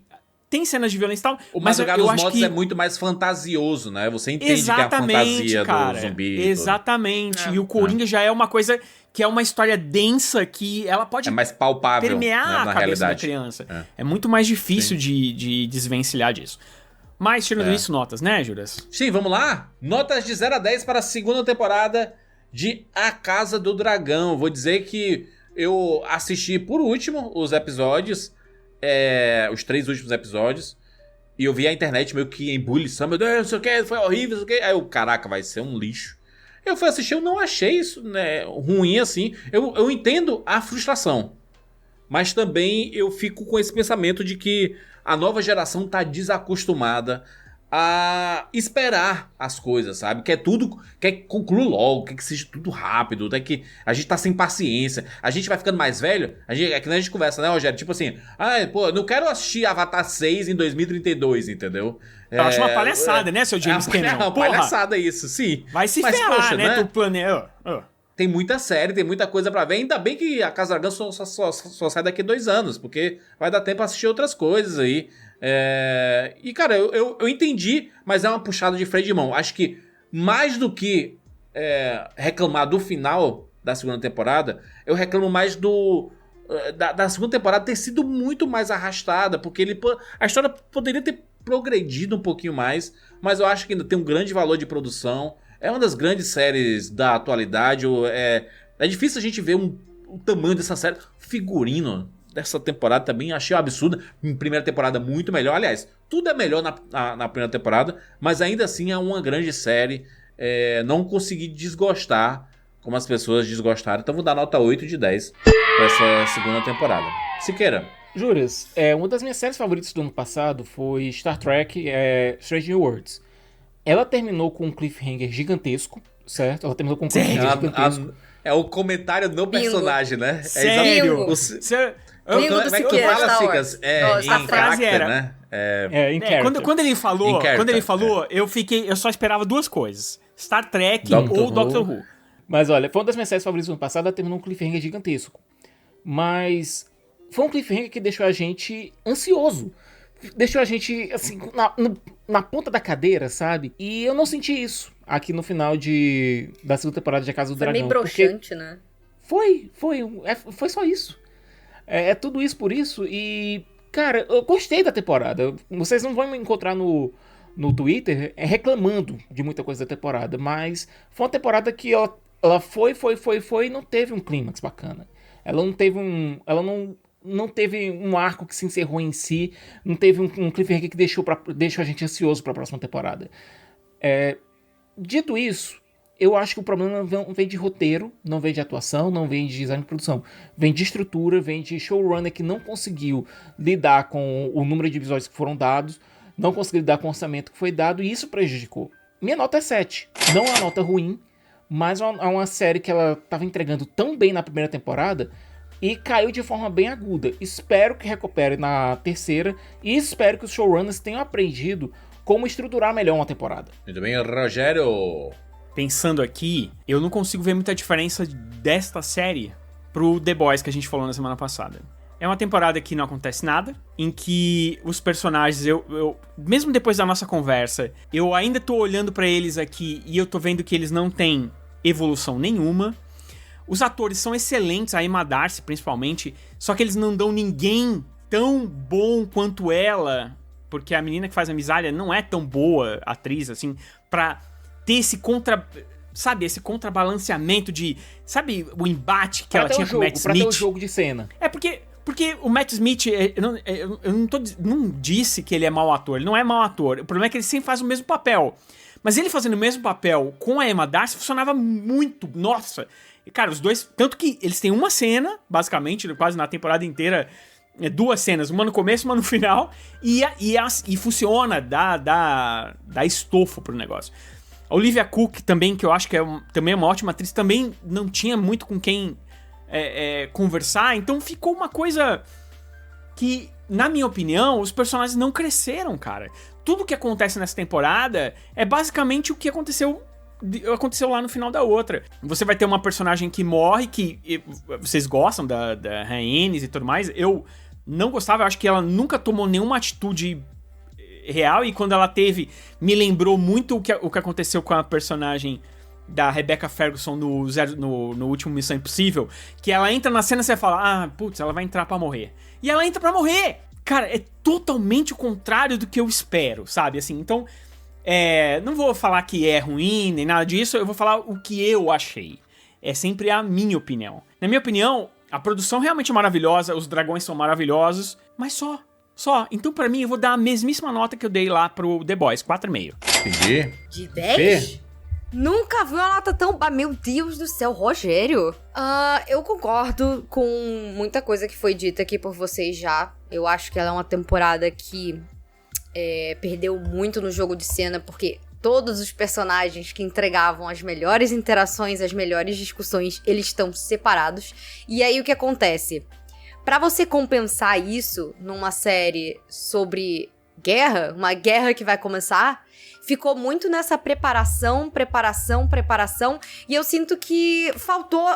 tem cenas de violência e tal, mas Madrugada dos Mortos é muito mais fantasioso, né? Você entende que é a fantasia do zumbi. Exatamente, e o Coringa já é uma coisa que é uma história densa que ela pode é mais palpável, permear né, a cabeça realidade. Da criança. É muito mais difícil de desvencilhar disso. Mas, tirando isso, notas, né, Juras? Sim, vamos lá? Notas de 0 a 10 para a segunda temporada de A Casa do Dragão. Vou dizer que eu assisti por último os episódios, os 3 últimos episódios, e eu vi a internet meio que em ebulição. Meu Deus, não sei o que, foi horrível, não sei o que. Aí eu, caraca, vai ser um lixo. Eu fui assistir, eu não achei isso, né, ruim assim. Eu entendo a frustração, mas também eu fico com esse pensamento de que a nova geração tá desacostumada a esperar as coisas, sabe? Quer que conclua logo, quer que seja tudo rápido, até que a gente tá sem paciência. A gente vai ficando mais velho, é que nem a gente conversa, né, Rogério? Tipo assim, não quero assistir Avatar 6 em 2032, entendeu? Eu acho uma palhaçada, né, seu James Cameron? É uma palhaçada isso, sim. Vai se ferrar, poxa, né? Tu planeja... Tem muita série, tem muita coisa pra ver. Ainda bem que a Casa do Dragão só sai daqui a 2 anos, porque vai dar tempo pra assistir outras coisas aí. E, cara, eu entendi, mas é uma puxada de freio de mão. Acho que mais do que reclamar do final da segunda temporada, eu reclamo mais da segunda temporada ter sido muito mais arrastada, porque a história poderia ter progredido um pouquinho mais, mas eu acho que ainda tem um grande valor de produção. É uma das grandes séries da atualidade. É difícil a gente ver o tamanho dessa série. Figurino dessa temporada também achei um absurdo. Em primeira temporada muito melhor. Aliás, tudo é melhor na primeira temporada, mas ainda assim é uma grande série. Não consegui desgostar como as pessoas desgostaram. Então vou dar nota 8 de 10 para essa segunda temporada. Siqueira. Juras, uma das minhas séries favoritas do ano passado foi Star Trek Strange New Worlds. Ela terminou com um cliffhanger gigantesco, certo? Ela terminou com um cliffhanger gigantesco. É o comentário do personagem, né? Sério? Como é que tu fala, Cicas? Em frase era, né? Quando ele falou, eu só esperava 2 coisas. Star Trek ou Doctor Who. Mas olha, foi uma das minhas séries favoritas do ano passado, ela terminou um cliffhanger gigantesco. Mas foi um cliffhanger que deixou a gente ansioso. Deixou a gente, assim, na ponta da cadeira, sabe? E eu não senti isso aqui no final da segunda temporada de A Casa do Dragão. Foi meio broxante, né? Foi só isso. É tudo isso por isso. E, cara, eu gostei da temporada. Vocês não vão me encontrar no Twitter reclamando de muita coisa da temporada. Mas foi uma temporada que ela foi e não teve um clímax bacana. Ela não teve não teve um arco que se encerrou em si, não teve um cliffhanger que deixou a gente ansioso para a próxima temporada. Dito isso, eu acho que o problema não vem de roteiro, não vem de atuação, não vem de design de produção. Vem de estrutura, vem de showrunner que não conseguiu lidar com o número de episódios que foram dados, não conseguiu lidar com o orçamento que foi dado, e isso prejudicou. Minha nota é 7. Não é uma nota ruim, mas é uma série que ela estava entregando tão bem na primeira temporada e caiu de forma bem aguda. Espero que recupere na terceira e espero que os showrunners tenham aprendido como estruturar melhor uma temporada. Muito bem, Rogério. Pensando aqui, eu não consigo ver muita diferença desta série pro The Boys que a gente falou na semana passada. É uma temporada que não acontece nada, em que os personagens, mesmo depois da nossa conversa, eu ainda tô olhando pra eles aqui e eu tô vendo que eles não têm evolução nenhuma. Os atores são excelentes, a Emma Darcy principalmente, só que eles não dão ninguém tão bom quanto ela, porque a menina que faz a Misália não é tão boa atriz, assim, pra ter esse esse contrabalanceamento de, sabe, o embate que ela tinha com o Matt Smith. Pra ter o jogo de cena. Porque o Matt Smith, eu não disse que ele é mau ator, ele não é mau ator, o problema é que ele sempre faz o mesmo papel. Mas ele fazendo o mesmo papel com a Emma Darcy funcionava muito, nossa. Cara, os dois, tanto que eles têm uma cena, basicamente, quase na temporada inteira, 2 cenas, uma no começo, uma no final, e funciona, dá estofo pro negócio. A Olivia Cooke também, que eu acho que também é uma ótima atriz, também não tinha muito com quem conversar. Então ficou uma coisa que, na minha opinião, os personagens não cresceram, cara. Tudo que acontece nessa temporada é basicamente o que aconteceu lá no final da outra. Você vai ter uma personagem que morre, que vocês gostam da Rhaenys e tudo mais. Eu não gostava, eu acho que ela nunca tomou nenhuma atitude real, e quando ela teve, me lembrou muito o que aconteceu com a personagem da Rebecca Ferguson no último Missão Impossível, que ela entra na cena e você fala, putz, ela vai entrar pra morrer. E ela entra pra morrer! Cara, é totalmente o contrário do que eu espero, sabe? Assim, então, não vou falar que é ruim, nem nada disso, eu vou falar o que eu achei. É sempre a minha opinião. Na minha opinião, a produção realmente é maravilhosa, os dragões são maravilhosos, mas só. Então, pra mim, eu vou dar a mesmíssima nota que eu dei lá pro The Boys, 4,5. Entendi. De 10? Nunca vi uma nota tão... meu Deus do céu, Rogério. Eu concordo com muita coisa que foi dita aqui por vocês já. Eu acho que ela é uma temporada que perdeu muito no jogo de cena, porque todos os personagens que entregavam as melhores interações, as melhores discussões, eles estão separados. E aí o que acontece? Pra você compensar isso numa série sobre guerra, uma guerra que vai começar, ficou muito nessa preparação, e eu sinto que faltou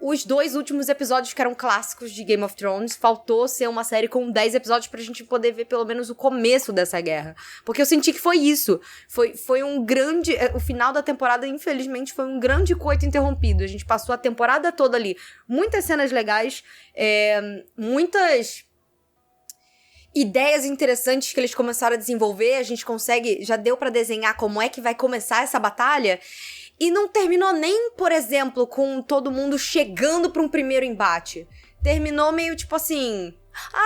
os 2 últimos episódios que eram clássicos de Game of Thrones, faltou ser uma série com 10 episódios pra gente poder ver pelo menos o começo dessa guerra, porque eu senti que foi isso, foi um grande, o final da temporada infelizmente foi um grande coito interrompido, a gente passou a temporada toda ali, muitas cenas legais, muitas ideias interessantes que eles começaram a desenvolver, a gente já deu pra desenhar como é que vai começar essa batalha, e não terminou nem, por exemplo, com todo mundo chegando pra um primeiro embate. Terminou meio tipo assim,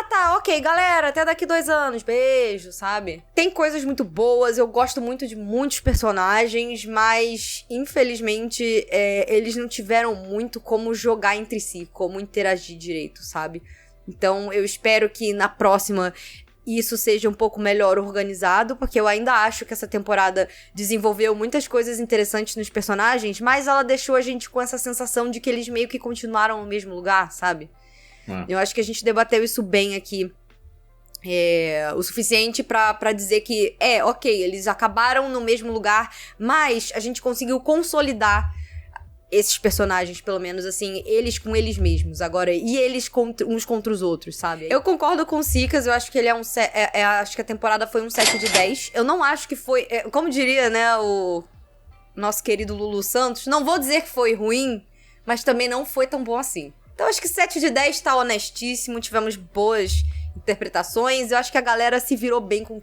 tá, ok, galera, até daqui 2 anos, beijo, sabe? Tem coisas muito boas, eu gosto muito de muitos personagens, mas, infelizmente, eles não tiveram muito como jogar entre si, como interagir direito, sabe? Então, eu espero que na próxima isso seja um pouco melhor organizado, porque eu ainda acho que essa temporada desenvolveu muitas coisas interessantes nos personagens, mas ela deixou a gente com essa sensação de que eles meio que continuaram no mesmo lugar, sabe? Eu acho que a gente debateu isso bem aqui. O suficiente pra dizer que, ok, eles acabaram no mesmo lugar, mas a gente conseguiu consolidar esses personagens, pelo menos, assim, eles com eles mesmos, agora, e eles uns contra os outros, sabe? Eu concordo com o Sicas, eu acho que ele acho que a temporada foi um 7 de 10. Eu não acho que foi, como diria, né, o nosso querido Lulu Santos, não vou dizer que foi ruim, mas também não foi tão bom assim. Então, acho que 7 de 10 tá honestíssimo, tivemos boas interpretações, eu acho que a galera se virou bem com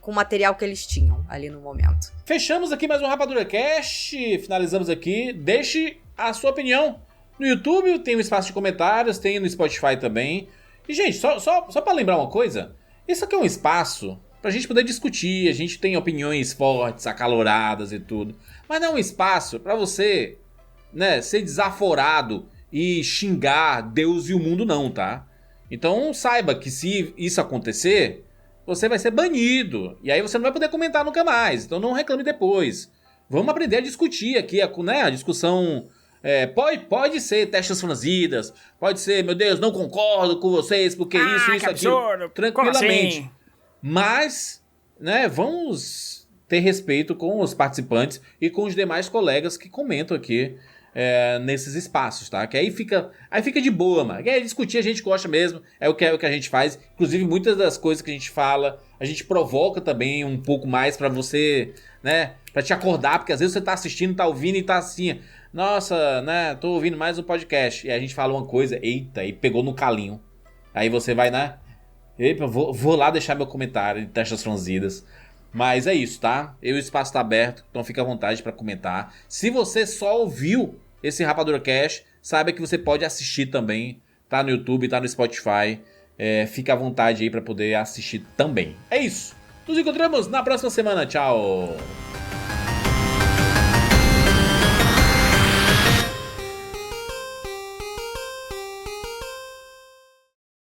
o material que eles tinham ali no momento. Fechamos aqui mais um Rapadura Cast, finalizamos aqui, deixe a sua opinião no YouTube, tem um espaço de comentários, tem no Spotify também. E gente, só pra lembrar uma coisa, isso aqui é um espaço pra gente poder discutir, a gente tem opiniões fortes, acaloradas e tudo, mas não é um espaço pra você, né, ser desaforado e xingar Deus e o mundo não, tá? Então saiba que se isso acontecer, você vai ser banido. E aí você não vai poder comentar nunca mais. Então não reclame depois. Vamos aprender a discutir aqui, né? A discussão pode ser testes franzidas, pode ser, meu Deus, não concordo com vocês, porque isso, aquilo. Tranquilamente. Assim? Mas, né, vamos ter respeito com os participantes e com os demais colegas que comentam aqui. Nesses espaços, tá? Que aí fica de boa, mano. Discutir a gente gosta mesmo, é o que a gente faz. Inclusive, muitas das coisas que a gente fala, a gente provoca também um pouco mais pra você, né? Pra te acordar, porque às vezes você tá assistindo, tá ouvindo e tá assim, nossa, né? Tô ouvindo mais um podcast. E a gente fala uma coisa, eita, e pegou no calinho. Aí você vai, né? Eita, vou lá deixar meu comentário de testas franzidas. Mas é isso, tá? O espaço tá aberto, então fica à vontade pra comentar. Se você só ouviu esse Rapadura Cast, saiba que você pode assistir também, tá no YouTube, tá no Spotify, fica à vontade aí pra poder assistir também. É isso, nos encontramos na próxima semana, tchau!